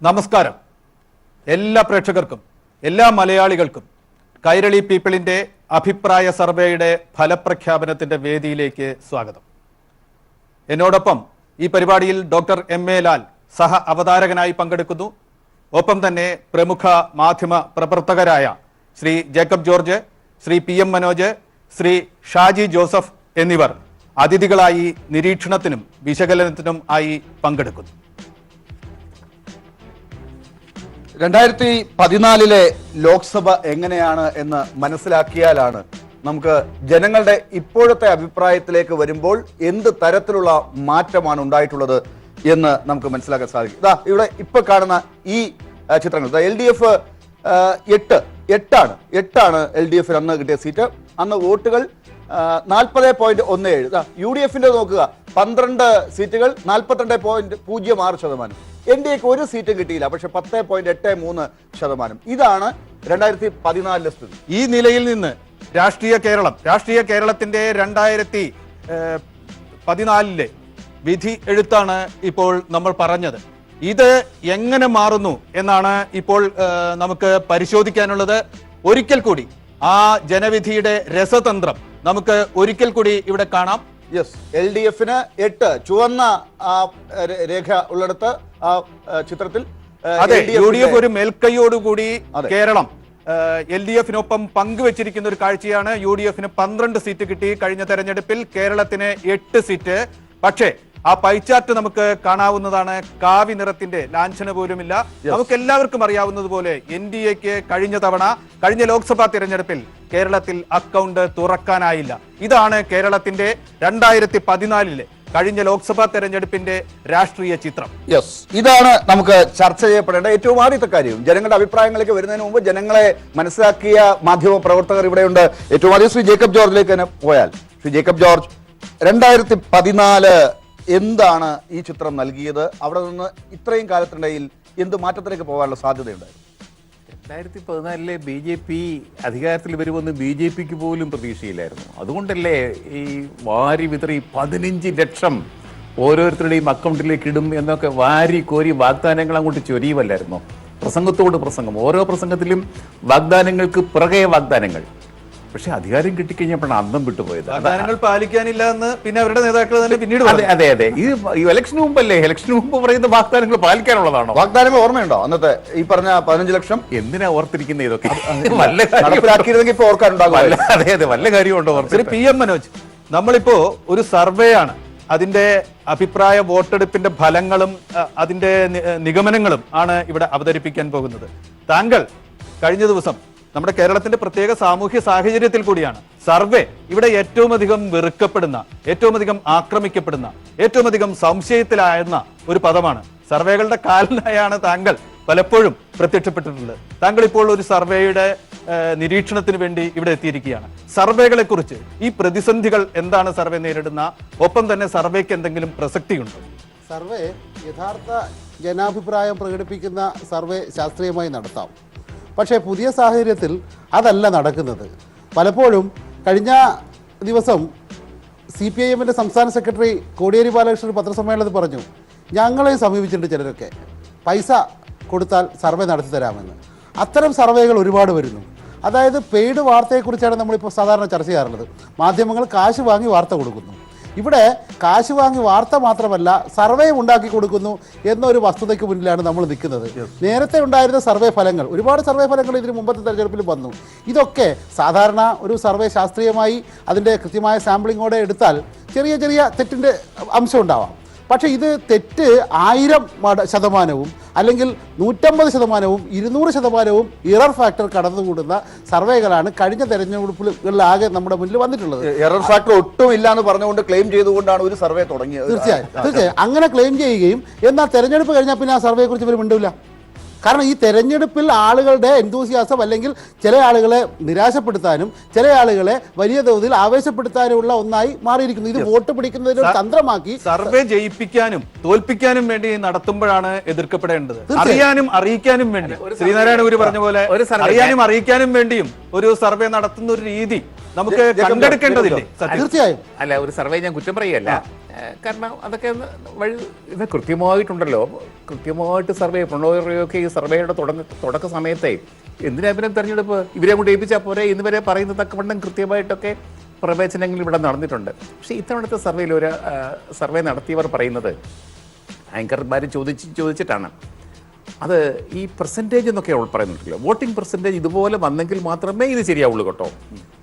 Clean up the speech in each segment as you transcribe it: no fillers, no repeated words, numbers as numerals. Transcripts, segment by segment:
നമസ്കാരം. എല്ലാ പ്രേക്ഷകർക്കും എല്ലാ മലയാളികൾക്കും കൈരളി പീപ്പിളിന്റെ അഭിപ്രായ സർവേയുടെ ഫലപ്രഖ്യാപനത്തിന്റെ വേദിയിലേക്ക് സ്വാഗതം. എന്നോടൊപ്പം ഈ പരിപാടിയിൽ ഡോക്ടർ എം.എ. ലാൽ സഹ അവതാരകനായി പങ്കെടുക്കുന്നു. ഒപ്പം തന്നെ പ്രമുഖ മാധ്യമ പ്രവർത്തകരായ ശ്രീ ജേക്കബ് ജോർജ്, ശ്രീ പി.എം. മനോജ്, ശ്രീ ഷാജി ജോസഫ് എന്നിവർ അതിഥികളായി നിരീക്ഷണത്തിനും വിശകലനത്തിനും ആയി പങ്കെടുക്കുന്നു. 2014 ലോക്സഭ എങ്ങനെയാണ് എന്ന് മനസ്സിലാക്കിയാലാണ് നമുക്ക് ജനങ്ങളുടെ ഇപ്പോഴത്തെ അഭിപ്രായത്തിലേക്ക് വരുമ്പോൾ എന്ത് തരത്തിലുള്ള മാറ്റമാണ് ഉണ്ടായിട്ടുള്ളത് എന്ന് നമുക്ക് മനസ്സിലാക്കാൻ സാധിക്കും. ഇവിടെ ഇപ്പൊ കാണുന്ന ഈ ചിത്രങ്ങൾ LDF 8 LDF അന്ന് കിട്ടിയ സീറ്റ്. അന്ന് വോട്ടുകൾ 40.17. UDF നോക്കുക, 12 സീറ്റുകൾ 42.06%. NDAക്ക് ഒരു സീറ്റും കിട്ടിയില്ല, പക്ഷെ 10.83%. ഇതാണ് 2014 സ്ഥിതി. ഈ നിലയിൽ നിന്ന് രാഷ്ട്രീയ കേരളത്തിന്റെ 2014 വിധി എഴുത്താണ് ഇപ്പോൾ നമ്മൾ പറഞ്ഞത്. ഇത് എങ്ങനെ മാറുന്നു എന്നാണ് ഇപ്പോൾ നമുക്ക് പരിശോധിക്കാനുള്ളത്. ഒരിക്കൽ കൂടി ആ ജനവിധിയുടെ രസതന്ത്രം നമുക്ക് ഒരിക്കൽ കൂടി ഇവിടെ കാണാം. LDF 8 ചുവന്ന രേഖ ഉള്ളിടത്ത് ആ ചിത്രത്തിൽ UDF ഒരു മേൽക്കൈയോടുകൂടി കേരളം LDF പങ്കുവച്ചിരിക്കുന്ന ഒരു കാഴ്ചയാണ്. UDF 12 സീറ്റ് കിട്ടി കഴിഞ്ഞ തെരഞ്ഞെടുപ്പിൽ, കേരളത്തിന് 8 സീറ്റ്. പക്ഷേ ആ പൈച്ചാർട്ട് നമുക്ക് കാണാവുന്നതാണ്. കാവി നിറത്തിന്റെ ലാഞ്ചന പോലുമില്ല. നമുക്ക് എല്ലാവർക്കും അറിയാവുന്നതുപോലെ NDAക്ക് കഴിഞ്ഞ ലോക്സഭാ തിരഞ്ഞെടുപ്പിൽ കേരളത്തിൽ അക്കൗണ്ട് തുറക്കാനായില്ല. ഇതാണ് കേരളത്തിന്റെ 2014 കഴിഞ്ഞ ലോക്സഭാ തെരഞ്ഞെടുപ്പിന്റെ രാഷ്ട്രീയ ചിത്രം. ഇതാണ് നമുക്ക് ചർച്ച ചെയ്യപ്പെടേണ്ട ഏറ്റവും ആദ്യത്തെ കാര്യം. ജനങ്ങളുടെ അഭിപ്രായങ്ങളിലേക്ക് വരുന്നതിന് മുമ്പ് ജനങ്ങളെ മനസ്സിലാക്കിയ മാധ്യമ പ്രവർത്തകർ ഇവിടെയുണ്ട്. ഏറ്റവും ആദ്യം ശ്രീ ജേക്കബ് ജോർജിലേക്ക് തന്നെ പോയാൽ, ശ്രീ ജേക്കബ് ജോർജ്, 2014 എന്താണ് ഈ ചിത്രം നൽകിയത്? അവിടെ നിന്ന് ഇത്രയും കാലത്തിനിടയിൽ എന്ത് മാറ്റത്തിലേക്ക് പോകാനുള്ള സാധ്യതയുണ്ടായിരുന്നു? 2014 BJP അധികാരത്തിൽ വരുമെന്ന് BJPക്ക് പോലും പ്രതീക്ഷയില്ലായിരുന്നു. അതുകൊണ്ടല്ലേ ഈ വാരി വിതറി 15 ലക്ഷം ഓരോരുത്തരുടെയും അക്കൗണ്ടിലേക്ക് ഇടും എന്നൊക്കെ വാരി കോരി വാഗ്ദാനങ്ങൾ അങ്ങോട്ട് ചൊരിയുമല്ലായിരുന്നു. പ്രസംഗത്തോട് പ്രസംഗം, ഓരോ പ്രസംഗത്തിലും വാഗ്ദാനങ്ങൾക്ക് പിറകെ വാഗ്ദാനങ്ങൾ. പക്ഷെ അധികാരം കിട്ടിക്കഴിഞ്ഞപ്പോഴാണ് അന്തം വിട്ടുപോയത്. വാഗ്ദാനങ്ങൾ പാലിക്കാനില്ല എന്ന് പിന്നെ അവരുടെ നേതാക്കൾ തന്നെ പിന്നീട് അതെ ഇത് ഇലക്ഷന് മുമ്പല്ലേ? ഇലക്ഷന് മുമ്പ് പറയുന്ന വാഗ്ദാനങ്ങൾ പാലിക്കാനുള്ളതാണോ? വാഗ്ദാനങ്ങൾ ഓർമ്മയുണ്ടോ? അന്നത്തെ ഈ പറഞ്ഞ 15 ലക്ഷം എന്തിനാ ഓർത്തിരിക്കുന്ന ഇതൊക്കെ? നടപ്പിലാക്കിയിരുന്നെങ്കിൽ ഇപ്പൊ ഓർക്കാനുണ്ടാകും. അതെ വല്ല കാര്യമുണ്ടോ? PM മനോജ്, നമ്മളിപ്പോ ഒരു സർവേ ആണ്, അതിന്റെ അഭിപ്രായ വോട്ടെടുപ്പിന്റെ ഫലങ്ങളും അതിന്റെ നിഗമനങ്ങളും ആണ് ഇവിടെ അവതരിപ്പിക്കാൻ പോകുന്നത്. താങ്കൾ കഴിഞ്ഞ ദിവസം നമ്മുടെ കേരളത്തിന്റെ പ്രത്യേക സാമൂഹ്യ സാഹചര്യത്തിൽ കൂടിയാണ് സർവേ ഇവിടെ ഏറ്റവും അധികം വെറുക്കപ്പെടുന്ന, ഏറ്റവും അധികം ആക്രമിക്കപ്പെടുന്ന, ഏറ്റവും അധികം സംശയത്തിലായിരുന്ന ഒരു പദമാണ്. സർവേകളുടെ കാലനായാണ് താങ്കൾ പലപ്പോഴും പ്രത്യക്ഷപ്പെട്ടിട്ടുള്ളത്. താങ്കൾ ഇപ്പോൾ ഒരു സർവേയുടെ നിരീക്ഷണത്തിന് വേണ്ടി ഇവിടെ എത്തിയിരിക്കുകയാണ്. സർവേകളെ കുറിച്ച്, ഈ പ്രതിസന്ധികൾ എന്താണ് സർവേ നേരിടുന്ന, ഒപ്പം തന്നെ സർവേക്ക് എന്തെങ്കിലും പ്രസക്തിയുണ്ടോ? സർവേ യഥാർത്ഥ ജനാഭിപ്രായം പ്രകടിപ്പിക്കുന്ന സർവേ ശാസ്ത്രീയമായി നടത്താം. പക്ഷേ പുതിയ സാഹചര്യത്തിൽ അതല്ല നടക്കുന്നത്. പലപ്പോഴും കഴിഞ്ഞ ദിവസം CPIMന്റെ സംസ്ഥാന സെക്രട്ടറി കോടിയേരി ബാലകൃഷ്ണൻ പത്രസമ്മേളനത്തിൽ പറഞ്ഞു, ഞങ്ങളെയും സമീപിച്ചിട്ടുണ്ട് ചിലരൊക്കെ, പൈസ കൊടുത്താൽ സർവേ നടത്തി തരാമെന്ന്. അത്തരം സർവേകൾ ഒരുപാട് വരുന്നു. അതായത് പെയ്ഡ് വാർത്തയെക്കുറിച്ചാണ് നമ്മളിപ്പോൾ സാധാരണ ചർച്ച ചെയ്യാറുള്ളത്. മാധ്യമങ്ങൾ കാശ് വാങ്ങി വാർത്ത കൊടുക്കുന്നു. ഇവിടെ കാശ് വാങ്ങി വാർത്ത മാത്രമല്ല, സർവേ ഉണ്ടാക്കി കൊടുക്കുന്നു എന്നൊരു വസ്തുതയ്ക്ക് മുന്നിലാണ് നമ്മൾ നിൽക്കുന്നത്. നേരത്തെ ഉണ്ടായിരുന്ന സർവേ ഫലങ്ങൾ, ഒരുപാട് സർവേ ഫലങ്ങൾ ഇതിന് മുമ്പത്തെ തെരഞ്ഞെടുപ്പിൽ വന്നു. ഇതൊക്കെ സാധാരണ ഒരു സർവേ ശാസ്ത്രീയമായി അതിൻ്റെ കൃത്യമായ സാമ്പിളിങ്ങോടെ എടുത്താൽ ചെറിയ തെറ്റിൻ്റെ അംശം ഉണ്ടാവാം. പക്ഷേ ഇത് തെറ്റ് 1000% അല്ലെങ്കിൽ 150%, 200% ഇറർ ഫാക്ടർ കടന്നുകൂടുന്ന സർവേകളാണ് കഴിഞ്ഞ തെരഞ്ഞെടുപ്പുകളിലാകെ നമ്മുടെ മുന്നിൽ വന്നിട്ടുള്ളത്. എറർ ഫാക്ടർ ഒട്ടും ഇല്ല എന്ന് പറഞ്ഞുകൊണ്ട് ക്ലെയിം ചെയ്തുകൊണ്ടാണ് ഒരു സർവേ തുടങ്ങിയത്. തീർച്ചയായും അങ്ങനെ ക്ലെയിം ചെയ്യുകയും എന്നാൽ തെരഞ്ഞെടുപ്പ് കഴിഞ്ഞാൽ പിന്നെ ആ സർവേയെ കുറിച്ച് ഇവർ മിണ്ടില്ല. കാരണം ഈ തെരഞ്ഞെടുപ്പിൽ ആളുകളുടെ എന്തൂസിയാസം അല്ലെങ്കിൽ ചില ആളുകളെ നിരാശപ്പെടുത്താനും ചില ആളുകളെ വലിയ തോതിൽ ആവേശപ്പെടുത്താനുമുള്ള ഒന്നായി മാറിയിരിക്കുന്നു. ഇത് വോട്ട് പിടിക്കുന്നതിന് തന്ത്രമാക്കി സർവേ ജയിപ്പിക്കാനും തോൽപ്പിക്കാനും വേണ്ടി നടത്തുമ്പോഴാണ് എതിർക്കപ്പെടേണ്ടത്. അറിയാനും അറിയിക്കാനും വേണ്ടി, ശ്രീനാരായണ ഗുരു പറഞ്ഞ പോലെ അറിയാനും അറിയിക്കാനും വേണ്ടിയും ഒരു സർവേ നടത്തുന്ന ഒരു രീതി നമുക്ക് കണ്ടെടുക്കേണ്ടതില്ലേ സത്യം? തീർച്ചയായും അല്ല, ഒരു സർവേ ഞാൻ കുറ്റം പറയുകയല്ല. കാരണം അതൊക്കെ ഇത് കൃത്യമായിട്ടുണ്ടല്ലോ, കൃത്യമായിട്ട് സർവേ പ്രണോയൊക്കെ ഈ സർവേയുടെ തുടക്ക സമയത്തെ എന്തിനാ പിന്നെ തെരഞ്ഞെടുപ്പ് ഇവരെ കൊണ്ട് ഏൽപ്പിച്ചാൽ പോരെ എന്ന് വരെ പറയുന്ന തക്കവണ്ണം കൃത്യമായിട്ടൊക്കെ പ്രവചനങ്ങൾ ഇവിടെ നടന്നിട്ടുണ്ട്. പക്ഷേ ഇത്തവണത്തെ സർവേയിൽ ഒരു സർവേ നടത്തിയവർ പറയുന്നത് ആങ്കർമാർ ചോദിച്ചിട്ടാണ്. അത് ഈ പെർസെൻറ്റേജ് എന്നൊക്കെ പറയുന്നുണ്ടല്ലോ, വോട്ടിംഗ് പെർസെൻറ്റേജ് ഇതുപോലെ വന്നെങ്കിൽ മാത്രമേ ഇത് ശരിയാവുള്ളൂ കേട്ടോ.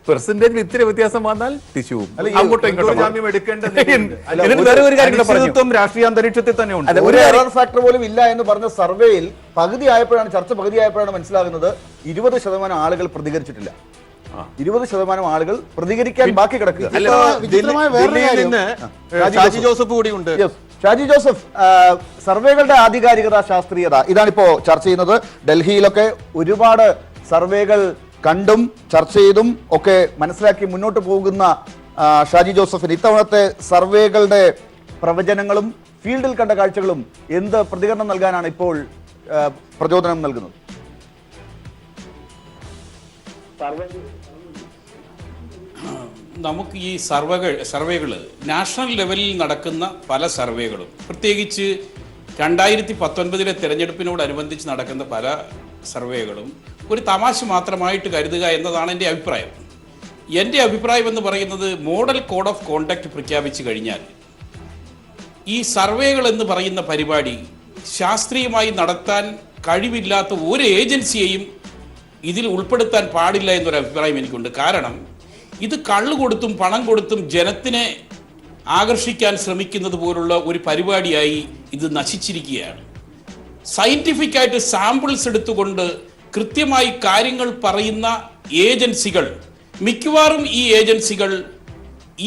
പെർസെൻറ്റേജിൽ ഇത്തിരി വ്യത്യാസം വന്നാൽ ടിഷ്യൂവും അങ്ങോട്ടും ഇങ്ങോട്ടും ജാമ്യം എടുക്കേണ്ട എന്നിട്ട് വേറെ ഒരു കാര്യം കൂടെ പറഞ്ഞു. അനിശ്ചിതത്വം രാഷ്ട്രീയ അന്തരീക്ഷത്തിൽ തന്നെ ഉണ്ട്. ഒരു എറർ ഫാക്ടർ പോലും ഇല്ല എന്ന് പറഞ്ഞ സർവേയിൽ ചർച്ച പകുതിയായപ്പോഴാണ് മനസ്സിലാകുന്നത് 20% ആളുകൾ പ്രതികരിച്ചിട്ടില്ല. 20% ആളുകൾ പ്രതികരിക്കാൻ ബാക്കി കിടക്കുക. വിചിത്രമായ വേറൊരു ദില്ലിയിൽ കാര്യം, നിന്ന് ഷാജി ജോസഫ് കൂടി ഉണ്ട്. Yes. ഷാജി ജോസഫ്, സർവേകളുടെ ആധികാരികത, ശാസ്ത്രീയത, ഇതാണിപ്പോ ചർച്ച ചെയ്യുന്നത്. ഡൽഹിയിലൊക്കെ ഒരുപാട് സർവേകൾ കണ്ടും ചർച്ച ചെയ്തും ഒക്കെ മനസ്സിലാക്കി മുന്നോട്ട് പോകുന്ന ഷാജി ജോസഫിന് ഇത്തവണത്തെ സർവേകളുടെ പ്രവചനങ്ങളും ഫീൽഡിൽ കണ്ട കാഴ്ചകളും എന്ത് പ്രതികരണം നൽകാനാണ് ഇപ്പോൾ പ്രചോദനം നൽകുന്നത്? നമുക്ക് ഈ സർവേകൾ നാഷണൽ ലെവലിൽ നടക്കുന്ന പല സർവേകളും, പ്രത്യേകിച്ച് 2019 തെരഞ്ഞെടുപ്പിനോടനുബന്ധിച്ച് നടക്കുന്ന പല സർവേകളും ഒരു തമാശ മാത്രമായിട്ട് കരുതുക എന്നതാണ് എൻ്റെ അഭിപ്രായം. എൻ്റെ അഭിപ്രായം എന്ന് പറയുന്നത്, മോഡൽ കോഡ് ഓഫ് കോണ്ടക്ട് പ്രഖ്യാപിച്ചു കഴിഞ്ഞാൽ ഈ സർവേകൾ എന്ന് പറയുന്ന പരിപാടി ശാസ്ത്രീയമായി നടത്താൻ കഴിവില്ലാത്ത ഒരു ഏജൻസിയെയും ഇതിൽ ഉൾപ്പെടുത്താൻ പാടില്ല എന്നൊരു അഭിപ്രായം എനിക്കുണ്ട്. കാരണം ഇത് കള്ളു കൊടുത്തും പണം കൊടുത്തും ജനത്തിനെ ആകർഷിക്കാൻ ശ്രമിക്കുന്നത് പോലുള്ള ഒരു പരിപാടിയായി ഇത് നശിച്ചിരിക്കുകയാണ്. സയൻറ്റിഫിക്കായിട്ട് സാമ്പിൾസ് എടുത്തുകൊണ്ട് കൃത്യമായി കാര്യങ്ങൾ പറയുന്ന ഏജൻസികൾ, മിക്കവാറും ഈ ഏജൻസികൾ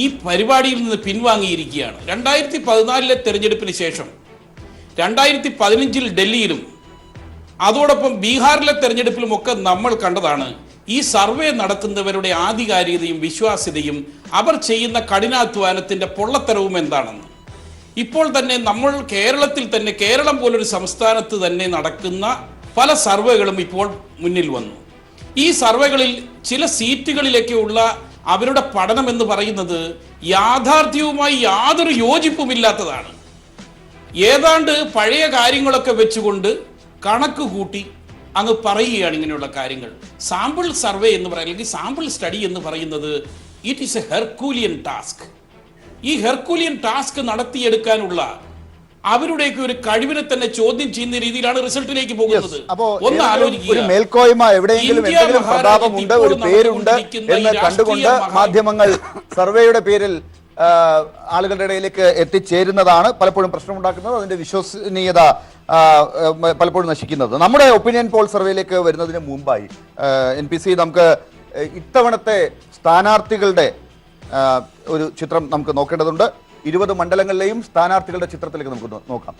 ഈ പരിപാടിയിൽ നിന്ന് പിൻവാങ്ങിയിരിക്കുകയാണ്. 2014 തെരഞ്ഞെടുപ്പിന് ശേഷം 2015 ഡൽഹിയിലും അതോടൊപ്പം ബീഹാറിലെ തെരഞ്ഞെടുപ്പിലുമൊക്കെ നമ്മൾ കണ്ടതാണ് ഈ സർവേ നടത്തുന്നവരുടെ ആധികാരികതയും വിശ്വാസ്യതയും അവർ ചെയ്യുന്ന കഠിനാധ്വാനത്തിൻ്റെ പൊള്ളത്തരവും എന്താണെന്ന്. ഇപ്പോൾ തന്നെ നമ്മൾ കേരളത്തിൽ തന്നെ, കേരളം പോലൊരു സംസ്ഥാനത്ത് തന്നെ നടക്കുന്ന പല സർവേകളും ഇപ്പോൾ മുന്നിൽ വന്നു. ഈ സർവേകളിൽ ചില സീറ്റുകളിലേക്കുള്ള അവരുടെ പഠനം എന്ന് പറയുന്നത് യാഥാർത്ഥ്യവുമായി യാതൊരു യോജിപ്പുമില്ലാത്തതാണ്. ഏതാണ്ട് പഴയ കാര്യങ്ങളൊക്കെ വെച്ചുകൊണ്ട് കണക്ക് കൂട്ടി അങ്ങ് പറയുകയാണ് ഇങ്ങനെയുള്ള കാര്യങ്ങൾ. സാമ്പിൾ സർവേ എന്ന് പറയുന്നത്, അല്ലെങ്കിൽ സാമ്പിൾ സ്റ്റഡി എന്ന് പറയുന്നത്, it is A Herculean task. ഈ ഹെർക്കൂലിയൻ ടാസ്ക് നടത്തിയെടുക്കാനുള്ള അവരുടെയൊക്കെ ഒരു കഴിവിനെ തന്നെ ചോദ്യം ചെയ്യുന്ന രീതിയിലാണ് റിസൾട്ടിലേക്ക് പോകുന്നത്. ഒന്ന് ആലോചിക്കുക, ഒരു മേൽക്കോയ്മ എവിടെയെങ്കിലും എന്തെങ്കിലും പ്രതാപമുണ്ട്, ഒരു പേരുണ്ട് എന്ന് കണ്ടുകൊണ്ട് മാധ്യമങ്ങൾ സർവേയുടെ പേരിൽ ആളുകളുടെ ഇടയിലേക്ക് എത്തിച്ചേരുന്നതാണ് പലപ്പോഴും പ്രശ്നമുണ്ടാക്കുന്നത്. അതിന്റെ വിശ്വസനീയത പലപ്പോഴും നശിക്കുന്നത്. നമ്മുടെ ഒപ്പീനിയൻ പോൾ സർവേയിലേക്ക് വരുന്നതിന് മുമ്പായി NPC, നമുക്ക് ഇത്തവണത്തെ സ്ഥാനാർത്ഥികളുടെ ഒരു ചിത്രം നമുക്ക് നോക്കേണ്ടതുണ്ട്. 20 മണ്ഡലങ്ങളിലെയും സ്ഥാനാർത്ഥികളുടെ ചിത്രത്തിലേക്ക് നമുക്ക് നോക്കാം.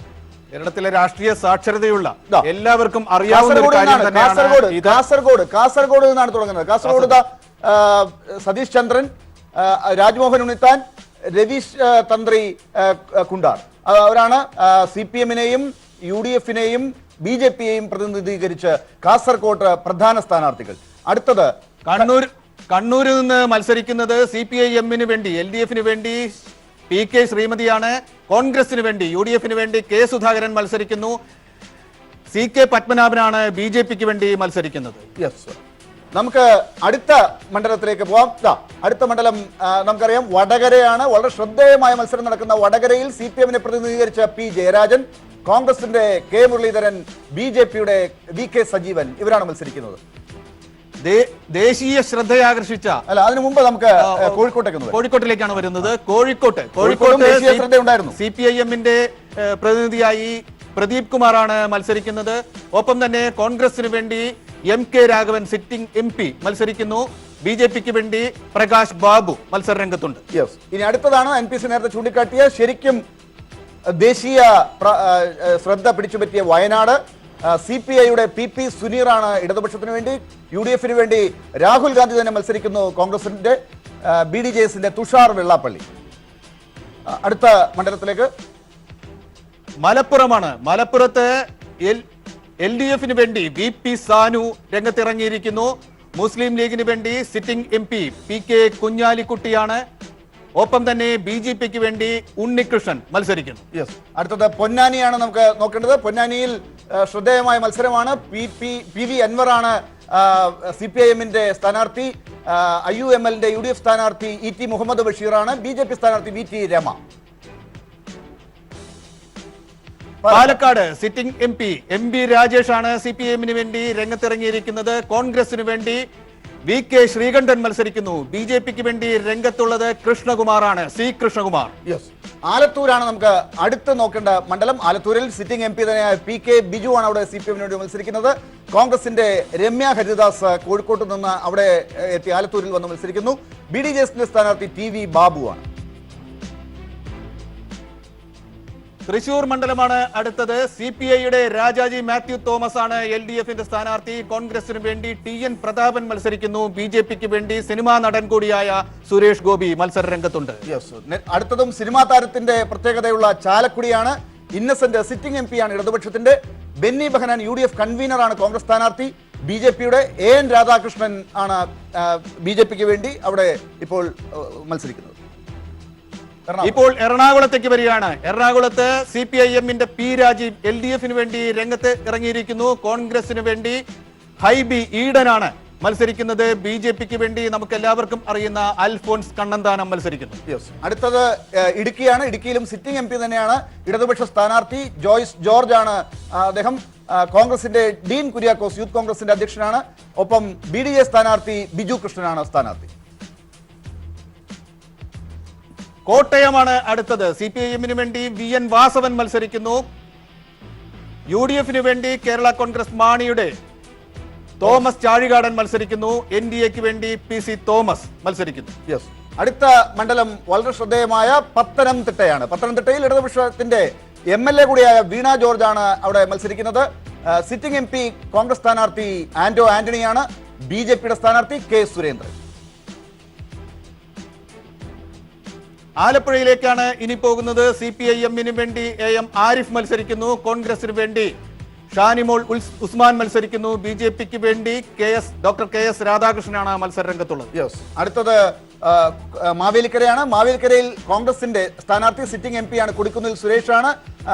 കേരളത്തിലെ രാഷ്ട്രീയ സാക്ഷരതയുള്ള എല്ലാവർക്കും അറിയാവുന്ന ഒരു കാര്യം തന്നെയാണ് ഇത്. കാസർഗോഡ് നിന്നാണ് തുടങ്ങുന്നത്. കാസർഗോഡ് സതീഷ് ചന്ദ്രൻ, രാജ്മോഹൻ ഉണ്ണിത്താൻ, രവീഷ് തന്ത്രി കുണ്ടാർ അവരാണ് CPM-നെയും UDF-നെയും BJP-യെയും പ്രതിനിധീകരിച്ച് കാസർഗോഡ് പ്രധാന സ്ഥാനാർത്ഥികൾ. അടുത്തത് കണ്ണൂരിൽ നിന്ന് മത്സരിക്കുന്നത് CPIM-ന് വേണ്ടി, LDF-ന് വേണ്ടി PK ശ്രീമതിയാണ്. കോൺഗ്രസിന് വേണ്ടി, UDF-ന് വേണ്ടി K സുധാകരൻ മത്സരിക്കുന്നു. CK പത്മനാഭനാണ് BJP-ക്ക് വേണ്ടി മത്സരിക്കുന്നത്. യെസ്, നമുക്ക് അടുത്ത മണ്ഡലത്തിലേക്ക് പോവാം. അടുത്ത മണ്ഡലം നമുക്കറിയാം വടകരയാണ്. വളരെ ശ്രദ്ധേയമായ മത്സരം നടക്കുന്ന വടകരയിൽ CPM-നെ പ്രതിനിധീകരിച്ച P ജയരാജൻ, കോൺഗ്രസിന്റെ K മുരളീധരൻ, BJP-യുടെ VK സജീവൻ, ഇവരാണ് മത്സരിക്കുന്നത്. ദേശീയ ശ്രദ്ധയാകർഷിച്ച അതിനു മുമ്പ് നമുക്ക് കോഴിക്കോട്ടിലേക്കാണ് വരുന്നത്. കോഴിക്കോട്ട് ദേശീയ ശ്രദ്ധയുണ്ടായിരുന്നു. CPIM-ന്റെ പ്രതിനിധിയായി പ്രദീപ് കുമാറാണ് മത്സരിക്കുന്നത്. ഒപ്പം തന്നെ കോൺഗ്രസിന് വേണ്ടി MK രാഘവൻ സിറ്റിംഗ് MP മത്സരിക്കുന്നു. BJP-ക്ക് വേണ്ടി പ്രകാശ് ബാബു മത്സര രംഗത്തുണ്ട്. ഇനി അടുത്തതാണ് NPC നേരത്തെ ചൂണ്ടിക്കാട്ടിയ ശരിക്കും ദേശീയ ശ്രദ്ധ പിടിച്ചുപറ്റിയ വയനാട്. CPI-യുടെ PP സുനീറാണ് ഇടതുപക്ഷത്തിന് വേണ്ടി. UDF-ന് വേണ്ടി രാഹുൽ ഗാന്ധി തന്നെ മത്സരിക്കുന്നു. കോൺഗ്രസിന്റെ BDJS-ന്റെ തുഷാർ വെള്ളാപ്പള്ളി. അടുത്ത മണ്ഡലത്തിലേക്ക് മലപ്പുറമാണ്. മലപ്പുറത്ത് LDF-ന് വേണ്ടി VP സാനു രംഗത്തിറങ്ങിയിരിക്കുന്നു. മുസ്ലിം ലീഗിന് വേണ്ടി സിറ്റിംഗ് MP PK കുഞ്ഞാലിക്കുട്ടിയാണ്. ഒപ്പം തന്നെ BJPക്ക് വേണ്ടി ഉണ്ണികൃഷ്ണൻ മത്സരിക്കുന്നു. അടുത്തത് പൊന്നാനിയാണ് നമുക്ക് നോക്കേണ്ടത്. പൊന്നാനിയിൽ ശ്രദ്ധേയമായ മത്സരമാണ്. PV അൻവറാണ് CPIM-ന്റെ സ്ഥാനാർത്ഥി. IUML-ന്റെ UDF സ്ഥാനാർത്ഥി ET മുഹമ്മദ് ബഷീറാണ്. BJP സ്ഥാനാർത്ഥി VT Rama. Palakkad sitting MP രാജേഷാണ് CPIM-ന് വേണ്ടി രംഗത്തിറങ്ങിയിരിക്കുന്നത്. കോൺഗ്രസിന് വേണ്ടി VK ശ്രീകണ്ഠൻ മത്സരിക്കുന്നു. BJPക്ക് വേണ്ടി രംഗത്തുള്ളത് കൃഷ്ണകുമാറാണ്, C കൃഷ്ണകുമാർ. ആലത്തൂരാണ് നമുക്ക് അടുത്ത് നോക്കേണ്ട മണ്ഡലം. ആലത്തൂരിൽ സിറ്റിംഗ് MP തന്നെയായ PK ബിജു ആണ് അവിടെ CPM-ന് വേണ്ടി മത്സരിക്കുന്നത്. കോൺഗ്രസിന്റെ രമ്യ ഹരിദാസ് കോഴിക്കോട്ട് നിന്ന് അവിടെ എത്തി ആലത്തൂരിൽ വന്ന് മത്സരിക്കുന്നു. BDJS-ന്റെ സ്ഥാനാർത്ഥി TV ബാബുവാണ്. തൃശൂർ മണ്ഡലമാണ് അടുത്തത്. CPI-യുടെ രാജാജി മാത്യു തോമസ് ആണ് LDF-ന്റെ സ്ഥാനാർത്ഥി. കോൺഗ്രസിന് വേണ്ടി TN പ്രതാപൻ മത്സരിക്കുന്നു. BJPക്ക് വേണ്ടി സിനിമാ നടൻ കൂടിയായ സുരേഷ് ഗോപി മത്സര രംഗത്തുണ്ട്. അടുത്തതും സിനിമാ താരത്തിന്റെ പ്രത്യേകതയുള്ള ചാലക്കുടിയാണ്. ഇന്നസെന്റ് സിറ്റിംഗ് MP ആണ് ഇടതുപക്ഷത്തിന്റെ. ബെന്നി ബെഹനാൻ UDF കൺവീനറാണ് കോൺഗ്രസ് സ്ഥാനാർത്ഥി. BJP-യുടെ AN രാധാകൃഷ്ണൻ ആണ് BJPക്ക് വേണ്ടി അവിടെ ഇപ്പോൾ മത്സരിക്കുന്നത്. ഇപ്പോൾ എറണാകുളത്തേക്ക് വരികയാണ്. എറണാകുളത്ത് CPIM-ന്റെ P രാജീവ് LDF-ന് വേണ്ടി രംഗത്ത് ഇറങ്ങിയിരിക്കുന്നു. കോൺഗ്രസിന് വേണ്ടി ഹൈബി ഈഡനാണ് മത്സരിക്കുന്നത്. BJPക്ക് വേണ്ടി നമുക്ക് എല്ലാവർക്കും അറിയുന്ന അൽഫോൺസ് കണ്ണന്താനം മത്സരിക്കുന്നു. അടുത്തത് ഇടുക്കിയാണ്. ഇടുക്കിയിലും സിറ്റിംഗ് MP തന്നെയാണ് ഇടതുപക്ഷ സ്ഥാനാർത്ഥി. ജോയ്സ് ജോർജ് ആണ് അദ്ദേഹം. കോൺഗ്രസിന്റെ ഡീൻ കുര്യാക്കോസ് യൂത്ത് കോൺഗ്രസിന്റെ അധ്യക്ഷനാണ്. ഒപ്പം BDJ സ്ഥാനാർത്ഥി ബിജു കൃഷ്ണനാണ് സ്ഥാനാർത്ഥി. കോട്ടയമാണ് അടുത്തത്. CPIM-ന് വേണ്ടി VN വാസവൻ മത്സരിക്കുന്നു. UDF-ന് വേണ്ടി കേരള കോൺഗ്രസ് മാണിയുടെ തോമസ് ചാഴികാടൻ മത്സരിക്കുന്നു. NDA-ക്ക് വേണ്ടി PC തോമസ് മത്സരിക്കുന്നു. അടുത്ത മണ്ഡലം വളരെ ശ്രദ്ധേയമായ പത്തനംതിട്ടയാണ്. പത്തനംതിട്ടയിൽ ഇടതുപക്ഷത്തിന്റെ MLA കൂടിയായ വീണ ജോർജ് ആണ് അവിടെ മത്സരിക്കുന്നത്. സിറ്റിംഗ് MP കോൺഗ്രസ് സ്ഥാനാർത്ഥി ആന്റോ ആന്റണിയാണ്. BJP-യുടെ സ്ഥാനാർത്ഥി K സുരേന്ദ്രൻ. ആലപ്പുഴയിലേക്കാണ് ഇനി പോകുന്നത്. CPIM-ന് വേണ്ടി AM ആരിഫ് മത്സരിക്കുന്നു. കോൺഗ്രസിന് വേണ്ടി ഷാനിമോൾ ഉസ്മാൻ മത്സരിക്കുന്നു. BJPക്ക് വേണ്ടി ഡോക്ടർ KS രാധാകൃഷ്ണനാണ് മത്സര രംഗത്തുള്ളത്. അടുത്തത് മാവേലിക്കരയാണ്. മാവേലിക്കരയിൽ കോൺഗ്രസിന്റെ സ്ഥാനാർത്ഥി സിറ്റിംഗ് MP ആണ് കൊടിക്കുന്നിൽ സുരേഷാണ്.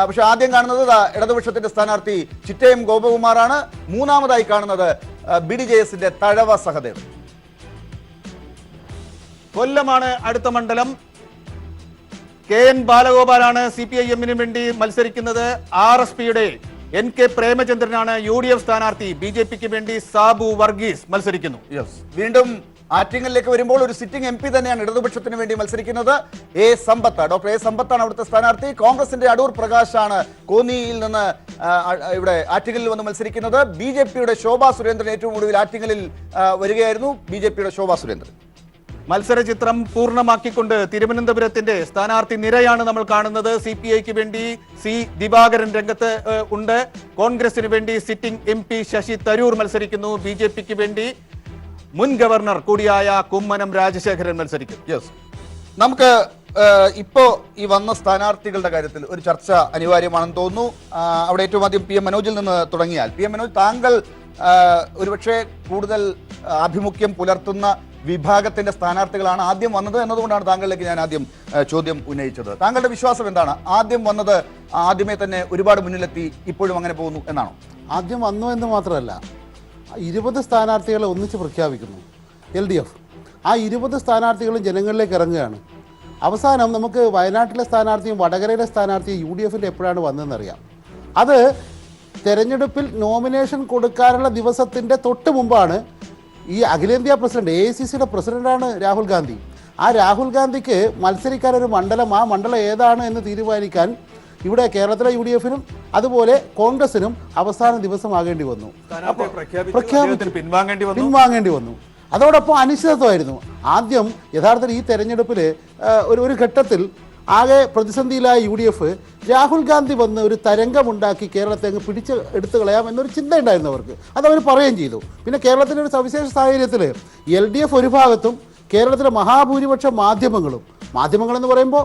പക്ഷെ ആദ്യം കാണുന്നത് ഇടതുപക്ഷത്തിന്റെ സ്ഥാനാർത്ഥി ചിറ്റയം ഗോപകുമാറാണ്. മൂന്നാമതായി കാണുന്നത് BDJS-ന്റെ തഴവ സഹദേവ്. കൊല്ലമാണ് അടുത്ത മണ്ഡലം. KN ബാലഗോപാലാണ് CPIM-ന് വേണ്ടി മത്സരിക്കുന്നത്. RSP-യുടെ NK പ്രേമചന്ദ്രനാണ് UDF സ്ഥാനാർത്ഥി. BJPക്ക് വേണ്ടി സാബു വർഗീസ് മത്സരിക്കുന്നു. വീണ്ടും ആറ്റിങ്ങലിലേക്ക് വരുമ്പോൾ ഒരു സിറ്റിംഗ് MP തന്നെയാണ് ഇടതുപക്ഷത്തിന് വേണ്ടി മത്സരിക്കുന്നത്. ഡോക്ടർ A സമ്പത്താണ് അവിടുത്തെ സ്ഥാനാർത്ഥി. കോൺഗ്രസിന്റെ അടൂർ പ്രകാശാണ് കോന്നിയിൽ നിന്ന് ഇവിടെ ആറ്റിങ്ങലിൽ വന്ന് മത്സരിക്കുന്നത്. BJP-യുടെ ശോഭാ സുരേന്ദ്രൻ ഏറ്റവും ഒടുവിൽ ആറ്റിങ്ങലിൽ വരികയായിരുന്നു. BJP-യുടെ ശോഭാ സുരേന്ദ്രൻ. മത്സര ചിത്രം പൂർണ്ണമാക്കിക്കൊണ്ട് തിരുവനന്തപുരത്തിന്റെ സ്ഥാനാർത്ഥി നിരയാണ് നമ്മൾ കാണുന്നത്. CPI-ക്ക് വേണ്ടി C ദിവാകരൻ രംഗത്ത് ഉണ്ട്. കോൺഗ്രസിന് വേണ്ടി സിറ്റിംഗ് MP ശശി തരൂർ മത്സരിക്കുന്നു. BJPക്ക് വേണ്ടി മുൻ ഗവർണർ കൂടിയായ കുമ്മനം രാജശേഖരൻ മത്സരിക്കുന്നു. നമുക്ക് ഇപ്പോ ഈ വന്ന സ്ഥാനാർത്ഥികളുടെ കാര്യത്തിൽ ഒരു ചർച്ച അനിവാര്യമാണെന്ന് തോന്നുന്നു. അവിടെ ഏറ്റവും ആദ്യം PM മനോജിൽ നിന്ന് തുടങ്ങിയാൽ, PM മനോജ്, താങ്കൾ ഒരുപക്ഷെ കൂടുതൽ ആഭിമുഖ്യം പുലർത്തുന്ന വിഭാഗത്തിന്റെ സ്ഥാനാർത്ഥികളാണ് ആദ്യം വന്നത് എന്നതുകൊണ്ടാണ് താങ്കളിലേക്ക് ഞാൻ ആദ്യം ചോദ്യം ഉന്നയിച്ചത്. താങ്കളുടെ വിശ്വാസം എന്താണ്? ആദ്യം വന്നത് ആദ്യമേ തന്നെ ഒരുപാട് മുന്നിലെത്തി ഇപ്പോഴും അങ്ങനെ പോകുന്നു എന്നാണോ? ആദ്യം വന്നു എന്ന് മാത്രമല്ല, 20 സ്ഥാനാർത്ഥികളെ ഒന്നിച്ച് പ്രഖ്യാപിക്കുന്നു LDF. ആ 20 സ്ഥാനാർത്ഥികളും ജനങ്ങളിലേക്ക് ഇറങ്ങുകയാണ്. അവസാനം നമുക്ക് വയനാട്ടിലെ സ്ഥാനാർത്ഥിയും വടകരയിലെ സ്ഥാനാർത്ഥിയും UDF-ൽ എപ്പോഴാണ് വന്നതെന്നറിയാം. അത് തെരഞ്ഞെടുപ്പിൽ നോമിനേഷൻ കൊടുക്കാനുള്ള ദിവസത്തിൻ്റെ തൊട്ട് മുമ്പാണ് ഈ അഖിലേന്ത്യാ പ്രസിഡന്റ് AICC-യുടെ പ്രസിഡന്റാണ് രാഹുൽ ഗാന്ധി. ആ രാഹുൽ ഗാന്ധിക്ക് മത്സരിക്കാൻ ഒരു മണ്ഡലം, ആ മണ്ഡലം ഏതാണ് എന്ന് തീരുമാനിക്കാൻ ഇവിടെ കേരളത്തിലെ UDF-നും അതുപോലെ കോൺഗ്രസിനും അവസാന ദിവസമാകേണ്ടി വന്നു, പിൻവാങ്ങേണ്ടി വന്നു. അതോടൊപ്പം അനിശ്ചിതത്വമായിരുന്നു. ആദ്യം യഥാർത്ഥത്തിൽ ഈ തെരഞ്ഞെടുപ്പിൽ ഒരു ഘട്ടത്തിൽ ആകെ പ്രതിസന്ധിയിലായ UDF രാഹുൽ ഗാന്ധി വന്ന് ഒരു തരംഗമുണ്ടാക്കി കേരളത്തെ അങ്ങ് പിടിച്ച് എടുത്തു കളയാം എന്നൊരു ചിന്ത ഉണ്ടായിരുന്നു അവർക്ക്. അതവർ പറയുകയും ചെയ്തു. പിന്നെ കേരളത്തിൻ്റെ ഒരു സവിശേഷ സാഹചര്യത്തിൽ LDF ഒരു ഭാഗത്തും കേരളത്തിലെ മഹാഭൂരിപക്ഷ മാധ്യമങ്ങളും മാധ്യമങ്ങളെന്ന് പറയുമ്പോൾ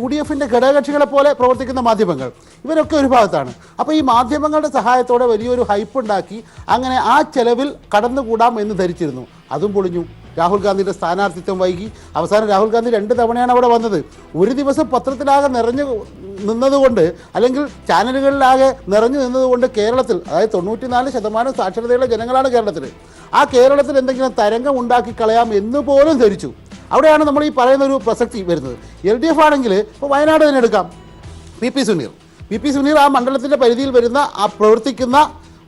UDF-ന്റെ ഘടകകക്ഷികളെ പോലെ പ്രവർത്തിക്കുന്ന മാധ്യമങ്ങൾ ഇവരൊക്കെ ഒരു ഭാഗത്താണ്. അപ്പോൾ ഈ മാധ്യമങ്ങളുടെ സഹായത്തോടെ വലിയൊരു ഹൈപ്പ് ഉണ്ടാക്കി അങ്ങനെ ആ ചെലവിൽ കടന്നുകൂടാം എന്ന് ധരിച്ചിരുന്നു. അതും പൊളിഞ്ഞു. രാഹുൽ ഗാന്ധിയുടെ സ്ഥാനാർത്ഥിത്വം വൈകി. അവസാനം രാഹുൽ ഗാന്ധി 2 തവണയാണ് അവിടെ വന്നത്. ഒരു ദിവസം പത്രത്തിലാകെ നിറഞ്ഞു നിന്നതുകൊണ്ട്, അല്ലെങ്കിൽ ചാനലുകളിലാകെ നിറഞ്ഞു നിന്നതുകൊണ്ട് കേരളത്തിൽ, അതായത് 94% സാക്ഷരതയുള്ള ജനങ്ങളാണ് കേരളത്തിൽ, ആ കേരളത്തിൽ എന്തെങ്കിലും തരംഗം ഉണ്ടാക്കി കളയാം എന്ന് പോലും ധരിച്ചു. അവിടെയാണ് നമ്മൾ ഈ പറയുന്ന ഒരു പ്രസക്തി വരുന്നത്. LDF ആണെങ്കിൽ ഇപ്പോൾ വയനാട് തന്നെ എടുക്കാം. പി പി സുനീർ ആ മണ്ഡലത്തിൻ്റെ പരിധിയിൽ വരുന്ന ആ പ്രവർത്തിക്കുന്ന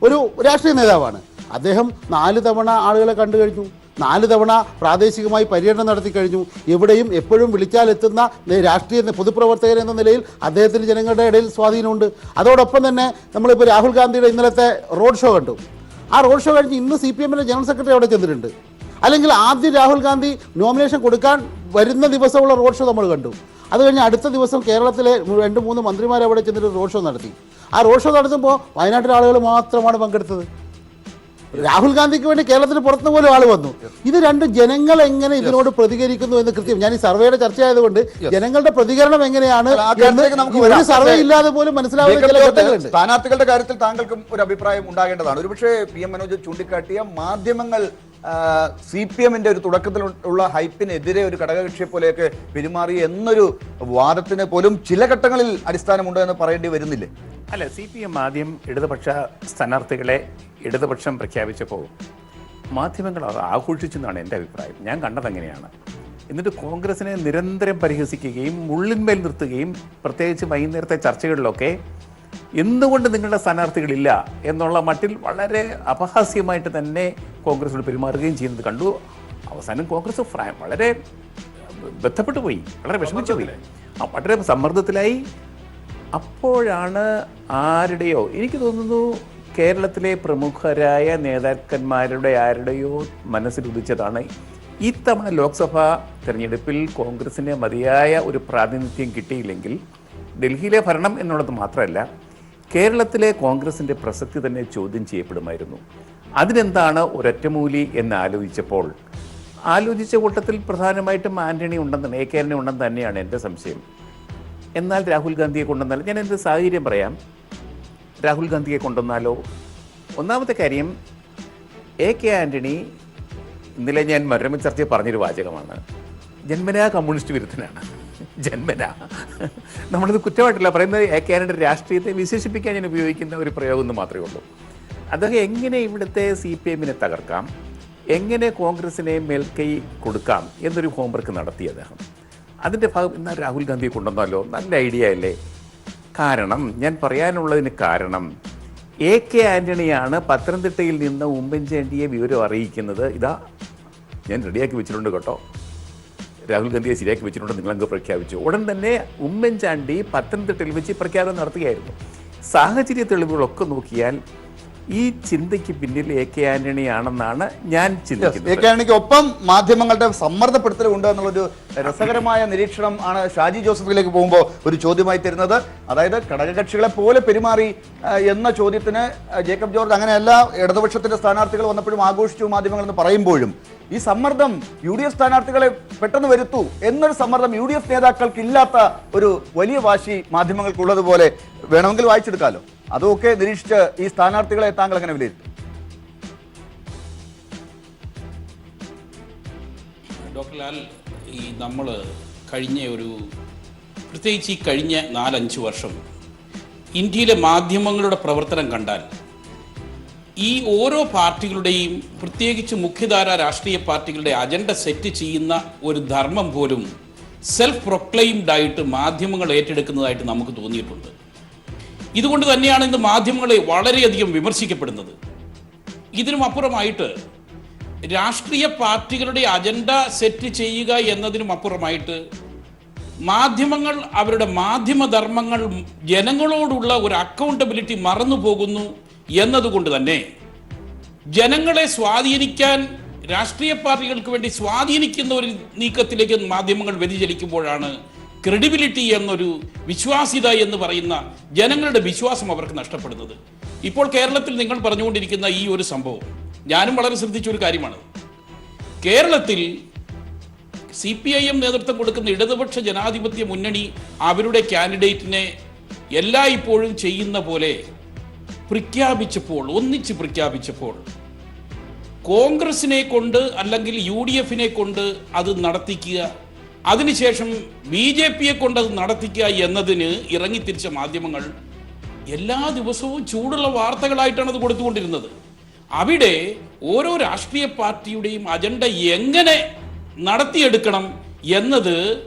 ഒരു രാഷ്ട്രീയ നേതാവാണ്. അദ്ദേഹം 4 തവണ ആളുകളെ കണ്ടു കഴിഞ്ഞു, 4 തവണ പ്രാദേശികമായി പര്യടനം നടത്തി കഴിഞ്ഞു. എവിടെയും എപ്പോഴും വിളിച്ചാലെത്തുന്ന രാഷ്ട്രീയ പൊതുപ്രവർത്തകൻ എന്ന നിലയിൽ അദ്ദേഹത്തിന് ജനങ്ങളുടെ ഇടയിൽ സ്വാധീനമുണ്ട്. അതോടൊപ്പം തന്നെ നമ്മളിപ്പോൾ രാഹുൽ ഗാന്ധിയുടെ ഇന്നലത്തെ റോഡ് ഷോ കണ്ടു. ആ റോഡ് ഷോ കഴിഞ്ഞ് ഇന്ന് CPM-ന്റെ ജനറൽ സെക്രട്ടറി അവിടെ ചെന്നിട്ടുണ്ട്. അല്ലെങ്കിൽ ആദ്യം രാഹുൽ ഗാന്ധി നോമിനേഷൻ കൊടുക്കാൻ വരുന്ന ദിവസമുള്ള റോഡ് ഷോ നമ്മൾ കണ്ടു. അത് കഴിഞ്ഞ് അടുത്ത ദിവസം കേരളത്തിലെ 2-3 മന്ത്രിമാർ അവിടെ ചെന്നിട്ട് റോഡ് ഷോ നടത്തി. ആ റോഡ് ഷോ നടത്തുമ്പോൾ വയനാട്ടിലെ ആളുകൾ മാത്രമാണ് പങ്കെടുത്തത്. രാഹുൽ ഗാന്ധിക്ക് വേണ്ടി കേരളത്തിന് പുറത്തുനിന്ന് പോലും ആൾ വന്നു. ഇത് രണ്ടും ജനങ്ങൾ എങ്ങനെ ഇതിനോട് പ്രതികരിക്കുന്നു എന്ന് കൃത്യം, ഞാൻ ഈ സർവേയുടെ ചർച്ച ആയതുകൊണ്ട് ജനങ്ങളുടെ പ്രതികരണം എങ്ങനെയാണ് ഒരു സർവേ ഇല്ലാതെ പോലും മനസ്സിലാവുന്ന ചില ഘട്ടങ്ങളുണ്ട്. സ്ഥാനാർത്ഥികളുടെ കാര്യത്തിൽ താങ്കൾക്കും ഒരു അഭിപ്രായം ഉണ്ടാകേണ്ടതാണ്. ഒരുപക്ഷെ PM മനോജ് ചൂണ്ടിക്കാട്ടിയ മാധ്യമങ്ങൾ CPM-ന്റെ ഒരു തുടക്കത്തിൽ ഉള്ള ഹൈപ്പിനെതിരെ ഒരു ഘടകകക്ഷിയെ പോലെയൊക്കെ പെരുമാറി എന്നൊരു വാദത്തിന് പോലും ചില ഘട്ടങ്ങളിൽ അടിസ്ഥാനമുണ്ട് എന്ന് പറയേണ്ടി വരുന്നില്ലേ? അല്ല, CPM ആദ്യം ഇടതുപക്ഷ സ്ഥാനാർത്ഥികളെ ഇടതുപക്ഷം പ്രഖ്യാപിച്ചപ്പോൾ മാധ്യമങ്ങൾ അത് ആഘോഷിച്ചെന്നാണ് എൻ്റെ അഭിപ്രായം. ഞാൻ കണ്ടതെങ്ങനെയാണ്. എന്നിട്ട് കോൺഗ്രസിനെ നിരന്തരം പരിഹസിക്കുകയും മുള്ളിന്മേൽ നിർത്തുകയും പ്രത്യേകിച്ച് വൈകുന്നേരത്തെ ചർച്ചകളിലൊക്കെ എന്തുകൊണ്ട് നിങ്ങളുടെ സ്ഥാനാർത്ഥികളില്ല എന്നുള്ള മട്ടിൽ വളരെ അപഹാസ്യമായിട്ട് തന്നെ കോൺഗ്രസിനോട് പെരുമാറുകയും ചെയ്യുന്നത് കണ്ടു. അവസാനം കോൺഗ്രസ് വളരെ ബന്ധപ്പെട്ടു പോയി, വളരെ വിഷമിച്ചു പോയി, വളരെ സമ്മർദ്ദത്തിലായി. അപ്പോഴാണ് ആരുടെയോ, എനിക്ക് തോന്നുന്നു കേരളത്തിലെ പ്രമുഖരായ നേതാക്കന്മാരുടെ ആരുടെയോ മനസ്സിലുദിച്ചതാണ് ഇത്തവണ ലോക്സഭാ തെരഞ്ഞെടുപ്പിൽ കോൺഗ്രസിന് മതിയായ ഒരു പ്രാതിനിധ്യം കിട്ടിയില്ലെങ്കിൽ ഡൽഹിയിലെ ഭരണം എന്നുള്ളത് മാത്രമല്ല, കേരളത്തിലെ കോൺഗ്രസിൻ്റെ പ്രസക്തി തന്നെ ചോദ്യം ചെയ്യപ്പെടുമായിരുന്നു. അതിനെന്താണ് ഒരൊറ്റമൂലി എന്ന് ആലോചിച്ച കൂട്ടത്തിൽ പ്രധാനമായിട്ടും ആന്റണി ഉണ്ടെന്നാണ്, AK ആന്റണി ഉണ്ടെന്ന് തന്നെയാണ് എൻ്റെ സംശയം. എന്നാൽ രാഹുൽ ഗാന്ധിയെ കൊണ്ടുവന്നാൽ, ഞാൻ എൻ്റെ സാഹചര്യം പറയാം, രാഹുൽ ഗാന്ധിയെ കൊണ്ടുവന്നാലോ? ഒന്നാമത്തെ കാര്യം, AK ആന്റണി ഇന്നലെ ഞാൻ മനോരമ ചർച്ചയിൽ പറഞ്ഞൊരു വാചകമാണ്, ജന്മനാ കമ്മ്യൂണിസ്റ്റ് വിരുദ്ധനാണ്. ജന്മനാ, നമ്മളിത് കുറ്റമായിട്ടില്ല പറയുന്നത്. AK ആന്റണിയുടെ രാഷ്ട്രീയത്തെ വിശേഷിപ്പിക്കാൻ ഞാൻ ഉപയോഗിക്കുന്ന ഒരു പ്രയോഗം എന്ന് മാത്രമേ ഉള്ളൂ. അദ്ദേഹം എങ്ങനെ ഇവിടുത്തെ CPM-നെ തകർക്കാം, എങ്ങനെ കോൺഗ്രസിനെ മേൽക്കൈ കൊടുക്കാം എന്നൊരു ഹോംവർക്ക് നടത്തി അദ്ദേഹം. അതിൻ്റെ ഭാഗം എന്നാൽ രാഹുൽ ഗാന്ധിയെ കൊണ്ടുവന്നാലോ? നല്ല ഐഡിയ അല്ലേ? കാരണം, ഞാൻ പറയാനുള്ളതിന് കാരണം, AK ആന്റണിയാണ് പത്തനംതിട്ടയിൽ നിന്ന് ഉമ്മൻചാണ്ടിയെ വിവരം അറിയിക്കുന്നത്. ഇതാ ഞാൻ റെഡിയാക്കി വെച്ചിട്ടുണ്ട് കേട്ടോ, രാഹുൽ ഗാന്ധിയെ ശരിയാക്കി വെച്ചിട്ടുണ്ട്, നിങ്ങളങ്ങ് പ്രഖ്യാപിച്ചു. ഉടൻ തന്നെ ഉമ്മൻചാണ്ടി പത്തനംതിട്ടയിൽ വെച്ച് പ്രഖ്യാപനം നടത്തുകയായിരുന്നു. സാഹചര്യ തെളിവുകളൊക്കെ നോക്കിയാൽ ഈ ചിന്തയ്ക്ക് പിന്നിൽ AK ആന്റണിയാണെന്നാണ് ഞാൻ ചിന്തിക്കുന്നത്. AK ആന്റണിക്ക് ഒപ്പം മാധ്യമങ്ങളുടെ സമ്മർദ്ദപ്പെടുത്തലുണ്ട് എന്നുള്ളൊരു രസകരമായ നിരീക്ഷണം ആണ് ഷാജി ജോസഫിലേക്ക് പോകുമ്പോൾ ഒരു ചോദ്യമായി തരുന്നത്. അതായത് ഘടകകക്ഷികളെ പോലെ പെരുമാറി എന്ന ചോദ്യത്തിന് ജേക്കബ് ജോർജ് അങ്ങനെയല്ല, ഇടതുപക്ഷത്തിന്റെ സ്ഥാനാർത്ഥികൾ വന്നപ്പോഴും ആഘോഷിച്ചു മാധ്യമങ്ങൾ എന്ന് പറയുമ്പോഴും ഈ സമ്മർദ്ദം UDF സ്ഥാനാർത്ഥികളെ പെട്ടെന്ന് വരുത്തൂ എന്നൊരു സമ്മർദ്ദം UDF നേതാക്കൾക്ക് ഇല്ലാത്ത ഒരു വലിയ വാശി മാധ്യമങ്ങൾക്കുള്ളതുപോലെ വേണമെങ്കിൽ വായിച്ചെടുക്കാമല്ലോ. അതൊക്കെ നിരീക്ഷിച്ച് ഈ സ്ഥാനാർത്ഥികളെ താങ്കൾ എങ്ങനെ വിലയിരുത്തും? ഡോക്ടർ ലാൽ, ഈ നമ്മൾ പ്രത്യേകിച്ച് ഈ കഴിഞ്ഞ 4-5 വർഷം ഇന്ത്യയിലെ മാധ്യമങ്ങളുടെ പ്രവർത്തനം കണ്ടാൽ ഈ ഓരോ പാർട്ടികളുടെയും, പ്രത്യേകിച്ച് മുഖ്യധാര രാഷ്ട്രീയ പാർട്ടികളുടെ അജണ്ട സെറ്റ് ചെയ്യുന്ന ഒരു ധർമ്മം പോലും സെൽഫ് പ്രൊക്ലെയിംഡ് ആയിട്ട് മാധ്യമങ്ങൾ ഏറ്റെടുക്കുന്നതായിട്ട് നമുക്ക് തോന്നിയിട്ടുണ്ട്. ഇതുകൊണ്ട് തന്നെയാണ് ഇന്ന് മാധ്യമങ്ങളെ വളരെയധികം വിമർശിക്കപ്പെടുന്നത്. ഇതിനും അപ്പുറമായിട്ട് രാഷ്ട്രീയ പാർട്ടികളുടെ അജണ്ട സെറ്റ് ചെയ്യുക എന്നതിനും അപ്പുറമായിട്ട് മാധ്യമങ്ങൾ അവരുടെ മാധ്യമധർമ്മങ്ങൾ ജനങ്ങളോടുള്ള ഒരു അക്കൗണ്ടബിലിറ്റി മറന്നു പോകുന്നു എന്നതുകൊണ്ട് തന്നെ ജനങ്ങളെ സ്വാധീനിക്കാൻ, രാഷ്ട്രീയ പാർട്ടികൾക്ക് വേണ്ടി സ്വാധീനിക്കുന്ന ഒരു നീക്കത്തിലേക്ക് മാധ്യമങ്ങൾ വ്യതിചലിക്കുമ്പോഴാണ് ക്രെഡിബിലിറ്റി എന്നൊരു വിശ്വാസ്യത എന്ന് പറയുന്ന ജനങ്ങളുടെ വിശ്വാസം അവർക്ക് നഷ്ടപ്പെടുന്നത്. ഇപ്പോൾ കേരളത്തിൽ നിങ്ങൾ പറഞ്ഞുകൊണ്ടിരിക്കുന്ന ഈ ഒരു സംഭവം ഞാനും വളരെ ശ്രദ്ധിച്ച ഒരു കാര്യമാണ്. കേരളത്തിൽ CPIM നേതൃത്വം കൊടുക്കുന്ന ഇടതുപക്ഷ ജനാധിപത്യ മുന്നണി അവരുടെ കാൻഡിഡേറ്റിനെ എല്ലായ്പ്പോഴും ചെയ്യുന്ന പോലെ ഒന്നിച്ച് പ്രഖ്യാപിച്ചപ്പോൾ കോൺഗ്രസിനെ കൊണ്ട് അല്ലെങ്കിൽ UDF കൊണ്ട് അത് നടത്തിക്കുക, അതിനുശേഷം BJP കൊണ്ട് അത് നടത്തിക്കുക എന്നതിന് ഇറങ്ങിത്തിരിച്ച മാധ്യമങ്ങൾ എല്ലാ ദിവസവും ചൂടുള്ള വാർത്തകളായിട്ടാണ് അത് കൊടുത്തുകൊണ്ടിരുന്നത്. അവിടെ ഓരോ രാഷ്ട്രീയ പാർട്ടിയുടെയും അജണ്ട എങ്ങനെ നടത്തിയെടുക്കണം എന്നത്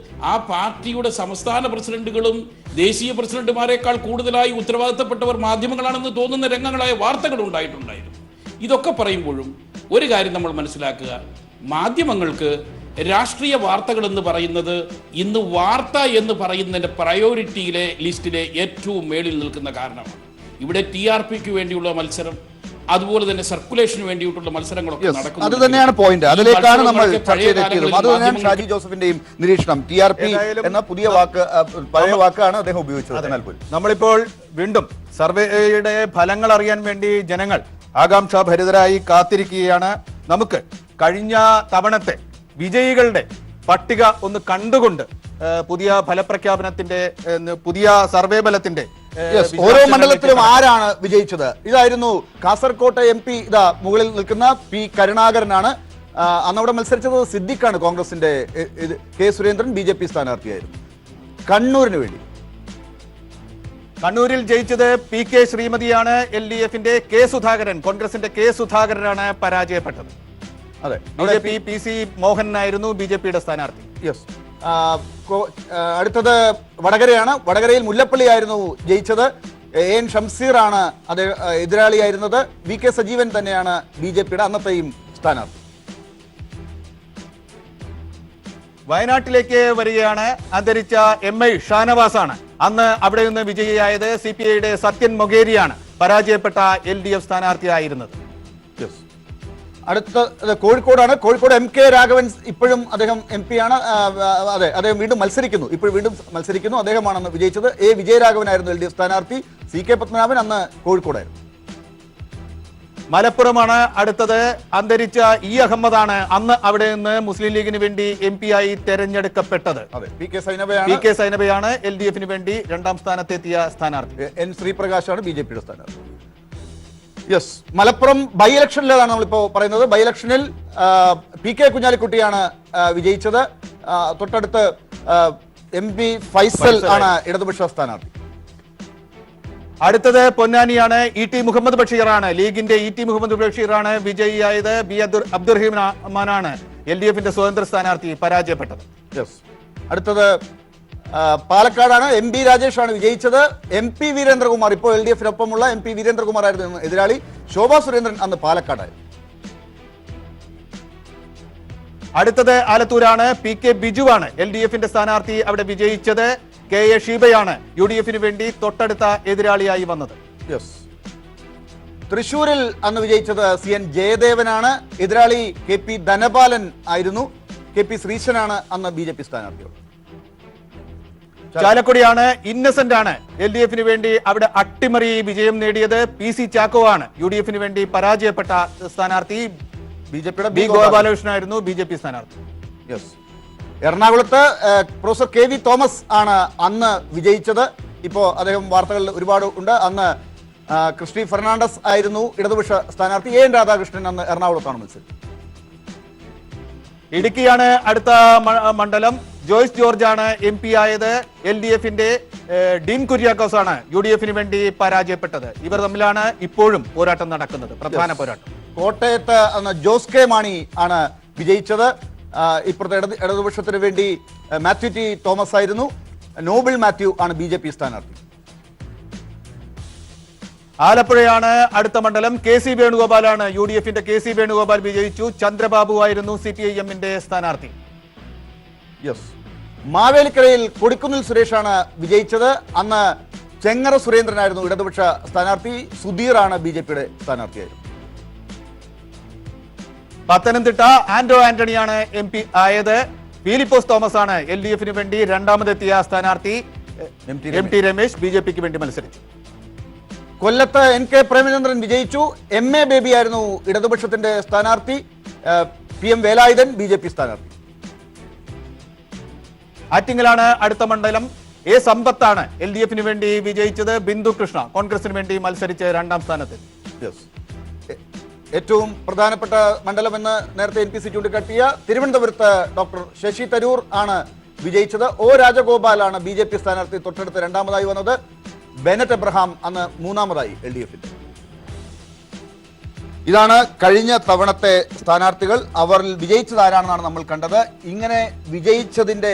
ആ പാർട്ടിയുടെ സംസ്ഥാന പ്രസിഡന്റുകളും ദേശീയ പ്രസിഡന്റുമാരെക്കാൾ കൂടുതലായി ഉത്തരവാദിത്തപ്പെട്ടവർ മാധ്യമങ്ങളാണെന്ന് തോന്നുന്ന രംഗങ്ങളായ വാർത്തകൾ ഉണ്ടായിട്ടുണ്ടായിരുന്നു. ഇതൊക്കെ പറയുമ്പോഴും ഒരു കാര്യം നമ്മൾ മനസ്സിലാക്കുക, മാധ്യമങ്ങൾക്ക് രാഷ്ട്രീയ വാർത്തകൾ എന്ന് പറയുന്നത് ഇന്ന് വാർത്ത എന്ന് പറയുന്നതിന്റെ പ്രയോറിറ്റിയിലെ ലിസ്റ്റിലെ ഏറ്റവും മേളിൽ നിൽക്കുന്ന കാരണമാണ്. ഇവിടെ TRPക്ക് വേണ്ടിയുള്ള മത്സരം, അതുപോലെ തന്നെ സർക്കുലേഷന് വേണ്ടിയിട്ടുള്ള മത്സരങ്ങളൊക്കെ നടക്കുന്നു. അത് തന്നെയാണ് പോയിന്റ്. അതിലേക്കാണ് നമ്മൾ ചർച്ച ചെയ്തത്. അത് തന്നെയാണ് ഷാജി ജോസഫിന്റെയും നിരീക്ഷണം. TRP എന്ന പുതിയ വാക്ക്, പഴയ വാക്കാണ് അദ്ദേഹം ഉപയോഗിച്ചത്. നമ്മളിപ്പോൾ വീണ്ടും സർവേയുടെ ഫലങ്ങൾ അറിയാൻ വേണ്ടി ജനങ്ങൾ ആകാംക്ഷാഭരിതരായി കാത്തിരിക്കുകയാണ്. നമുക്ക് കഴിഞ്ഞ തവണത്തെ വിജയികളുടെ പട്ടിക ഒന്ന് കണ്ടുകൊണ്ട് പുതിയ ഫലപ്രഖ്യാപനത്തിന്റെ പുതിയ സർവേ ഫലത്തിന്റെ ഓരോ മണ്ഡലത്തിലും ആരാണ് വിജയിച്ചത്? ഇതായിരുന്നു കാസർകോട്ടെ MP. ഇതാ മുകളിൽ നിൽക്കുന്ന P. കരുണാകരനാണ്. അന്നവിടെ മത്സരിച്ചത് സിദ്ദിഖാണ്, കോൺഗ്രസിന്റെ. K. സുരേന്ദ്രൻ BJP സ്ഥാനാർത്ഥിയായിരുന്നു. കണ്ണൂരിന് വേണ്ടി കണ്ണൂരിൽ ജയിച്ചത് PK ശ്രീമതിയാണ്. LDFന്റെ K. സുധാകരൻ, കോൺഗ്രസിന്റെ K. സുധാകരനാണ് പരാജയപ്പെട്ടത്. അതെ, BJP PC മോഹനായിരുന്നു BJPയുടെ സ്ഥാനാർത്ഥി. യെസ്. അടുത്തത് വടകരയാണ്. വടകരയിൽ മുല്ലപ്പള്ളി ആയിരുന്നു ജയിച്ചത്. AN ഷംസീറാണ് അത് എതിരാളിയായിരുന്നത്. VK സജീവൻ തന്നെയാണ് BJPയുടെ അന്നത്തെയും സ്ഥാനാർത്ഥി. വയനാട്ടിലേക്ക് വരികയാണ്. അന്തരിച്ച MI ഷാനവാസാണ് അന്ന് അവിടെ നിന്ന് വിജയിയായത്. CPIയുടെ സത്യൻ മൊഗേരിയാണ് പരാജയപ്പെട്ട LDF സ്ഥാനാർത്ഥിയായിരുന്നത്. അടുത്ത കോഴിക്കോടാണ്. കോഴിക്കോട് MK രാഘവൻ ഇപ്പോഴും അദ്ദേഹം MP ആണ്. അതെ, അദ്ദേഹം വീണ്ടും മത്സരിക്കുന്നു. ഇപ്പോൾ വീണ്ടും മത്സരിക്കുന്നു. അദ്ദേഹമാണെന്ന് വിജയിച്ചത്. A. വിജയരാഘവനായിരുന്നു LDF സ്ഥാനാർത്ഥി. CK പത്മനാഭൻ അന്ന് കോഴിക്കോടായിരുന്നു. മലപ്പുറമാണ് അടുത്തത്. അന്തരിച്ച E. അഹമ്മദാണ് അന്ന് അവിടെ നിന്ന് മുസ്ലിം ലീഗിന് വേണ്ടി MP ആയി തെരഞ്ഞെടുക്കപ്പെട്ടത്. അതെ, PK സൈനബയാണ് LDFന് വേണ്ടി രണ്ടാം സ്ഥാനത്തെത്തിയ സ്ഥാനാർത്ഥി. N. ശ്രീപ്രകാശാണ് BJPയുടെ സ്ഥാനാർത്ഥി. യെസ്, മലപ്പുറം ബൈ ഇലക്ഷനിലാണ് നമ്മളിപ്പോൾ പറയുന്നത്. ബൈ ഇലക്ഷനിൽ PK കുഞ്ഞാലിക്കുട്ടിയാണ് വിജയിച്ചത്. തൊട്ടടുത്ത് MP ഫൈസൽ ആണ് ഇടതുപക്ഷ സ്ഥാനാർത്ഥി. അടുത്തത് പൊന്നാനിയാണ്. ET മുഹമ്മദ് ബഷീറാണ്, ലീഗിന്റെ ET മുഹമ്മദ് ബഷീറാണ് വിജയിയായത്. B. അബ്ദുറഹിമാനാണ് LDFന്റെ സ്വതന്ത്ര സ്ഥാനാർത്ഥി പരാജയപ്പെട്ടത്. യെസ്, അടുത്തത് പാലക്കാടാണ്. MB രാജേഷാണ് വിജയിച്ചത്. MP വീരേന്ദ്രകുമാർ, ഇപ്പോൾ LDFനൊപ്പമുള്ള MP വീരേന്ദ്രകുമാർ ആയിരുന്നു എതിരാളി. ശോഭാ സുരേന്ദ്രൻ അന്ന് പാലക്കാടായിരുന്നു. അടുത്തത് ആലത്തൂരാണ്. PK ബിജുവാണ് LDFന്റെ സ്ഥാനാർത്ഥി അവിടെ വിജയിച്ചത്. KA ഷീബയാണ് UDFന് വേണ്ടി തൊട്ടടുത്ത എതിരാളിയായി വന്നത്. യെസ്, തൃശൂരിൽ അന്ന് വിജയിച്ചത് CN ജയദേവനാണ്. എതിരാളി KP ധനപാലൻ ആയിരുന്നു. KP ശ്രീശനാണ് അന്ന് BJP സ്ഥാനാർത്ഥി. ചാലക്കുടിയാണ്. ഇന്നസെന്റ് ആണ് LDFന് വേണ്ടി അവിടെ അട്ടിമറി വിജയം നേടിയത്. PC ചാക്കോ ആണ് UDFന് വേണ്ടി പരാജയപ്പെട്ട സ്ഥാനാർത്ഥി. BJPയുടെ B. ഗോപാലകൃഷ്ണനായിരുന്നു BJP സ്ഥാനാർത്ഥി. യെസ്, എറണാകുളത്ത് പ്രൊഫസർ KV തോമസ് ആണ് അന്ന് വിജയിച്ചത്. ഇപ്പോൾ അദ്ദേഹം വാർത്തകളിൽ ഒരുപാട് ഉണ്ട്. അന്ന് ക്രിസ്റ്റി ഫെർണാണ്ടസ് ആയിരുന്നു ഇടതുപക്ഷ സ്ഥാനാർത്ഥി. AN രാധാകൃഷ്ണൻ അന്ന് എറണാകുളത്താണ് മത്സരം. ഇടുക്കിയാണ് അടുത്ത മണ്ഡലം. ജോയ്സ് ജോർജ് ആണ് MP ആയത്. LDFന്റെ ഡീൻ കുര്യാക്കോസ് ആണ് UDFന് വേണ്ടി പരാജയപ്പെട്ടത്. ഇവർ തമ്മിലാണ് ഇപ്പോഴും പോരാട്ടം നടക്കുന്നത്, പ്രധാന പോരാട്ടം. കോട്ടയത്ത് അന്ന് ജോസ് കെ മാണി ആണ് വിജയിച്ചത്. ഇപ്പോഴത്തെ ഇടതുപക്ഷത്തിന് വേണ്ടി മാത്യു T. തോമസ് ആയിരുന്നു. നോബിൾ മാത്യു ആണ് BJP സ്ഥാനാർത്ഥി. ആലപ്പുഴയാണ് അടുത്ത മണ്ഡലം. KC വേണുഗോപാലാണ് UDFന്റെ KC വേണുഗോപാൽ വിജയിച്ചു. ചന്ദ്രബാബു ആയിരുന്നു CPIMന്റെ സ്ഥാനാർത്ഥി. യെസ്, മാവേലിക്കരയിൽ കൊടിക്കുന്നിൽ സുരേഷാണ് വിജയിച്ചത്. അന്ന് ചെങ്ങറ സുരേന്ദ്രനായിരുന്നു ഇടതുപക്ഷ സ്ഥാനാർത്ഥി. സുധീറാണ് BJPയുടെ സ്ഥാനാർത്ഥിയായിരുന്നു. പത്തനംതിട്ട ആന്റോ ആന്റണിയാണ് MP ആയത്. ഫിലിപ്പോസ് തോമസ് ആണ് LDFന് വേണ്ടി രണ്ടാമതെത്തിയ സ്ഥാനാർത്ഥി. MT രമേശ് BJPക്ക് വേണ്ടി മത്സരിച്ചു. കൊല്ലത്ത് NK പ്രേമചന്ദ്രൻ വിജയിച്ചു. MA ബേബി ആയിരുന്നു ഇടതുപക്ഷത്തിന്റെ സ്ഥാനാർത്ഥി. PM വേലായുധൻ BJP സ്ഥാനാർത്ഥി. ആറ്റിങ്ങലാണ് അടുത്ത മണ്ഡലം. എ സമ്പത്താണ് LDF-ന് വേണ്ടി വിജയിച്ചത്. ബിന്ദു കൃഷ്ണ കോൺഗ്രസിന് വേണ്ടി മത്സരിച്ച് 2ാം സ്ഥാനത്തിൽ. ഏറ്റവും പ്രധാനപ്പെട്ട മണ്ഡലമെന്ന് നേരത്തെ NPC ചൂണ്ടിക്കാട്ടിയ തിരുവനന്തപുരത്ത് ഡോക്ടർ ശശി തരൂർ ആണ് വിജയിച്ചത്. O രാജഗോപാലാണ് BJP സ്ഥാനാർത്ഥി. തൊട്ടടുത്ത് 2ാമതായി വന്നത് ബെനറ്റ് എബ്രഹാം, അന്ന് 3ാമതായി LDF-ൽ. ഇതാണ് കഴിഞ്ഞ തവണത്തെ സ്ഥാനാർത്ഥികൾ. അവരിൽ വിജയിച്ചത് ആരാണെന്നാണ് നമ്മൾ കണ്ടത്. ഇങ്ങനെ വിജയിച്ചതിന്റെ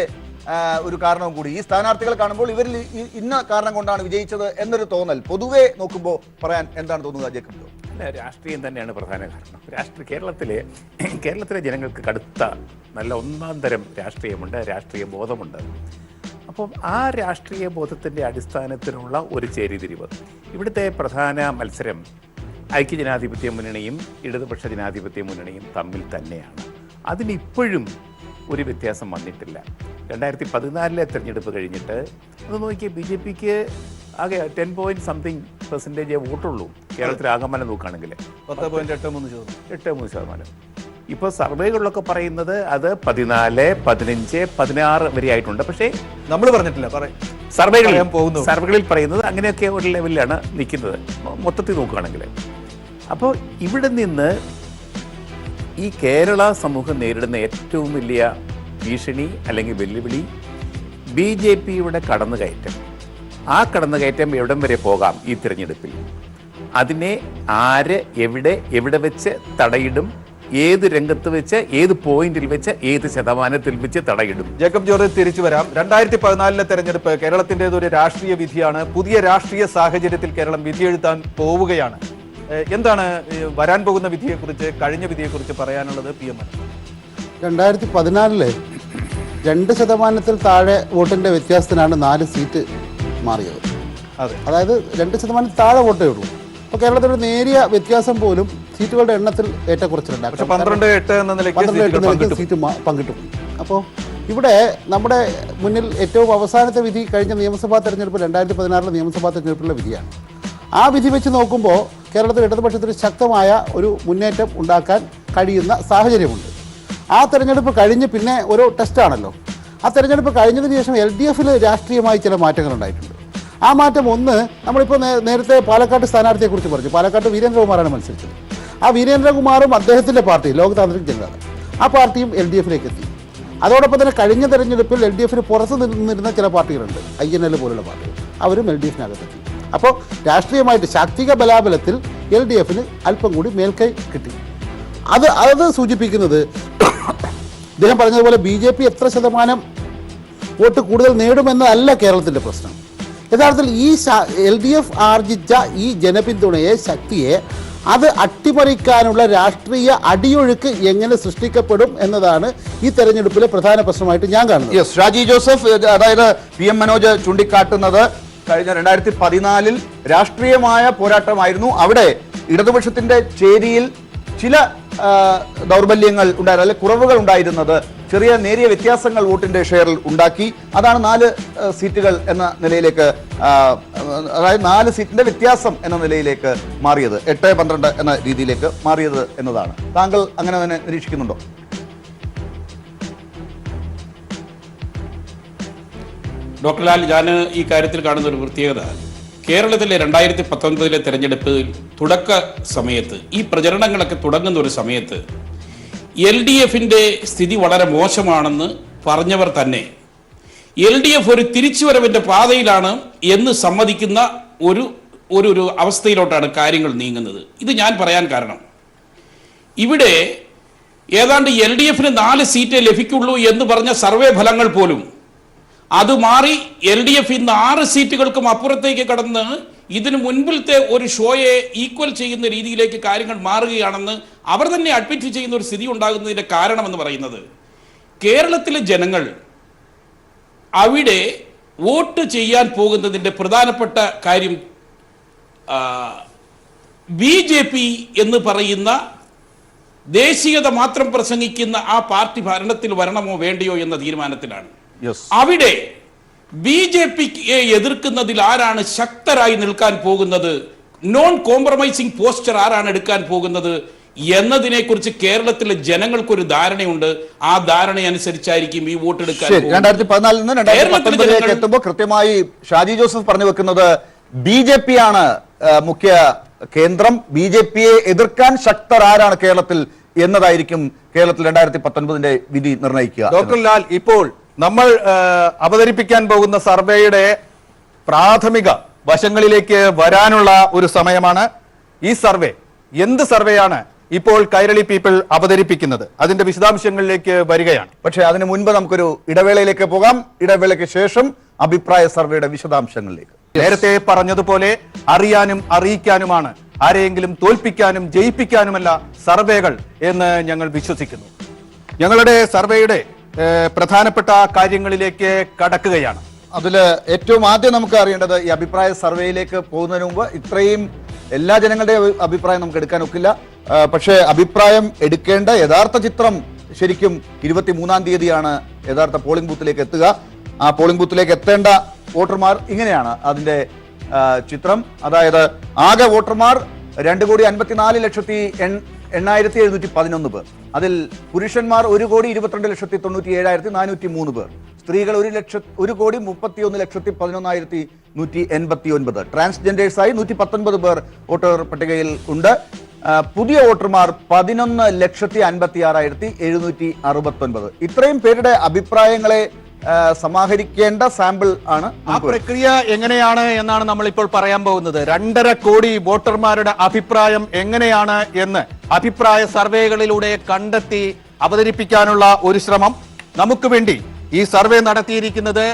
ഒരു കാരണവും കൂടി ഈ സ്ഥാനാർത്ഥികൾ കാണുമ്പോൾ ഇവരിൽ ഇന്ന കാരണം കൊണ്ടാണ് വിജയിച്ചത് എന്നൊരു തോന്നൽ പൊതുവെ നോക്കുമ്പോൾ പറയാൻ എന്താണ് തോന്നുക ജേക്കബ്? അല്ല, രാഷ്ട്രീയം തന്നെയാണ് പ്രധാന കാരണം. കേരളത്തിലെ ജനങ്ങൾക്ക് കടുത്ത നല്ല ഒന്നാം തരം രാഷ്ട്രീയമുണ്ട്, രാഷ്ട്രീയ ബോധമുണ്ട്. അപ്പം ആ രാഷ്ട്രീയ ബോധത്തിൻ്റെ അടിസ്ഥാനത്തിലുള്ള ഒരു ചേരിതിരിവ്. ഇവിടുത്തെ പ്രധാന മത്സരം ഐക്യജനാധിപത്യ മുന്നണിയും ഇടതുപക്ഷ ജനാധിപത്യ മുന്നണിയും തമ്മിൽ തന്നെയാണ്. അതിനിപ്പോഴും ഒരു വ്യത്യാസം വന്നിട്ടില്ല. 2014 തെരഞ്ഞെടുപ്പ് കഴിഞ്ഞിട്ട് അത് നോക്കിയാൽ BJPക്ക് ആകെ 10.something% വോട്ടുള്ളൂ. കേരളത്തിൽ ആകമാനം നോക്കുകയാണെങ്കിൽ 10.83%. ഇപ്പോൾ സർവേകളിലൊക്കെ പറയുന്നത് അത് 14, 15, 16 വരെ ആയിട്ടുണ്ട്. പക്ഷേ നമ്മൾ പറഞ്ഞിട്ടില്ല, സർവേകളിൽ പറയുന്നത് അങ്ങനെയൊക്കെ ഒരു ലെവലിലാണ് നിൽക്കുന്നത് മൊത്തത്തിൽ നോക്കുകയാണെങ്കിൽ. അപ്പോൾ ഇവിടെ നിന്ന് ഈ കേരള സമൂഹം നേരിടുന്ന ഏറ്റവും വലിയ ഭീഷണി അല്ലെങ്കിൽ വെല്ലുവിളി BJPയുടെ കടന്നുകയറ്റം. ആ കടന്നുകയറ്റം എവിടം വരെ പോകാം ഈ തിരഞ്ഞെടുപ്പിൽ, അതിനെ ആര് എവിടെ വെച്ച് തടയിടും, ഏത് രംഗത്ത് വെച്ച്, ഏത് പോയിന്റിൽ വെച്ച്, ഏത് ശതമാനത്തിൽ വെച്ച് തടയിടും. ജേക്കബ് ജോർജ് തിരിച്ചു വരാം. 2014 തെരഞ്ഞെടുപ്പ് കേരളത്തിൻ്റെതൊരു രാഷ്ട്രീയ വിധിയാണ്. പുതിയ രാഷ്ട്രീയ സാഹചര്യത്തിൽ കേരളം വിധിയെഴുത്താൻ പോവുകയാണ്. എന്താണ് വരാൻ പോകുന്ന വിധിയെക്കുറിച്ച്, കഴിഞ്ഞ വിധിയെക്കുറിച്ച് പറയാനുള്ളത്? PM 2014 2% താഴെ വോട്ടിൻ്റെ വ്യത്യാസത്തിനാണ് 4 സീറ്റ് മാറിയത്. അതെ, അതായത് 2% താഴെ വോട്ടേ ഉള്ളൂ. അപ്പോൾ കേരളത്തിലൊരു നേരിയ വ്യത്യാസം പോലും സീറ്റുകളുടെ എണ്ണത്തിൽ ഏറ്റക്കുറച്ചിലുണ്ടാകും. 12-8 എന്ന നിലയ്ക്ക് സീറ്റ് പങ്കിട്ടു. അപ്പോൾ ഇവിടെ നമ്മുടെ മുന്നിൽ ഏറ്റവും അവസാനത്തെ വിധി കഴിഞ്ഞ നിയമസഭാ തെരഞ്ഞെടുപ്പ് 2016 നിയമസഭാ തെരഞ്ഞെടുപ്പിലുള്ള വിധിയാണ്. ആ വിധി വെച്ച് നോക്കുമ്പോൾ കേരളത്തിൽ ഇടതുപക്ഷത്തിന് ശക്തമായ ഒരു മുന്നേറ്റം ഉണ്ടാക്കാൻ കഴിയുന്ന സാഹചര്യമുണ്ട്. ആ തെരഞ്ഞെടുപ്പ് കഴിഞ്ഞ് പിന്നെ ഒരു ടെസ്റ്റാണല്ലോ. ആ തെരഞ്ഞെടുപ്പ് കഴിഞ്ഞതിന് ശേഷം LDF-ൽ രാഷ്ട്രീയമായി ചില മാറ്റങ്ങൾ ഉണ്ടായിട്ടുണ്ട്. ആ മാറ്റം ഒന്ന്, നമ്മളിപ്പോൾ നേരത്തെ പാലക്കാട് സ്ഥാനാർത്ഥിയെക്കുറിച്ച് പറഞ്ഞു. പാലക്കാട് വീരേന്ദ്രകുമാറാണ് മത്സരിച്ചത്. ആ വീരേന്ദ്രകുമാറും അദ്ദേഹത്തിൻ്റെ പാർട്ടി ലോക് താന്ത്രിക് ജനത, ആ പാർട്ടിയും LDF-ലേക്ക് എത്തി. അതോടൊപ്പം തന്നെ കഴിഞ്ഞ തെരഞ്ഞെടുപ്പിൽ LDF-ന് പുറത്ത് നിന്നിരുന്ന ചില പാർട്ടികളുണ്ട്, INL പോലുള്ള പാർട്ടികൾ, അവരും LDF-നകത്തെത്തി. അപ്പോൾ രാഷ്ട്രീയമായിട്ട് ശാക്തിക ബലാബലത്തിൽ LDF-ന് അല്പം കൂടി മേൽക്കൈ കിട്ടി. അത് സൂചിപ്പിക്കുന്നത് അദ്ദേഹം പറഞ്ഞതുപോലെ BJP എത്ര ശതമാനം വോട്ട് കൂടുതൽ നേടുമെന്നതല്ല കേരളത്തിൻ്റെ പ്രശ്നം. യഥാർത്ഥത്തിൽ ഈ LDF ആർജിച്ച ഈ ജനപിന്തുണയെ, ശക്തിയെ, അത് അട്ടിമറിക്കാനുള്ള രാഷ്ട്രീയ അടിയൊഴുക്ക് എങ്ങനെ സൃഷ്ടിക്കപ്പെടും എന്നതാണ് ഈ തെരഞ്ഞെടുപ്പിലെ പ്രധാന പ്രശ്നമായിട്ട് ഞാൻ കാണുന്നത്. യെസ്, ഷാജി ജോസഫ്, അതായത് PM മനോജ് ചൂണ്ടിക്കാട്ടുന്നത് കഴിഞ്ഞ 2014 രാഷ്ട്രീയമായ പോരാട്ടമായിരുന്നു. അവിടെ ഇടതുപക്ഷത്തിന്റെ ചേരിയിൽ ചില ദൗർബല്യങ്ങൾ ഉണ്ടായിരുന്നു, അല്ലെങ്കിൽ കുറവുകൾ ഉണ്ടായിരുന്നത്, ചെറിയ നേരിയ വ്യത്യാസങ്ങൾ വോട്ടിന്റെ ഷെയറിൽ ഉണ്ടാക്കി. അതാണ് 4 സീറ്റുകൾ എന്ന നിലയിലേക്ക്, അതായത് 4 സീറ്റിന്റെ വ്യത്യാസം എന്ന നിലയിലേക്ക് മാറിയത്, 8-12 എന്ന രീതിയിലേക്ക് മാറിയത് എന്നതാണ്. താങ്കൾ അങ്ങനെ തന്നെ നിരീക്ഷിക്കുന്നുണ്ടോ? ഡോക്ടർ ലാൽ, ഞാൻ ഈ കാര്യത്തിൽ കാണുന്ന ഒരു പ്രത്യേകത, കേരളത്തിലെ 2019 തെരഞ്ഞെടുപ്പിൽ തുടക്ക സമയത്ത്, ഈ പ്രചരണങ്ങളൊക്കെ തുടങ്ങുന്ന ഒരു സമയത്ത് LDF-ന്റെ സ്ഥിതി വളരെ മോശമാണെന്ന് പറഞ്ഞവർ തന്നെ LDF ഒരു തിരിച്ചുവരവിൻ്റെ പാതയിലാണ് എന്ന് സമ്മതിക്കുന്ന ഒരു അവസ്ഥയിലോട്ടാണ് കാര്യങ്ങൾ നീങ്ങുന്നത്. ഇത് ഞാൻ പറയാൻ കാരണം, ഇവിടെ ഏതാണ്ട് LDF-ന് 4 സീറ്റേ ലഭിക്കുള്ളൂ എന്ന് പറഞ്ഞ സർവേ ഫലങ്ങൾ പോലും അത് മാറി LDF ഇന്ന് 6 സീറ്റുകൾക്കും അപ്പുറത്തേക്ക് കടന്ന് ഇതിനു മുൻപിലത്തെ ഒരു ഷോയെ ഈക്വൽ ചെയ്യുന്ന രീതിയിലേക്ക് കാര്യങ്ങൾ മാറുകയാണെന്ന് അവർ തന്നെ അഡ്മിറ്റ് ചെയ്യുന്ന ഒരു സ്ഥിതി ഉണ്ടാകുന്നതിൻ്റെ കാരണമെന്ന് പറയുന്നത്, കേരളത്തിലെ ജനങ്ങൾ അവിടെ വോട്ട് ചെയ്യാൻ പോകുന്നതിൻ്റെ പ്രധാനപ്പെട്ട കാര്യം BJP എന്ന് പറയുന്ന ദേശീയത മാത്രം പ്രസംഗിക്കുന്ന ആ പാർട്ടി ഭരണത്തിൽ വരണമോ വേണ്ടയോ എന്ന തീരുമാനത്തിലാണ്. അവിടെ BJPയെ എതിർക്കുന്നതിൽ ആരാണ് ശക്തരായി നിൽക്കാൻ പോകുന്നത്, നോൺ കോംപ്രമൈസിംഗ് പോസ്റ്റർ ആരാണ് എടുക്കാൻ പോകുന്നത് എന്നതിനെക്കുറിച്ച് കേരളത്തിലെ ജനങ്ങൾക്കൊരു ധാരണയുണ്ട്. ആ ധാരണ അനുസരിച്ചായിരിക്കും ഈ വോട്ടെടുക്കാൻ. 2014 നിന്ന് 2019 എത്തുമ്പോൾ കൃത്യമായി ഷാജി ജോസഫ് പറഞ്ഞു വെക്കുന്നത് BJP ആണ് മുഖ്യ കേന്ദ്രം, BJP-യെ എതിർക്കാൻ ശക്തർ ആരാണ് കേരളത്തിൽ എന്നതായിരിക്കും കേരളത്തിൽ 2019 വിധി നിർണ്ണയിക്കുക. ഡോക്ടർ ലാൽ, ഇപ്പോൾ നമ്മൾ അവതരിപ്പിക്കാൻ പോകുന്ന സർവേയുടെ പ്രാഥമിക വശങ്ങളിലേക്ക് വരാനുള്ള ഒരു സമയമാണ്. ഈ സർവേ എന്ത് സർവേയാണ് ഇപ്പോൾ കൈരളി പീപ്പിൾ അവതരിപ്പിക്കുന്നത്? അതിന്റെ വിശദാംശങ്ങളിലേക്ക് വരികയാണ്. പക്ഷേ അതിനു മുൻപ് നമുക്കൊരു ഇടവേളയിലേക്ക് പോകാം. ഇടവേളയ്ക്ക് ശേഷം അഭിപ്രായ സർവേയുടെ വിശദാംശങ്ങളിലേക്ക്. നേരത്തെ പറഞ്ഞതുപോലെ അറിയാനും അറിയിക്കാനുമാണ്, ആരെയെങ്കിലും തോൽപ്പിക്കാനും ജയിപ്പിക്കാനുമല്ല സർവേകൾ എന്ന് ഞങ്ങൾ വിശ്വസിക്കുന്നു. ഞങ്ങളുടെ സർവേയുടെ പ്രധാനപ്പെട്ട കാര്യങ്ങളിലേക്ക് കടക്കുകയാണ്. അതിൽ ഏറ്റവും ആദ്യം നമുക്ക് അറിയേണ്ടത്, ഈ അഭിപ്രായ സർവേയിലേക്ക് പോകുന്നതിന് മുമ്പ് ഇത്രയും എല്ലാ ജനങ്ങളുടെയും അഭിപ്രായം നമുക്ക് എടുക്കാൻ ഒക്കില്ല. പക്ഷേ അഭിപ്രായം എടുക്കേണ്ട യഥാർത്ഥ ചിത്രം ശരിക്കും 23-ാം തീയതിയാണ് യഥാർത്ഥ പോളിംഗ് ബൂത്തിലേക്ക് എത്തുക. ആ പോളിംഗ് ബൂത്തിലേക്ക് എത്തേണ്ട വോട്ടർമാർ ഇങ്ങനെയാണ് അതിന്റെ ചിത്രം. അതായത് ആകെ വോട്ടർമാർ 2,54,08,711 പേർ. അതിൽ പുരുഷന്മാർ 1,22,97,403 പേർ. സ്ത്രീകൾ 1,31,11,189. ട്രാൻസ്ജെൻഡേഴ്സായി 119 പേർ വോട്ടർ പട്ടികയിൽ ഉണ്ട്. പുതിയ വോട്ടർമാർ 11,56,769. ഇത്രയും പേരുടെ അഭിപ്രായങ്ങളെ സമാഹരിക്കേണ്ട സാമ്പിൾ ആണ്. ആ പ്രക്രിയ എങ്ങനെയാണ് എന്നാണ് നമ്മൾ ഇപ്പോൾ പറയാൻ പോകുന്നത്. 2.5 കോടി വോട്ടർമാരുടെ അഭിപ്രായം എങ്ങനെയാണ് എന്ന് അഭിപ്രായ സർവേകളിലൂടെ കണ്ടെത്തി അവതരിപ്പിക്കാനുള്ള ഒരു ശ്രമം നമുക്ക് വേണ്ടി ഈ സർവേ നടത്തിയിരിക്കുന്നത്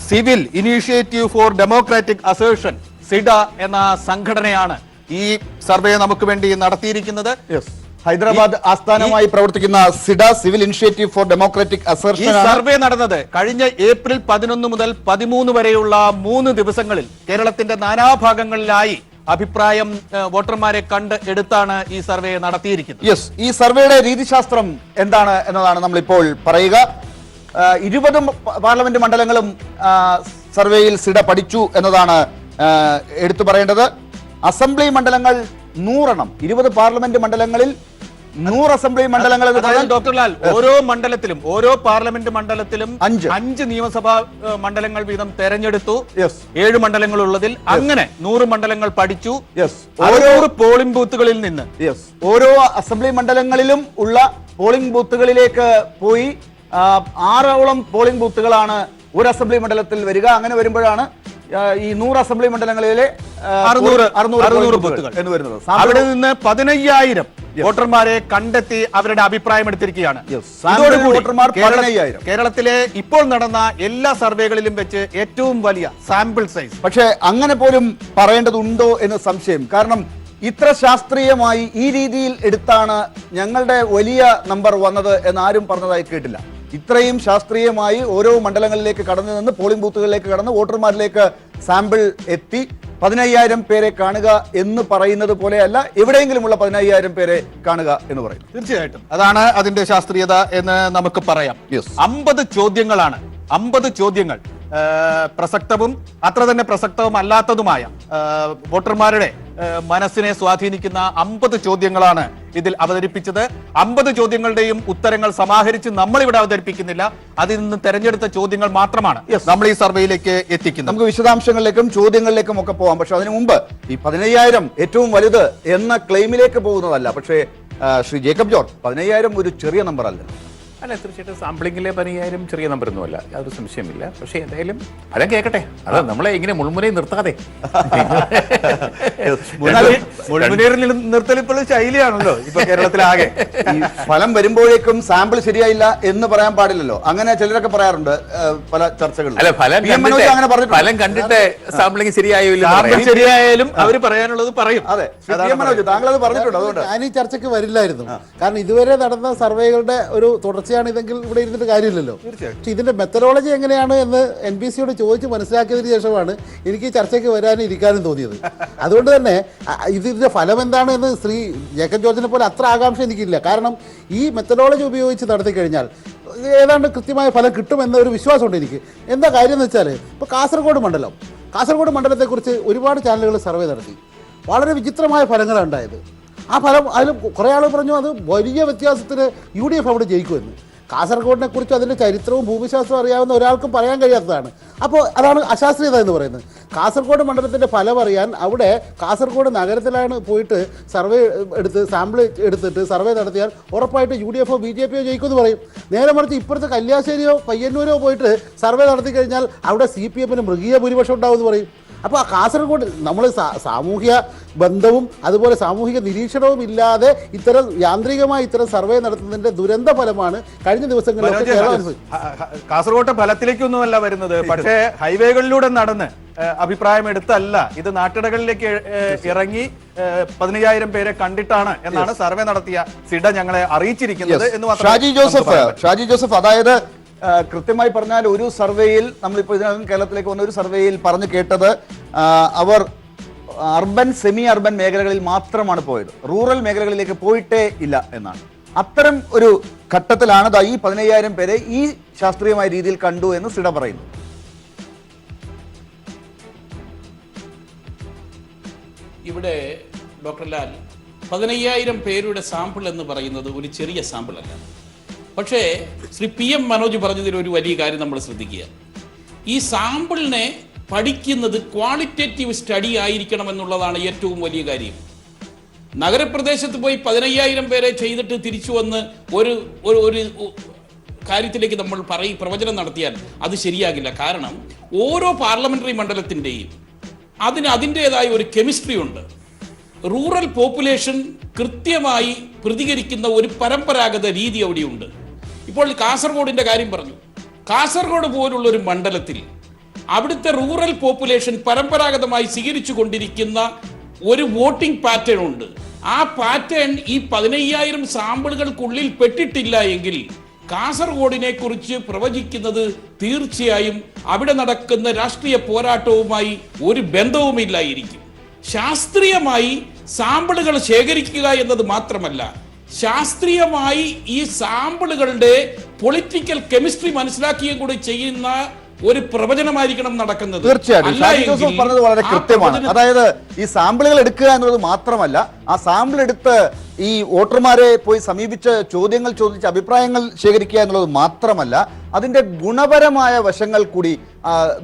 civil initiative for democratic assertion, CIDA എന്ന സംഘടനയാണ് ഈ സർവേ നമുക്ക് വേണ്ടി നടത്തിയിരിക്കുന്നത്. ഹൈദരാബാദ് ആസ്ഥാനമായി പ്രവർത്തിക്കുന്ന CIDA, civil initiative for democratic assertion. ഈ സർവേ നടന്നത് കഴിഞ്ഞ ഏപ്രിൽ 11 മുതൽ 13 വരെയുള്ള 3 ദിവസങ്ങളിൽ കേരളത്തിന്റെ നാനാഭാഗങ്ങളിലായി അഭിപ്രായം വോട്ടർമാരെ കണ്ട് എടുത്താണ് ഈ സർവേ നടത്തിയിരിക്കുന്നത്. ഈ സർവേയുടെ രീതിശാസ്ത്രം എന്താണ് എന്നതാണ് നമ്മൾ ഇപ്പോൾ പറയുക. 20 പാർലമെന്റ് മണ്ഡലങ്ങളും സർവേയിൽ സിഡ പഠിച്ചു എന്നതാണ് എടുത്തു പറയേണ്ടത്. അസംബ്ലി മണ്ഡലങ്ങൾ 100 എണ്ണം, 20 പാർലമെന്റ് മണ്ഡലങ്ങളിൽ 100 അസംബ്ലി മണ്ഡലങ്ങൾ. ഡോക്ടർ ലാൽ, ഓരോ മണ്ഡലത്തിലും, ഓരോ പാർലമെന്റ് മണ്ഡലത്തിലും 5 നിയമസഭാ മണ്ഡലങ്ങൾ വീതം തെരഞ്ഞെടുത്തു. 7 മണ്ഡലങ്ങൾ ഉള്ളതിൽ അങ്ങനെ 100 മണ്ഡലങ്ങൾ പഠിച്ചു. ഓരോ പോളിംഗ് ബൂത്തുകളിൽ നിന്ന് ഓരോ അസംബ്ലി മണ്ഡലങ്ങളിലും ഉള്ള പോളിംഗ് ബൂത്തുകളിലേക്ക് പോയി 6ഓളം പോളിംഗ് ബൂത്തുകളാണ് ഒരു അസംബ്ലി മണ്ഡലത്തിൽ വരിക. അങ്ങനെ വരുമ്പോഴാണ് ഈ 100 അസംബ്ലി മണ്ഡലങ്ങളിലെ 600 ബൂത്തുകൾ എന്ന് വരുന്നത്. അവിടെ നിന്ന് 15,000 വോട്ടർമാരെ കണ്ടെത്തി അവരുടെ അഭിപ്രായം എടുത്തിരിക്കുകയാണ്. കേരളത്തിലെ ഇപ്പോൾ നടന്ന എല്ലാ സർവേകളിലും വെച്ച് ഏറ്റവും വലിയ സാമ്പിൾ സൈസ്. പക്ഷേ അങ്ങനെ പോലും പറയേണ്ടതുണ്ടോ എന്ന് സംശയം. കാരണം ഇത്ര ശാസ്ത്രീയമായി ഈ രീതിയിൽ എടുത്താണ് ഞങ്ങളുടെ വലിയ നമ്പർ വന്നത് എന്നാരും പറഞ്ഞതായി കേട്ടില്ല. ഇത്രയും ശാസ്ത്രീയമായി ഓരോ മണ്ഡലങ്ങളിലേക്ക് കടന്നു നിന്ന് പോളിംഗ് ബൂത്തുകളിലേക്ക് കടന്ന് വോട്ടർമാരിലേക്ക് സാമ്പിൾ എത്തി 15,000 പേരെ കാണുക എന്ന് പറയുന്നത് പോലെയല്ല എവിടെയെങ്കിലുമുള്ള 15,000 പേരെ കാണുക എന്ന് പറയും. തീർച്ചയായിട്ടും അതാണ് അതിന്റെ ശാസ്ത്രീയത എന്ന് നമുക്ക് പറയാം. 50 ചോദ്യങ്ങളാണ്. 50 ചോദ്യങ്ങൾ പ്രസക്തവും അത്ര തന്നെ പ്രസക്തവും അല്ലാത്തതുമായ വോട്ടർമാരുടെ മനസ്സിനെ സ്വാധീനിക്കുന്ന 50 ചോദ്യങ്ങളാണ് ഇതിൽ അവതരിപ്പിച്ചത്. 50 ചോദ്യങ്ങളുടെയും ഉത്തരങ്ങൾ സമാഹരിച്ച് നമ്മളിവിടെ അവതരിപ്പിക്കുന്നില്ല. അതിൽ നിന്ന് തെരഞ്ഞെടുത്ത ചോദ്യങ്ങൾ മാത്രമാണ് നമ്മൾ ഈ സർവേയിലേക്ക് എത്തിക്കുന്നത്. നമുക്ക് വിശദാംശങ്ങളിലേക്കും ചോദ്യങ്ങളിലേക്കും ഒക്കെ പോകാം. പക്ഷെ അതിനു മുമ്പ് ഈ 15,000 ഏറ്റവും വലുത് എന്ന ക്ലെയിമിലേക്ക് പോകുന്നതല്ല. പക്ഷേ ശ്രീ ജേക്കബ് ജോർജ്, 15,000 ഒരു ചെറിയ നമ്പർ അല്ല. അല്ല, തീർച്ചയായിട്ടും സാമ്പിളിങ്ങിലെ 15,000 ചെറിയ നമ്പറൊന്നുമല്ല, യാതൊരു സംശയമില്ല. പക്ഷേ എന്തായാലും ഫലം കേൾക്കട്ടെ. അത് നമ്മളെ ഇങ്ങനെ മുൾമുനയിൽ നിർത്താതെ നിർത്തൽ ഇപ്പോൾ ശൈലിയാണല്ലോ ഇപ്പൊ കേരളത്തിലാകെ. ഈ ഫലം വരുമ്പോഴേക്കും സാമ്പിൾ ശരിയായില്ല എന്ന് പറയാൻ പാടില്ലല്ലോ. അങ്ങനെ ചിലരൊക്കെ പറയാറുണ്ട് പല ചർച്ചകളിലും. അല്ല, ഫലം കണ്ടിട്ട് സാമ്പിളിങ് ശരിയായാലും അവർ പറയാനുള്ളത് പറയും. അതെ, താങ്കൾ അത് പറഞ്ഞിട്ടുണ്ട്. അതുകൊണ്ട് ഞാൻ ഈ ചർച്ചയ്ക്ക് വരില്ലായിരുന്നു. കാരണം ഇതുവരെ നടന്ന സർവേകളുടെ ഒരു തുടർച്ചയാണ് ഇതെങ്കിൽ ഇവിടെ ഇരുന്നിട്ട് കാര്യമില്ലല്ലോ. പക്ഷെ ഇതിന്റെ മെത്തഡോളജി എങ്ങനെയാണ് എന്ന് NBCയോട് ചോദിച്ച് മനസ്സിലാക്കിയതിന് ശേഷമാണ് എനിക്ക് ഈ ചർച്ചയ്ക്ക് വരാനും ഇരിക്കാനും തോന്നിയത്. അതുകൊണ്ട് തന്നെ ഇതിന്റെ ഫലം എന്താണ് എന്ന് ശ്രീ ജേക്കബ് ജോർജിനെ പോലെ അത്ര ആകാംക്ഷ എനിക്കില്ല. കാരണം ഈ മെത്തഡോളജി ഉപയോഗിച്ച് നടത്തി കഴിഞ്ഞാൽ ഏതാണ്ട് കൃത്യമായ ഫലം കിട്ടുമെന്ന ഒരു വിശ്വാസമുണ്ട് എനിക്ക്. എന്താ കാര്യം എന്ന് വെച്ചാൽ ഇപ്പോൾ കാസർഗോഡ് മണ്ഡലത്തെക്കുറിച്ച് ഒരുപാട് ചാനലുകൾ സർവേ നടത്തി. വളരെ വിചിത്രമായ ഫലങ്ങളാണ് ഉണ്ടായത്. ആ ഫലം അതിൽ കുറേ ആൾ പറഞ്ഞു അത് വലിയ വ്യത്യാസത്തിന് UDF അവിടെ ജയിക്കുമെന്ന്. കാസർഗോഡിനെ കുറിച്ച് അതിൻ്റെ ചരിത്രവും ഭൂമിശാസ്ത്രവും അറിയാവുന്ന ഒരാൾക്കും പറയാൻ കഴിയാത്തതാണ്. അപ്പോൾ അതാണ് അശാസ്ത്രീയത എന്ന് പറയുന്നത്. കാസർഗോഡ് മണ്ഡലത്തിൻ്റെ ഫലം അറിയാൻ അവിടെ കാസർഗോഡ് നഗരത്തിലാണ് പോയിട്ട് സർവേ എടുത്ത് സാമ്പിൾ എടുത്തിട്ട് സർവേ നടത്തിയാൽ ഉറപ്പായിട്ട് UDF BJP ജയിക്കുമെന്ന് പറയും. നേരെ മറിച്ച് ഇപ്പുറത്തെ കല്യാശ്ശേരിയോ പയ്യന്നൂരോ പോയിട്ട് സർവേ നടത്തി കഴിഞ്ഞാൽ അവിടെ CPM മൃഗീയ ഭൂരിപക്ഷം ഉണ്ടാവുമെന്ന് പറയും. അപ്പോൾ ആ കാസർഗോഡ് നമ്മൾ സാമൂഹ്യ ബന്ധവും അതുപോലെ സാമൂഹിക നിരീക്ഷണവും ഇല്ലാതെ ഇത്തരം യാന്ത്രികമായി ഇത്തരം സർവേ നടത്തുന്നതിന്റെ ദുരന്ത ഫലമാണ് കഴിഞ്ഞ ദിവസങ്ങളിലൊക്കെ കേരളം. കാസർഗോട്ടെ ഫലത്തിലേക്കൊന്നുമല്ല വരുന്നത്, പക്ഷേ ഹൈവേകളിലൂടെ നടന്ന് അഭിപ്രായം എടുത്തല്ല, ഇത് നാട്ടിടകളിലേക്ക് ഇറങ്ങി 15,000 പേരെ കണ്ടിട്ടാണ് എന്നാണ് സർവേ നടത്തിയ സിഡ ഞങ്ങളെ അറിയിച്ചിരിക്കുന്നത് എന്ന് മാത്രമേ. ഷാജി ജോസഫ്, അതായത് കൃത്യമായി പറഞ്ഞാൽ ഒരു സർവേയിൽ നമ്മളിപ്പോൾ ഇതിനകം കേരളത്തിലേക്ക് വന്ന ഒരു സർവേയിൽ പറഞ്ഞു കേട്ടത് അവർ അർബൻ സെമി അർബൻ മേഖലകളിൽ മാത്രമാണ് പോയത്, റൂറൽ മേഖലകളിലേക്ക് പോയിട്ടേ ഇല്ല എന്നാണ്. അത്തരം ഒരു ഘട്ടത്തിലാണ് ഈ 15,000 പേരെ ഈ ശാസ്ത്രീയമായ രീതിയിൽ കണ്ടു എന്ന് സിഡ പറയുന്നു. ഇവിടെ ഡോക്ടർ ലാൽ 15,000 പേരുടെ സാമ്പിൾ എന്ന് പറയുന്നത് ഒരു ചെറിയ സാമ്പിൾ അല്ല. പക്ഷേ ശ്രീ PM മനോജ് പറഞ്ഞതിൽ ഒരു വലിയ കാര്യം നമ്മൾ ശ്രദ്ധിക്കുക. ഈ സാമ്പിളിനെ പഠിക്കുന്നത് ക്വാളിറ്റേറ്റീവ് സ്റ്റഡി ആയിരിക്കണം എന്നുള്ളതാണ് ഏറ്റവും വലിയ കാര്യം. നഗരപ്രദേശത്ത് പോയി 15,000 പേരെ ചെയ്തിട്ട് തിരിച്ചു വന്ന് ഒരു കാര്യത്തിലേക്ക് നമ്മൾ പ്രവചനം നടത്തിയാൽ അത് ശരിയാകില്ല. കാരണം ഓരോ പാർലമെന്ററി മണ്ഡലത്തിൻ്റെയും അതിൻ്റെതായ ഒരു കെമിസ്ട്രി ഉണ്ട്. റൂറൽ പോപ്പുലേഷൻ കൃത്യമായി പ്രതികരിക്കുന്ന ഒരു പരമ്പരാഗത രീതി അവിടെയുണ്ട്. ഇപ്പോൾ കാസർഗോഡിന്റെ കാര്യം പറഞ്ഞു. കാസർഗോഡ് പോലുള്ള ഒരു മണ്ഡലത്തിൽ അവിടുത്തെ റൂറൽ പോപ്പുലേഷൻ പരമ്പരാഗതമായി സ്വീകരിച്ചു കൊണ്ടിരിക്കുന്ന ഒരു വോട്ടിംഗ് പാറ്റേൺ ഉണ്ട്. ആ പാറ്റേൺ ഈ 15,000 സാമ്പിളുകൾക്കുള്ളിൽ പെട്ടിട്ടില്ല എങ്കിൽ കാസർഗോഡിനെ കുറിച്ച് പ്രവചിക്കുന്നത് തീർച്ചയായും അവിടെ നടക്കുന്ന രാഷ്ട്രീയ പോരാട്ടവുമായി ഒരു ബന്ധവുമില്ലായിരിക്കും. ശാസ്ത്രീയമായി സാമ്പിളുകൾ ശേഖരിക്കുക എന്നത് മാത്രമല്ല, ശാസ്ത്രീയമായി ഈ സാമ്പിളുകളുടെ പൊളിറ്റിക്കൽ കെമിസ്ട്രി മനസ്സിലാക്കുകയും കൂടി ചെയ്യുന്ന ഒരു പ്രവചനമായിരിക്കണം നടക്കുന്നത്. തീർച്ചയായിട്ടും പറഞ്ഞത് വളരെ കൃത്യമാണ്. അതായത് ഈ സാമ്പിളുകൾ എടുക്കുക എന്നുള്ളത് മാത്രമല്ല, ആ സാമ്പിൾ എടുത്ത് ഈ വോട്ടർമാരെ പോയി സമീപിച്ച് ചോദ്യങ്ങൾ ചോദിച്ച് അഭിപ്രായങ്ങൾ ശേഖരിക്കുക എന്നുള്ളത് മാത്രമല്ല, അതിന്റെ ഗുണപരമായ വശങ്ങൾ കൂടി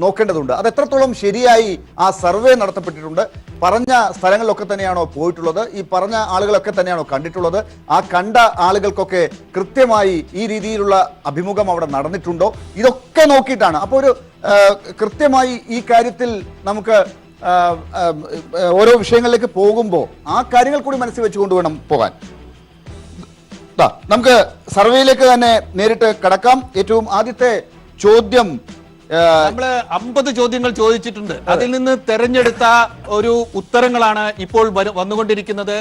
നോക്കേണ്ടതുണ്ട്. അത് എത്രത്തോളം ശരിയായി ആ സർവേ നടത്തപ്പെട്ടിട്ടുണ്ട്, പറഞ്ഞ സ്ഥലങ്ങളിലൊക്കെ തന്നെയാണോ പോയിട്ടുള്ളത്, ഈ പറഞ്ഞ ആളുകളൊക്കെ തന്നെയാണോ കണ്ടിട്ടുള്ളത്, ആ കണ്ട ആളുകൾക്കൊക്കെ കൃത്യമായി ഈ രീതിയിലുള്ള അഭിമുഖം അവിടെ നടന്നിട്ടുണ്ടോ, ഇതൊക്കെ നോക്കിയിട്ടാണ്. അപ്പോൾ ഒരു കൃത്യമായി ഈ കാര്യത്തിൽ നമുക്ക് ഓരോ വിഷയങ്ങളിലേക്ക് പോകുമ്പോൾ ആ കാര്യങ്ങൾ കൂടി മനസ്സിൽ വെച്ചുകൊണ്ട് വേണം പോകാൻ. നമുക്ക് സർവേയിലേക്ക് തന്നെ നേരിട്ട് കടക്കാം. ഏറ്റവും ആദ്യത്തെ ചോദ്യം, നമ്മള് 50 ചോദ്യങ്ങൾ ചോദിച്ചിട്ടുണ്ട്. അതിൽ നിന്ന് തെരഞ്ഞെടുത്ത ഒരു ഉത്തരങ്ങളാണ് ഇപ്പോൾ വന്നുകൊണ്ടിരിക്കുന്നത്.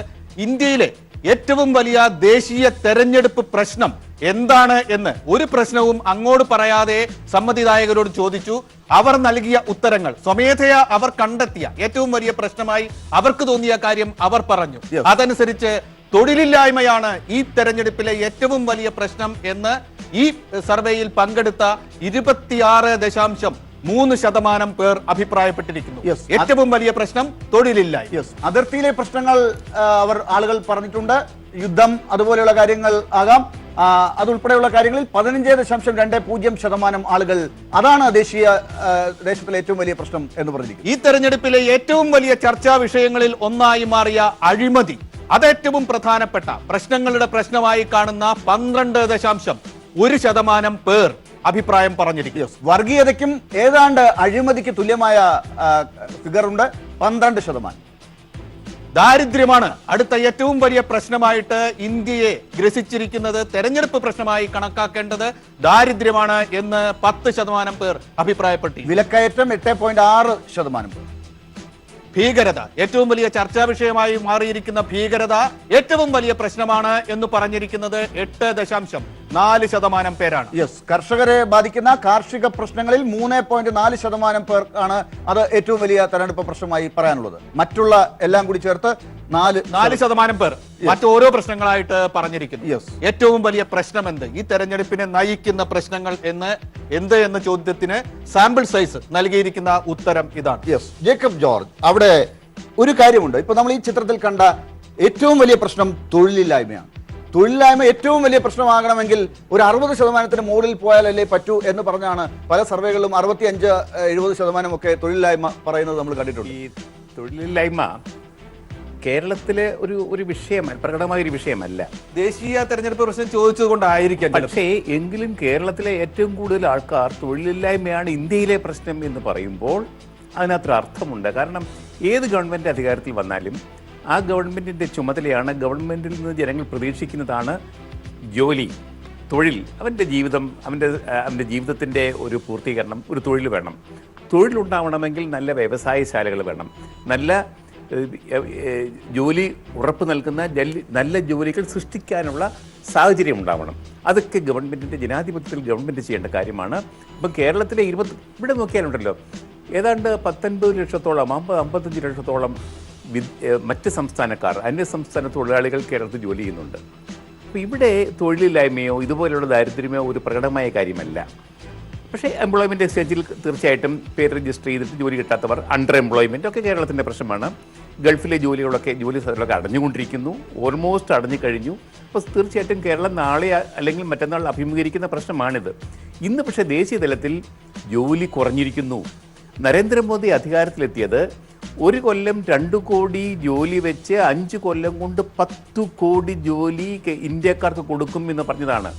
ഇന്ത്യയിലെ ഏറ്റവും വലിയ ദേശീയ തെരഞ്ഞെടുപ്പ് പ്രശ്നം എന്താണ് എന്ന് ഒരു പ്രശ്നവും അങ്ങോട്ട് പറയാതെ സമ്മതിദായകരോട് ചോദിച്ചു. അവർ നൽകിയ ഉത്തരങ്ങൾ സ്വമേധയാ അവർ കണ്ടെത്തിയ ഏറ്റവും വലിയ പ്രശ്നമായി അവർക്ക് തോന്നിയ കാര്യം അവർ പറഞ്ഞു. അതനുസരിച്ച് തൊഴിലില്ലായ്മയാണ് ഈ തെരഞ്ഞെടുപ്പിലെ ഏറ്റവും വലിയ പ്രശ്നം എന്ന് ഈ സർവേയിൽ പങ്കെടുത്ത 26.3% പേർ അഭിപ്രായപ്പെട്ടിരിക്കുന്നു. ഏറ്റവും വലിയ പ്രശ്നം തൊഴിലില്ലായ്മ. അതിർത്തിയിലെ പ്രശ്നങ്ങൾ ആളുകൾ പറഞ്ഞിട്ടുണ്ട്. യുദ്ധം അതുപോലെയുള്ള കാര്യങ്ങൾ ആകാം. അതുൾപ്പെടെയുള്ള കാര്യങ്ങളിൽ 15.20% ആളുകൾ അതാണ് ദേശത്തിലെ ഏറ്റവും വലിയ പ്രശ്നം എന്ന് പറഞ്ഞിരിക്കുന്നു. ഈ തെരഞ്ഞെടുപ്പിലെ ഏറ്റവും വലിയ ചർച്ചാ വിഷയങ്ങളിൽ ഒന്നായി മാറിയ അഴിമതി, അതേറ്റവും പ്രധാനപ്പെട്ട പ്രശ്നങ്ങളുടെ പ്രശ്നമായി കാണുന്ന 12.1% പേർ അഭിപ്രായം പറഞ്ഞിരിക്കുന്നു. വർഗീയതയ്ക്കും ഏതാണ്ട് അഴിമതിക്ക് തുല്യമായ ഫിഗറുണ്ട്, 12%. ദാരിദ്ര്യമാണ് അടുത്ത ഏറ്റവും വലിയ പ്രശ്നമായിട്ട് ഇന്ത്യയെ ഗ്രസിച്ചിരിക്കുന്നത്. തെരഞ്ഞെടുപ്പ് പ്രശ്നമായി കണക്കാക്കേണ്ടത് ദാരിദ്ര്യമാണ് എന്ന് 10% പേർ അഭിപ്രായപ്പെട്ടു. വിലക്കയറ്റം 8.6% പേർ. ഭീകരത ഏറ്റവും വലിയ ചർച്ചാ വിഷയമായി മാറിയിരിക്കുന്ന ഭീകരത ഏറ്റവും വലിയ പ്രശ്നമാണ് എന്ന് പറഞ്ഞിരിക്കുന്നത് 8.4% പേരാണ്. കർഷകരെ ബാധിക്കുന്ന കാർഷിക പ്രശ്നങ്ങളിൽ 3.4% പേർക്കാണ് അത് ഏറ്റവും വലിയ തെരഞ്ഞെടുപ്പ് പ്രശ്നമായി പറയാനുള്ളത്. മറ്റുള്ള എല്ലാം കൂടി ചേർത്ത് 4% പേർ മറ്റോരോ പ്രശ്നങ്ങളായിട്ട് പറഞ്ഞിരിക്കുന്നു. ഏറ്റവും വലിയ പ്രശ്നം എന്ത്, ഈ തെരഞ്ഞെടുപ്പിനെ നയിക്കുന്ന പ്രശ്നങ്ങൾ എന്ത് എന്ന ചോദ്യത്തിന് സാമ്പിൾ സൈസ് നൽകിയിരിക്കുന്ന ഉത്തരം ഇതാണ്. ജേക്കബ് ജോർജ്, അവിടെ ഒരു കാര്യമുണ്ട്. ഇപ്പൊ നമ്മൾ ഈ ചിത്രത്തിൽ കണ്ട ഏറ്റവും വലിയ പ്രശ്നം തൊഴിലില്ലായ്മയാണ്. തൊഴിലില്ലായ്മ ഏറ്റവും വലിയ പ്രശ്നമാകണമെങ്കിൽ ഒരു 60% മുകളിൽ പോയാലല്ലേ പറ്റൂ എന്ന് പറഞ്ഞാണ് പല സർവേകളിലും 65-70% ഒക്കെ തൊഴിലില്ലായ്മ പറയുന്നത് നമ്മൾ കണ്ടിട്ടുണ്ട്. ഈ തൊഴിലില്ലായ്മ കേരളത്തിലെ ഒരു വിഷയമല്ല, പ്രകടമായ ഒരു വിഷയമല്ല. ദേശീയ തെരഞ്ഞെടുപ്പ് പ്രശ്നം ചോദിച്ചത് കൊണ്ടായിരിക്കാം. പക്ഷേ എങ്കിലും കേരളത്തിലെ ഏറ്റവും കൂടുതൽ ആൾക്കാർ തൊഴിലില്ലായ്മയാണ് ഇന്ത്യയിലെ പ്രശ്നം എന്ന് പറയുമ്പോൾ അതിനകത്തൊരു അർത്ഥമുണ്ട്. കാരണം ഏത് ഗവൺമെൻറ് അധികാരത്തിൽ വന്നാലും ആ ഗവൺമെൻറ്റിൻ്റെ ചുമതലയാണ്, ഗവൺമെൻറ്റിൽ നിന്ന് ജനങ്ങൾ പ്രതീക്ഷിക്കുന്നതാണ് ജോലി, തൊഴിൽ. അവൻ്റെ ജീവിതത്തിൻ്റെ ഒരു പൂർത്തീകരണം, ഒരു തൊഴിൽ വേണം. തൊഴിലുണ്ടാവണമെങ്കിൽ നല്ല വ്യവസായശാലകൾ വേണം, നല്ല ജോലി ഉറപ്പ് നൽകുന്ന നല്ല ജോലികൾ സൃഷ്ടിക്കാനുള്ള സാഹചര്യം ഉണ്ടാവണം. അതൊക്കെ ഗവൺമെൻറ്റിൻ്റെ ജനാധിപത്യത്തിൽ ഗവൺമെൻറ് ചെയ്യേണ്ട കാര്യമാണ്. ഇപ്പം കേരളത്തിലെ ഇവിടെ നോക്കിയാലുണ്ടല്ലോ, ഏതാണ്ട് 19 ലക്ഷത്തോളം 55 ലക്ഷത്തോളം മറ്റ് സംസ്ഥാനക്കാർ, അന്യസംസ്ഥാന തൊഴിലാളികൾ കേരളത്തിൽ ജോലി ചെയ്യുന്നുണ്ട്. അപ്പോൾ ഇവിടെ തൊഴിലില്ലായ്മയോ ഇതുപോലെയുള്ള ദാരിദ്ര്യമോ ഒരു പ്രകടമായ കാര്യമല്ല. പക്ഷേ എംപ്ലോയ്മെൻറ്റ് എക്സ്ചേഞ്ചിൽ തീർച്ചയായിട്ടും പേര് രജിസ്റ്റർ ചെയ്തിട്ട് ജോലി കിട്ടാത്തവർ, അണ്ടർ എംപ്ലോയ്മെൻറ്റ് ഒക്കെ കേരളത്തിൻ്റെ പ്രശ്നമാണ്. ഗൾഫിലെ ജോലി സ്ഥലങ്ങളൊക്കെ അടഞ്ഞുകൊണ്ടിരിക്കുന്നു, ഓൾമോസ്റ്റ് അടഞ്ഞു കഴിഞ്ഞു. അപ്പോൾ തീർച്ചയായിട്ടും കേരളം നാളെ അല്ലെങ്കിൽ മറ്റന്നാൾ അഭിമുഖീകരിക്കുന്ന പ്രശ്നമാണിത്. ഇന്ന് പക്ഷേ ദേശീയ തലത്തിൽ ജോലി കുറഞ്ഞിരിക്കുന്നു. നരേന്ദ്രമോദി അധികാരത്തിലെത്തിയത് 1 കൊല്ലം 2 കോടി ജോലി വെച്ച് 5 കൊല്ലം കൊണ്ട് 10 കോടി ജോലി ഇന്ത്യക്കാർക്ക് കൊടുക്കും എന്ന് പറഞ്ഞതാണ്.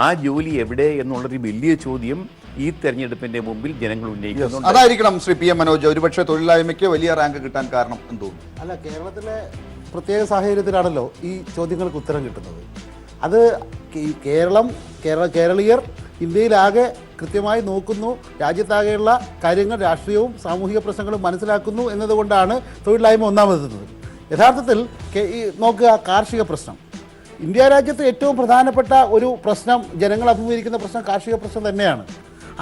ആ ജോലി എവിടെ എന്നുള്ളൊരു വലിയ ചോദ്യം ഈ തെരഞ്ഞെടുപ്പിന്റെ മുമ്പിൽ ജനങ്ങൾ ഉന്നയിക്കുന്നുണ്ട്. അതായിരിക്കണം ശ്രീ PM മനോജ് ഒരുപക്ഷെ തൊഴിലില്ലായ്മയ്ക്ക് വലിയ റാങ്ക് കിട്ടാൻ കാരണം എന്ന് തോന്നുന്നു. അല്ല, കേരളത്തിലെ പ്രത്യേക സാഹചര്യത്തിലാണല്ലോ ഈ ചോദ്യങ്ങൾക്ക് ഉത്തരം കിട്ടുന്നത്. അത് കേരളീയർ ഇന്ത്യയിലാകെ കൃത്യമായി നോക്കുന്നു, രാജ്യത്താകെയുള്ള കാര്യങ്ങൾ, രാഷ്ട്രീയവും സാമൂഹിക പ്രശ്നങ്ങളും മനസ്സിലാക്കുന്നു എന്നതുകൊണ്ടാണ് തൊഴിലില്ലായ്മ ഒന്നാമതെത്തുന്നത്. യഥാർത്ഥത്തിൽ നോക്കുക, കാർഷിക പ്രശ്നം ഇന്ത്യ രാജ്യത്ത് ഏറ്റവും പ്രധാനപ്പെട്ട ഒരു പ്രശ്നം, ജനങ്ങൾ അഭിമുഖീകരിക്കുന്ന പ്രശ്നം കാർഷിക പ്രശ്നം തന്നെയാണ്.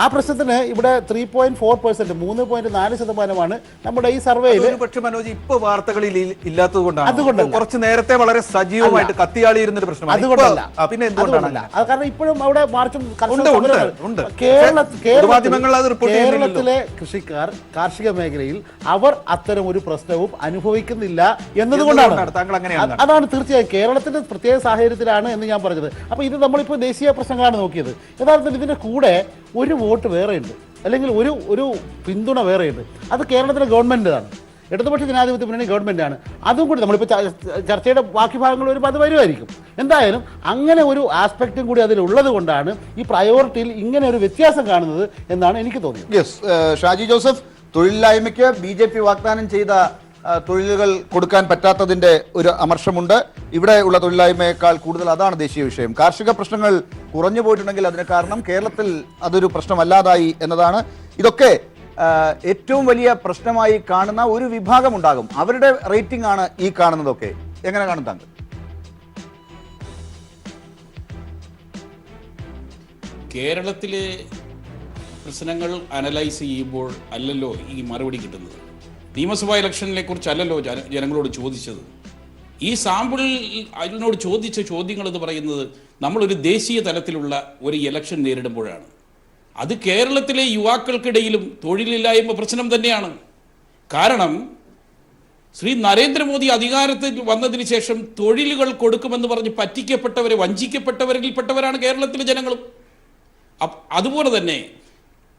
ആ പ്രശ്നത്തിന് ഇവിടെ 3.4%, 3.4% നമ്മുടെ ഈ സർവേയിൽ. പക്ഷെ മനോജ് ഇപ്പൊ വാർത്തകളിൽ ഇല്ലാത്തത് കൊണ്ടാണ്, അതുകൊണ്ടല്ല, കുറച്ച് നേരത്തെ വളരെ സജീവമായിട്ട് കത്തിയാളിയിരുന്നൊരു പ്രശ്നമാണ്. അതുകൊണ്ടല്ല, പിന്നെ എന്തുകൊണ്ടാണ്? കാരണം ഇപ്പോഴും അവിടെ മാർച്ചും കേരളത്തിലെ കൃഷിക്കാർ കാർഷിക മേഖലയിൽ അവർ അത്തരം ഒരു പ്രശ്നവും അനുഭവിക്കുന്നില്ല എന്നതുകൊണ്ടാണ്. താങ്കൾ അങ്ങനെയാണ്? അതാണ് തീർച്ചയായും കേരളത്തിന്റെ പ്രത്യേക സാഹചര്യത്തിലാണ് എന്ന് ഞാൻ പറഞ്ഞത്. അപ്പൊ ഇത് നമ്മളിപ്പോൾ ദേശീയ പ്രശ്നങ്ങളാണ് നോക്കിയത്. യഥാർത്ഥത്തിൽ ഇതിന്റെ കൂടെ ഒരു വോട്ട് വേറെയുണ്ട്, അല്ലെങ്കിൽ ഒരു പിന്തുണ വേറെയുണ്ട്. അത് കേരളത്തിലെ ഗവൺമെൻറ്റാണ്, ഇടതുപക്ഷ ജനാധിപത്യ മുന്നണി ഗവൺമെൻറ്റാണ്. അതും കൂടി നമ്മളിപ്പോൾ ചർച്ചയുടെ ബാക്കി ഭാഗങ്ങൾ വരുമ്പോൾ അത് വരുമായിരിക്കും. എന്തായാലും അങ്ങനെ ഒരു ആസ്പെക്റ്റും കൂടി അതിലുള്ളത് കൊണ്ടാണ് ഈ പ്രയോറിറ്റിയിൽ ഇങ്ങനെ ഒരു വ്യത്യാസം കാണുന്നത് എന്നാണ് എനിക്ക് തോന്നിയത്. യെസ്, ഷാജി ജോസഫ്, തൊഴിലില്ലായ്മയ്ക്ക് BJP വാഗ്ദാനം ചെയ്ത തൊഴിലുകൾ കൊടുക്കാൻ പറ്റാത്തതിന്റെ ഒരു അമർഷമുണ്ട്. ഇവിടെ ഉള്ള തൊഴിലില്ലായ്മയേക്കാൾ കൂടുതൽ അതാണ് ദേശീയ വിഷയം. കാർഷിക പ്രശ്നങ്ങൾ കുറഞ്ഞു പോയിട്ടുണ്ടെങ്കിൽ അതിന് കാരണം കേരളത്തിൽ അതൊരു പ്രശ്നമല്ലാതായി എന്നതാണ്. ഇതൊക്കെ ഏറ്റവും വലിയ പ്രശ്നമായി കാണുന്ന ഒരു വിഭാഗമുണ്ടാകും, അവരുടെ റേറ്റിംഗ് ആണ് ഈ കാണുന്നതൊക്കെ. എങ്ങനെ കാണും താങ്കൾ? കേരളത്തിലെ പ്രശ്നങ്ങൾ അനലൈസ് ചെയ്യുമ്പോൾ അല്ലല്ലോ ഈ മറുപടി കിട്ടുന്നത്. നിയമസഭാ ഇലക്ഷനെ കുറിച്ചല്ലല്ലോ ജനങ്ങളോട് ചോദിച്ചത്. ഈ സാമ്പിളിൽ അതിനോട് ചോദിച്ച ചോദ്യങ്ങൾ എന്ന് പറയുന്നത് നമ്മളൊരു ദേശീയ തലത്തിലുള്ള ഒരു ഇലക്ഷൻ നേരിടുമ്പോഴാണ്. അത് കേരളത്തിലെ യുവാക്കൾക്കിടയിലും തൊഴിലില്ലായ്മ പ്രശ്നം തന്നെയാണ്. കാരണം ശ്രീ നരേന്ദ്രമോദി അധികാരത്തിൽ വന്നതിന് ശേഷം തൊഴിലുകൾ കൊടുക്കുമെന്ന് പറഞ്ഞ് പറ്റിക്കപ്പെട്ടവരെ, വഞ്ചിക്കപ്പെട്ടവരിൽപ്പെട്ടവരാണ് കേരളത്തിലെ ജനങ്ങളും. അതുപോലെ തന്നെ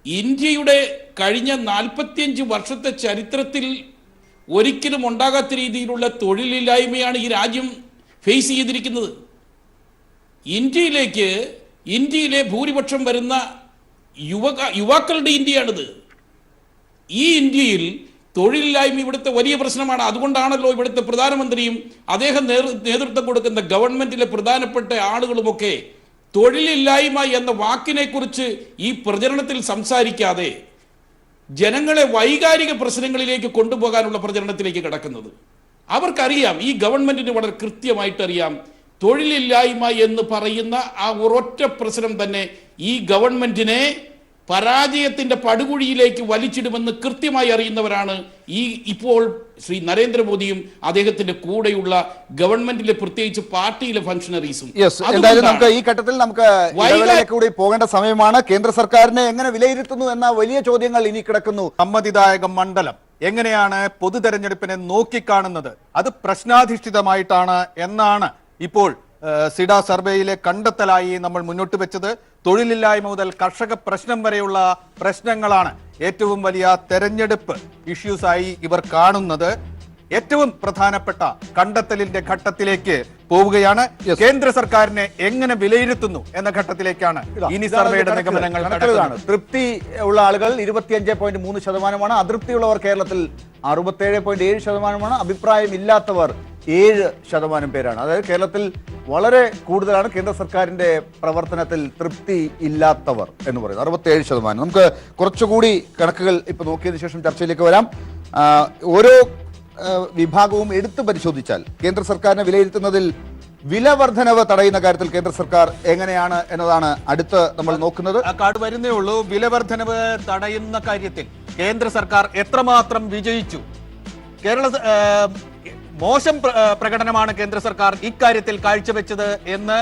ഇന്ത്യയുടെ കഴിഞ്ഞ 45 വർഷത്തെ ചരിത്രത്തിൽ ഒരിക്കലും ഉണ്ടാകാത്ത രീതിയിലുള്ള തൊഴിലില്ലായ്മയാണ് ഈ രാജ്യം ഫേസ് ചെയ്തിരിക്കുന്നത്. ഇന്ത്യയിലെ ഭൂരിപക്ഷം വരുന്ന യുവാക്കളുടെ ഇന്ത്യയാണിത്. ഈ ഇന്ത്യയിൽ തൊഴിലില്ലായ്മ ഇവിടുത്തെ വലിയ പ്രശ്നമാണ്. അതുകൊണ്ടാണല്ലോ ഇവിടുത്തെ പ്രധാനമന്ത്രിയും അദ്ദേഹം നേതൃത്വം കൊടുക്കുന്ന ഗവൺമെന്റിലെ പ്രധാനപ്പെട്ട ആളുകളുമൊക്കെ തൊഴിലില്ലായ്മ എന്ന വാക്കിനെ കുറിച്ച് ഈ പ്രചരണത്തിൽ സംസാരിക്കാതെ ജനങ്ങളെ വൈകാരിക പ്രശ്നങ്ങളിലേക്ക് കൊണ്ടുപോകാനുള്ള പ്രചരണത്തിലേക്ക് കടക്കുന്നത്. അവർക്കറിയാം, ഈ ഗവൺമെന്റിന് വളരെ കൃത്യമായിട്ട് അറിയാം, തൊഴിലില്ലായ്മ എന്ന് പറയുന്ന ആ ഒരൊറ്റ പ്രശ്നം തന്നെ ഈ ഗവൺമെന്റിനെ പരാജയത്തിന്റെ പടുകുഴിയിലേക്ക് വലിച്ചിടുമെന്ന് കൃത്യമായി അറിയുന്നവരാണ് ഇപ്പോൾ ശ്രീ നരേന്ദ്രമോദിയും അദ്ദേഹത്തിന്റെ കൂടെയുള്ള ഗവൺമെന്റിലെ പ്രത്യേകിച്ച് പാർട്ടിയിലെ ഫംഗ്ഷണറീസും. എന്തായാലും നമുക്ക് ഈ ഘട്ടത്തിൽ കൂടി പോകേണ്ട സമയമാണ്. കേന്ദ്ര സർക്കാരിനെ എങ്ങനെ വിലയിരുത്തുന്നു എന്ന വലിയ ചോദ്യങ്ങൾ ഇനി കിടക്കുന്നു. സമ്മതിദായക മണ്ഡലം എങ്ങനെയാണ് പൊതു തെരഞ്ഞെടുപ്പിനെ നോക്കിക്കാണുന്നത്, അത് പ്രശ്നാധിഷ്ഠിതമായിട്ടാണ് എന്നാണ് ഇപ്പോൾ സിഡ സർവേയിലെ കണ്ടെത്തലായി നമ്മൾ മുന്നോട്ട് വെച്ചത്. തൊഴിലില്ലായ്മ മുതൽ കർഷക പ്രശ്നം വരെയുള്ള പ്രശ്നങ്ങളാണ് ഏറ്റവും വലിയ തെരഞ്ഞെടുപ്പ് ഇഷ്യൂസായി ഇവർ കാണുന്നത്. ഏറ്റവും പ്രധാനപ്പെട്ട കണ്ടെത്തലിന്റെ ഘട്ടത്തിലേക്ക് പോവുകയാണ്. കേന്ദ്ര സർക്കാരിനെ എങ്ങനെ വിലയിരുത്തുന്നു എന്ന ഘട്ടത്തിലേക്കാണ് ഇനി സർവേയുടെ നിഗമനങ്ങൾ കണക്കുകളാണ്. തൃപ്തി ഉള്ള ആളുകൾ 25.3%, അതൃപ്തിയുള്ളവർ കേരളത്തിൽ 67.7%, അഭിപ്രായം ഇല്ലാത്തവർ 7% പേരാണ്. അതായത് കേരളത്തിൽ വളരെ കൂടുതലാണ് കേന്ദ്ര സർക്കാരിന്റെ പ്രവർത്തനത്തിൽ തൃപ്തി ഇല്ലാത്തവർ എന്ന് പറയുന്നത്, 67%. നമുക്ക് കുറച്ചുകൂടി കണക്കുകൾ ഇപ്പൊ നോക്കിയതിനു ശേഷം ചർച്ചയിലേക്ക് വരാം. ഓരോ വിഭാഗവും എടുത്തു പരിശോധിച്ചാൽ കേന്ദ്ര സർക്കാരിനെ വിലയിരുത്തുന്നതിൽ വില വർധനവ് തടയുന്ന കാര്യത്തിൽ കേന്ദ്ര സർക്കാർ എങ്ങനെയാണ് എന്നതാണ് അടുത്ത് നമ്മൾ നോക്കുന്നത്. ആ കാർഡ് വരുന്നേ ഉള്ളൂ. വില വർധനവ് തടയുന്ന കാര്യത്തിൽ കേന്ദ്ര സർക്കാർ എത്രമാത്രം വിജയിച്ചു? മോശം പ്രകടനമാണ് കേന്ദ്ര സർക്കാർ ഇക്കാര്യത്തിൽ കാഴ്ചവെച്ചത് എന്ന്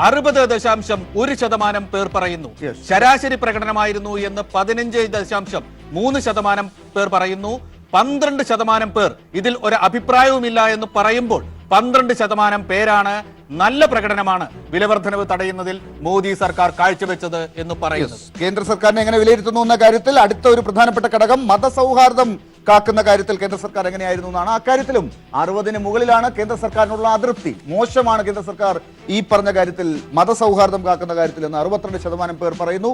60.1% പേർ പറയുന്നു. ശരാശരി പ്രകടനമായിരുന്നു എന്ന് 15.3% പേർ പറയുന്നു. 12% പേർ ഇതിൽ ഒരു അഭിപ്രായവുമില്ല എന്ന് പറയുമ്പോൾ 12% പേരാണ് നല്ല പ്രകടനമാണ് വിലവർദ്ധനവ് തടയുന്നതിൽ മോദി സർക്കാർ കാഴ്ചവെച്ചത് എന്ന് പറയുന്നത്. കേന്ദ്ര സർക്കാരിനെ എങ്ങനെ വിലയിരുത്തുന്നു എന്ന കാര്യത്തിൽ അടുത്ത ഒരു പ്രധാനപ്പെട്ട ഘടകം മതസൗഹാർദ്ദം കാക്കുന്ന കാര്യത്തിൽ കേന്ദ്ര സർക്കാർ എങ്ങനെയായിരുന്നു എന്നാണ്. അക്കാര്യത്തിലും 60-ന് മുകളിലാണ് കേന്ദ്ര സർക്കാരിനുള്ള അതൃപ്തി. മോശമാണ് കേന്ദ്ര സർക്കാർ ഈ പറഞ്ഞ കാര്യത്തിൽ മതസൗഹാർദ്ദം കാക്കുന്ന കാര്യത്തിൽ എന്ന് 62% പേർ പറയുന്നു.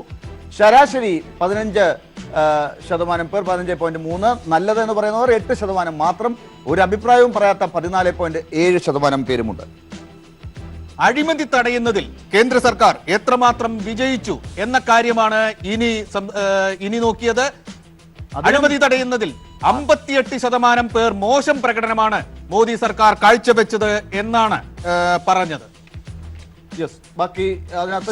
ശരാശരി 15% പേർ, 15.3. നല്ലത് എന്ന് പറയുന്നവർ 8% മാത്രം. ഒരു അഭിപ്രായവും പറയാത്ത 14.7% പേരുമുണ്ട്. അഴിമതി തടയുന്നതിൽ കേന്ദ്ര സർക്കാർ എത്രമാത്രം വിജയിച്ചു എന്ന കാര്യമാണ് ഇനി നോക്കിയത്. അഴിമതി തടയുന്നതിൽ 58% പേർ മോശം പ്രകടനമാണ് മോദി സർക്കാർ കാഴ്ചവെച്ചത് എന്നാണ് പറഞ്ഞത്. ബാക്കി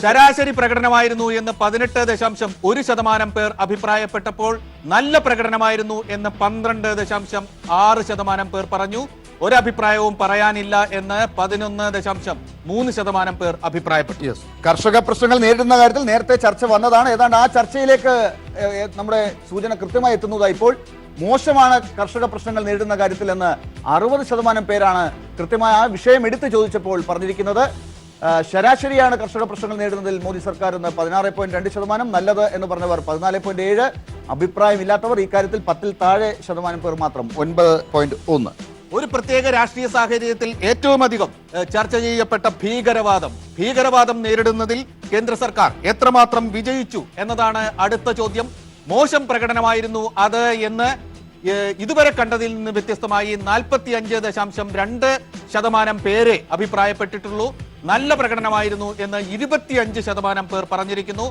ശരാശരി പ്രകടനമായിരുന്നു എന്ന് 18.1% പേർ അഭിപ്രായപ്പെട്ടപ്പോൾ നല്ല പ്രകടനമായിരുന്നു എന്ന് 12.6% പേർ പറഞ്ഞു. ഒരഭിപ്രായവും പറയാനില്ല എന്ന് 11.3% പേർ അഭിപ്രായപ്പെട്ടു. കർഷക പ്രശ്നങ്ങൾ നേരിടുന്ന കാര്യത്തിൽ നേരത്തെ ചർച്ച വന്നതാണ്. ഏതാണ്ട് ആ ചർച്ചയിലേക്ക് നമ്മുടെ സൂചന കൃത്യമായി എത്തുന്നതായി. ഇപ്പോൾ മോശമാണ് കർഷക പ്രശ്നങ്ങൾ നേരിടുന്ന കാര്യത്തിൽ എന്ന് 60% പേരാണ് കൃത്യമായ ആ വിഷയം എടുത്തു ചോദിച്ചപ്പോൾ പറഞ്ഞിരിക്കുന്നത്. ശരാശരിയാണ് കർഷക പ്രശ്നങ്ങൾ നേരിടുന്നതിൽ മോദി സർക്കാർ എന്ന് 16.2%, നല്ലത് എന്ന് പറഞ്ഞവർ 14.7%, അഭിപ്രായമില്ലാത്തവർ ഇക്കാര്യത്തിൽ 10-ൽ താഴെ ശതമാനം പേർ മാത്രം 9.1%. ഒരു പ്രത്യേക രാഷ്ട്രീയ സാഹചര്യത്തിൽ ഏറ്റവും അധികം ചർച്ച ചെയ്യപ്പെട്ട ഭീകരവാദം നേരിടുന്നതിൽ കേന്ദ്ര സർക്കാർ എത്രമാത്രം വിജയിച്ചു എന്നതാണ് അടുത്ത ചോദ്യം. മോശം പ്രകടനമായിരുന്നു അത് എന്ന് ഇതുവരെ കണ്ടതിൽ നിന്ന് വ്യത്യസ്തമായി 45.2% പേരെ അഭിപ്രായപ്പെട്ടിട്ടുള്ളൂ. നല്ല പ്രകടനമായിരുന്നു എന്ന് 25% പേർ പറഞ്ഞിരിക്കുന്നു.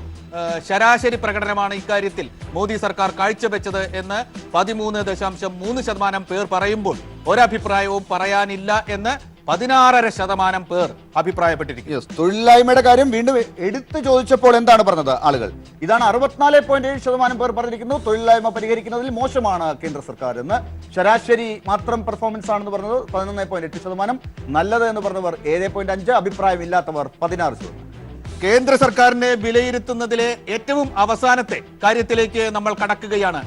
ശരാശരി പ്രകടനമാണ് ഇക്കാര്യത്തിൽ മോദി സർക്കാർ കാഴ്ചവെച്ചത് എന്ന് 13.3% പേർ പറയുമ്പോൾ ഒരഭിപ്രായവും പറയാനില്ല എന്ന് 16.5% പേർ അഭിപ്രായപ്പെട്ടിരിക്കുന്നു. തൊഴിലില്ലായ്മയുടെ കാര്യം വീണ്ടും എടുത്തു ചോദിച്ചപ്പോൾ എന്താണ് പറഞ്ഞത് ആളുകൾ? ഇതാണ് 64.7% പേർ പറഞ്ഞിരിക്കുന്നു. തൊഴിലില്ലായ്മ പരിഹരിക്കുന്നതിൽ മോശമാണ് കേന്ദ്ര സർക്കാർ എന്ന്. ശരാശരി മാത്രം പെർഫോമൻസ് ആണെന്ന് പറഞ്ഞത് 11.8%, നല്ലത് എന്ന് പറഞ്ഞവർ 7.5%, അഭിപ്രായമില്ലാത്തവർ 16%. കേന്ദ്ര സർക്കാരിനെ വിലയിരുത്തുന്നതിലെ ഏറ്റവും അവസാനത്തെ കാര്യത്തിലേക്ക് നമ്മൾ കടക്കുകയാണ്.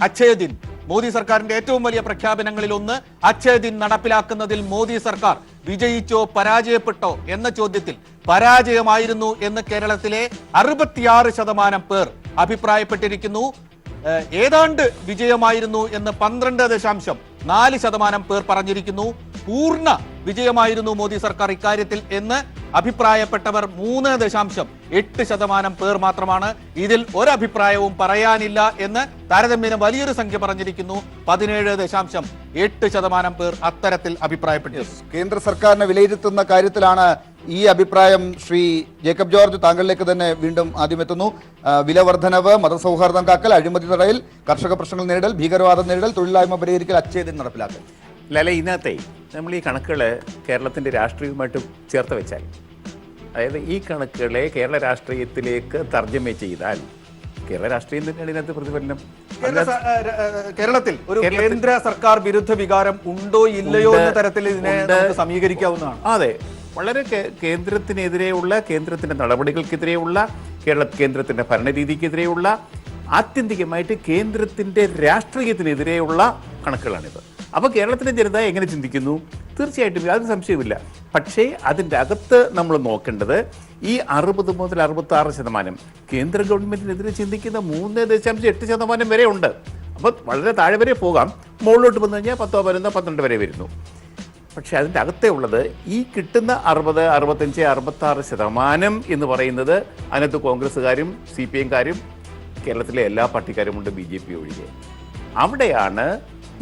അക്ഷയ ദിൻ. മോദി സർക്കാരിന്റെ ഏറ്റവും വലിയ പ്രഖ്യാപനങ്ങളിൽ ഒന്ന് അക്ഷയ ദിൻ നടപ്പിലാക്കുന്നതിൽ മോദി സർക്കാർ വിജയിച്ചോ പരാജയപ്പെട്ടോ എന്ന ചോദ്യത്തിൽ പരാജയമായിരുന്നു എന്ന് കേരളത്തിലെ 66% പേർ അഭിപ്രായപ്പെട്ടിരിക്കുന്നു. ഏതാണ്ട് വിജയമായിരുന്നു എന്ന് 12.4% പേർ പറഞ്ഞിരിക്കുന്നു. പൂർണ്ണ വിജയമായിരുന്നു മോദി സർക്കാർ ഇക്കാര്യത്തിൽ എന്ന് അഭിപ്രായപ്പെട്ടവർ 3.8% പേർ മാത്രമാണ്. ഇതിൽ ഒരഭിപ്രായവും പറയാനില്ല എന്ന് താരതമ്യേന വലിയൊരു സംഖ്യ പറഞ്ഞിരിക്കുന്നു. 17.8% പേർ അത്തരത്തിൽ അഭിപ്രായപ്പെട്ടു. കേന്ദ്ര സർക്കാരിനെ വിലയിരുത്തുന്ന കാര്യത്തിലാണ് ഈ അഭിപ്രായം. ശ്രീ ജേക്കബ് ജോർജ്, താങ്കളിലേക്ക് തന്നെ വീണ്ടും ആദ്യം എത്തുന്നു. വില വർധനവ്, മതസൗഹാർദ്ദം കാക്കൽ, അഴിമതി തടയൽ, കർഷക പ്രശ്നങ്ങൾ നേരിടൽ, ഭീകരവാദം നേരിടൽ, തൊഴിലില്ലായ്മ പരിഹരിക്കൽ, അക്ഷയ ദിൻ നടപ്പിലാക്കൽ. അല്ലെ, ഇതിനകത്തെ നമ്മൾ ഈ കണക്കുകൾ കേരളത്തിൻ്റെ രാഷ്ട്രീയവുമായിട്ട് ചേർത്ത് വെച്ചാൽ, അതായത് ഈ കണക്കുകളെ കേരള രാഷ്ട്രീയത്തിലേക്ക് തർജ്ജമ ചെയ്താൽ കേരള രാഷ്ട്രീയം തന്നെയാണ് ഇതിനകത്ത് പ്രതിഫലനം. കേരളത്തിൽ ഒരു കേന്ദ്ര സർക്കാർ വിരുദ്ധ വികാരം ഉണ്ടോ ഇല്ലയോ എന്ന തരത്തിൽ ഇതിനെ സമീകരിക്കാവുന്നതാണ്. അതെ, വളരെ കേന്ദ്രത്തിനെതിരെയുള്ള, കേന്ദ്രത്തിന്റെ നടപടികൾക്കെതിരെയുള്ള, കേന്ദ്രത്തിന്റെ ഭരണരീതിക്കെതിരെയുള്ള ആത്യന്തികമായിട്ട് കേന്ദ്രത്തിൻ്റെ രാഷ്ട്രീയത്തിനെതിരെയുള്ള കണക്കുകളാണിത്. അപ്പോൾ കേരളത്തിലെ ജനത എങ്ങനെ ചിന്തിക്കുന്നു? തീർച്ചയായിട്ടും യാതൊരു സംശയവുമില്ല. പക്ഷേ അതിൻ്റെ അകത്ത് നമ്മൾ നോക്കേണ്ടത് ഈ 60 മുതൽ 66% കേന്ദ്ര ഗവൺമെൻറ്റിനെതിരെ ചിന്തിക്കുന്ന 3.8% വരെ ഉണ്ട്. അപ്പോൾ വളരെ താഴെ വരെ പോകാം. മുകളിലോട്ട് വന്നു കഴിഞ്ഞാൽ 10, 11, 12 വരെ വരുന്നു. പക്ഷെ അതിൻ്റെ അകത്തേ ഉള്ളത് ഈ കിട്ടുന്ന 60, 65, 66% എന്ന് പറയുന്നത് അതിനകത്ത് കോൺഗ്രസ്സുകാരും CPM-കാരും കേരളത്തിലെ എല്ലാ പാർട്ടിക്കാരുമുണ്ട്, BJP ഒഴികെ. അവിടെയാണ്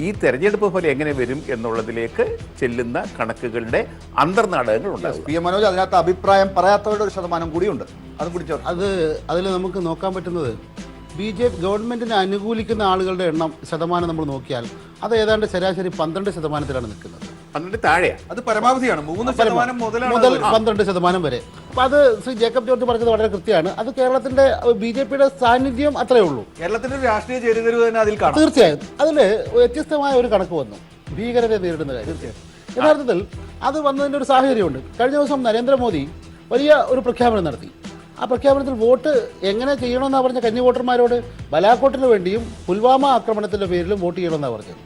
ഈ തെരഞ്ഞെടുപ്പ് ഫലം എങ്ങനെ വരും എന്നുള്ളതിലേക്ക് ചെല്ലുന്ന കണക്കുകളുടെ അന്തർനാടകങ്ങൾ ഉണ്ടാകും. PM മനോജ്, അതിനകത്ത് അഭിപ്രായം പറയാത്തവരുടെ ഒരു ശതമാനം കൂടിയുണ്ട്. അതും കൂടി അതിൽ നമുക്ക് നോക്കാൻ പറ്റുന്നത് BJP ഗവൺമെന്റിനെ അനുകൂലിക്കുന്ന ആളുകളുടെ ശതമാനം നമ്മൾ നോക്കിയാൽ അത് ഏതാണ്ട് ശരാശരി 12% നിൽക്കുന്നത്. 12 താഴെയാണ്. അത് പരമാവധിയാണ്. 3% മുതൽ 12% വരെ. അപ്പൊ അത് ശ്രീ ജേക്കബ് ജോർജ് പറഞ്ഞത് വളരെ കൃത്യമാണ്. അത് കേരളത്തിന്റെ BJP-യുടെ സാന്നിധ്യം അത്രയേ ഉള്ളൂ. കേരളത്തിന്റെ ഒരു രാഷ്ട്രീയ ചേരിതിരിവ് തന്നെ അതിൽ കാണാം. തീർച്ചയായും അതിൽ വ്യത്യസ്തമായ ഒരു കണക്ക് വന്നു, ഭീകരതയെ നേരിടുന്ന കാര്യം. യഥാർത്ഥത്തിൽ അത് വന്നതിൻ്റെ ഒരു സാഹചര്യമുണ്ട്. കഴിഞ്ഞ ദിവസം നരേന്ദ്രമോദി വലിയ ഒരു പ്രഖ്യാപനം നടത്തി. ആ പ്രഖ്യാപനത്തിൽ വോട്ട് എങ്ങനെ ചെയ്യണമെന്നാണ് പറഞ്ഞ കന്നി വോട്ടർമാരോട് ബലാക്കോട്ടിന് വേണ്ടിയും പുൽവാമ ആക്രമണത്തിൻ്റെ പേരിലും വോട്ട് ചെയ്യണമെന്നാണ് പറഞ്ഞത്.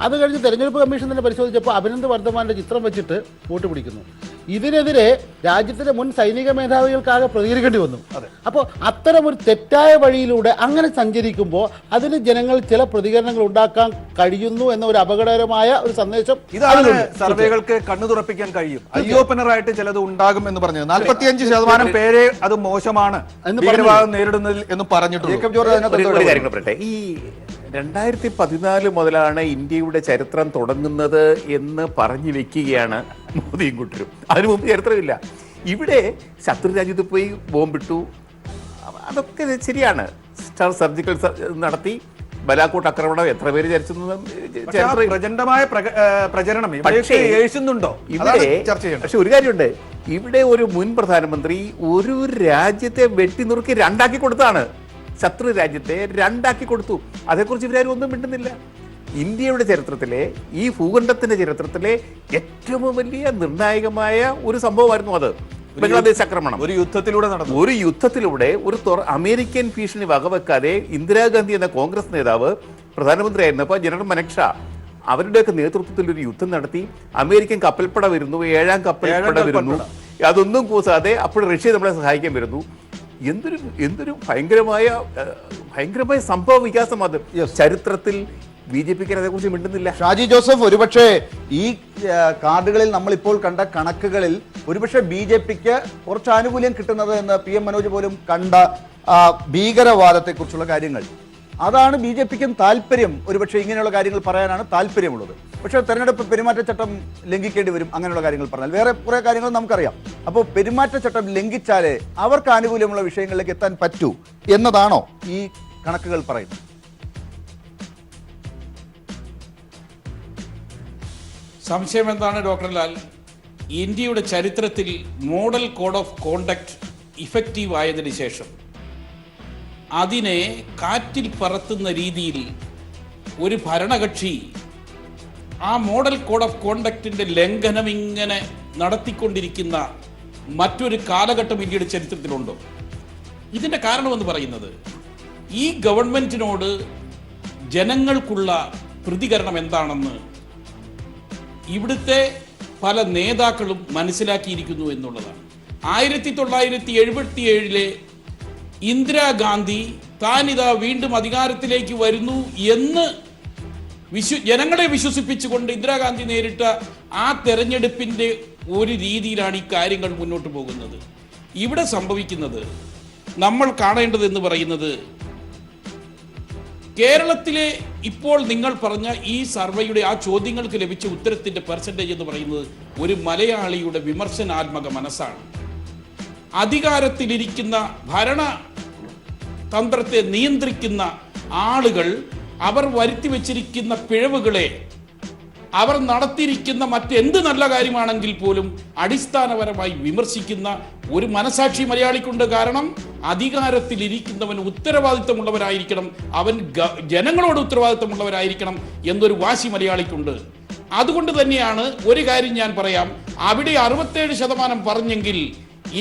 അത് കഴിഞ്ഞ് തെരഞ്ഞെടുപ്പ് കമ്മീഷൻ തന്നെ പരിശോധിച്ചപ്പോൾ അഭിനന്ദ് വർദ്ധമാൻ്റെ ചിത്രം വെച്ചിട്ട് വോട്ട് പിടിക്കുന്നു. ഇതിനെതിരെ രാജ്യത്തിൻ്റെ മുൻ സൈനിക മേധാവികൾക്കാകെ പ്രതികരിക്കേണ്ടി വന്നു. അപ്പോൾ അത്തരം ഒരു തെറ്റായ വഴിയിലൂടെ അങ്ങനെ സഞ്ചരിക്കുമ്പോൾ അതിന് ജനങ്ങൾ ചില പ്രതികരണങ്ങൾ ഉണ്ടാക്കാൻ കഴിയുന്നു എന്ന ഒരു അപകടകരമായ ഒരു സന്ദേശം ഇതാണ് സർവേകൾക്ക് കണ്ണു തുറപ്പിക്കാൻ കഴിയും. ഐ-ഓപ്പണറായിട്ട് ചിലത് ഉണ്ടാകും എന്ന് പറഞ്ഞത് 45% പേരെ അത് മോശമാണ് ഭീകരവാദം നേരിടുന്നതിൽ എന്ന് പറഞ്ഞിട്ടുണ്ട്. ഒരു കാര്യങ്ങൾ പറയട്ടെ. ഈ 2014 മുതലാണ് ഇന്ത്യയുടെ ചരിത്രം തുടങ്ങുന്നത് എന്ന് പറഞ്ഞു വെക്കുകയാണ് മോദിയും കൂട്ടരും. അതിനു മുമ്പ് ചരിത്രമില്ല. ഇവിടെ ശത്രു രാജ്യത്ത് പോയി ബോംബിട്ടു, അതൊക്കെ ശരിയാണ്. സർജിക്കൽ നടത്തി, ബലാക്കോട്ട് ആക്രമണം, എത്ര പേര് പ്രചണ്ഡമായ പ്രചരണം േഴുന്നുണ്ടോ ഇവിടെ? പക്ഷെ ഒരു കാര്യമുണ്ട്, ഇവിടെ ഒരു മുൻ പ്രധാനമന്ത്രി ഒരു രാജ്യത്തെ വെട്ടിനുറുക്കി രണ്ടാക്കി കൊടുത്താണ്. ശത്രു രാജ്യത്തെ രണ്ടാക്കി കൊടുത്തു. അതേക്കുറിച്ച് ഇവരാരും ഒന്നും മിണ്ടുന്നില്ല. ഇന്ത്യയുടെ ചരിത്രത്തിലെ, ഈ ഭൂഖണ്ഡത്തിന്റെ ചരിത്രത്തിലെ ഏറ്റവും വലിയ നിർണായകമായ ഒരു സംഭവമായിരുന്നു അത്, ബംഗ്ലാദേശ് ആക്രമണം. ഒരു യുദ്ധത്തിലൂടെ നടന്നു. ഒരു യുദ്ധത്തിലൂടെ ഒരു അമേരിക്കൻ ഭീഷണി വകവെക്കാതെ ഇന്ദിരാഗാന്ധി എന്ന കോൺഗ്രസ് നേതാവ് പ്രധാനമന്ത്രിയായിരുന്നപ്പോൾ ജനറൽ മനക്ഷ അവരുടെയൊക്കെ നേതൃത്വത്തിൽ ഒരു യുദ്ധം നടത്തി. അമേരിക്കൻ കപ്പൽപ്പട വരുന്നു, 7ാം കപ്പൽപ്പട വരുന്നു. അതൊന്നും കൂസാതെ അപ്പോൾ റഷ്യ നമ്മളെ സഹായിക്കാൻ വരുന്നു. എന്തൊരു ഭയങ്കരമായ സംഭവ വികാസം അത്. ചരിത്രത്തിൽ BJP-ക്ക് അതേക്കുറിച്ച് മിണ്ടുന്നില്ല. ഷാജി ജോസഫ്, ഒരുപക്ഷെ ഈ കാർഡുകളിൽ നമ്മളിപ്പോൾ കണ്ട കണക്കുകളിൽ ഒരുപക്ഷെ BJP-ക്ക് കുറച്ച് ആനുകൂല്യം കിട്ടുന്നത് എന്ന് PM മനോജ് പോലും കണ്ട ഭീകരവാദത്തെക്കുറിച്ചുള്ള കാര്യങ്ങൾ, അതാണ് BJP-ക്കും താല്പര്യം. ഒരുപക്ഷെ ഇങ്ങനെയുള്ള കാര്യങ്ങൾ പറയാനാണ് താല്പര്യമുള്ളത്. പക്ഷേ തെരഞ്ഞെടുപ്പ് പെരുമാറ്റച്ചട്ടം ലംഘിക്കേണ്ടി വരും അങ്ങനെയുള്ള കാര്യങ്ങൾ പറഞ്ഞാൽ. വേറെ കുറേ കാര്യങ്ങൾ നമുക്കറിയാം. അപ്പോൾ പെരുമാറ്റച്ചട്ടം ലംഘിച്ചാലേ അവർക്ക് ആനുകൂല്യമുള്ള വിഷയങ്ങളിലേക്ക് എത്താൻ പറ്റൂ എന്നതാണോ ഈ കണക്കുകൾ പറയുന്നത്? സംശയം എന്താണ് ഡോക്ടർ ലാൽ? ഇന്ത്യയുടെ ചരിത്രത്തിൽ model code of conduct effective ആയതിനു ശേഷം അതിനെ കാറ്റിൽ പറത്തുന്ന രീതിയിൽ ഒരു ഭരണകക്ഷി ആ മോഡൽ കോഡ് ഓഫ് കോണ്ടക്റ്റിന്റെ ലംഘനം ഇങ്ങനെ നടത്തിക്കൊണ്ടിരിക്കുന്ന മറ്റൊരു കാലഘട്ടം ഇന്ത്യയുടെ ചരിത്രത്തിലുണ്ടോ? ഇതിന്റെ കാരണമെന്ന് പറയുന്നത് ഈ ഗവൺമെന്റിനോട് ജനങ്ങൾക്കുള്ള പ്രതികരണം എന്താണെന്ന് ഇവിടുത്തെ പല നേതാക്കളും മനസ്സിലാക്കിയിരിക്കുന്നു എന്നുള്ളതാണ്. 1977 ഇന്ദിരാഗാന്ധി താനിതാ വീണ്ടും അധികാരത്തിലേക്ക് വരുന്നു എന്ന് ജനങ്ങളെ വിശ്വസിപ്പിച്ചുകൊണ്ട് ഇന്ദിരാഗാന്ധി നേരിട്ട ആ തെരഞ്ഞെടുപ്പിന്റെ ഒരു രീതിയിലാണ് ഈ കാര്യങ്ങൾ മുന്നോട്ട് പോകുന്നത്. ഇവിടെ സംഭവിക്കുന്നത്, നമ്മൾ കാണേണ്ടത് എന്ന് പറയുന്നത്, കേരളത്തിലെ ഇപ്പോൾ നിങ്ങൾ പറഞ്ഞ ഈ സർവേയുടെ ആ ചോദ്യങ്ങൾക്ക് ലഭിച്ച ഉത്തരത്തിന്റെ പെർസെൻറ്റേജ് എന്ന് പറയുന്നത് ഒരു മലയാളിയുടെ വിമർശനാത്മക മനസ്സാണ്. അധികാരത്തിലിരിക്കുന്ന ഭരണതന്ത്രത്തെ നിയന്ത്രിക്കുന്ന ആളുകൾ അവർ വരുത്തി വെച്ചിരിക്കുന്ന പിഴവുകളെ, അവർ നടത്തിയിരിക്കുന്ന മറ്റെന്ത് നല്ല കാര്യമാണെങ്കിൽ പോലും അടിസ്ഥാനപരമായി വിമർശിക്കുന്ന ഒരു മനസാക്ഷി മലയാളിക്കുണ്ട്. കാരണം അധികാരത്തിലിരിക്കുന്നവൻ ഉത്തരവാദിത്തമുള്ളവരായിരിക്കണം, അവൻ ജനങ്ങളോട് ഉത്തരവാദിത്തമുള്ളവരായിരിക്കണം എന്നൊരു വാശി മലയാളിക്കുണ്ട്. അതുകൊണ്ട് തന്നെയാണ് ഒരു കാര്യം ഞാൻ പറയാം, അവിടെ 67% പറഞ്ഞെങ്കിൽ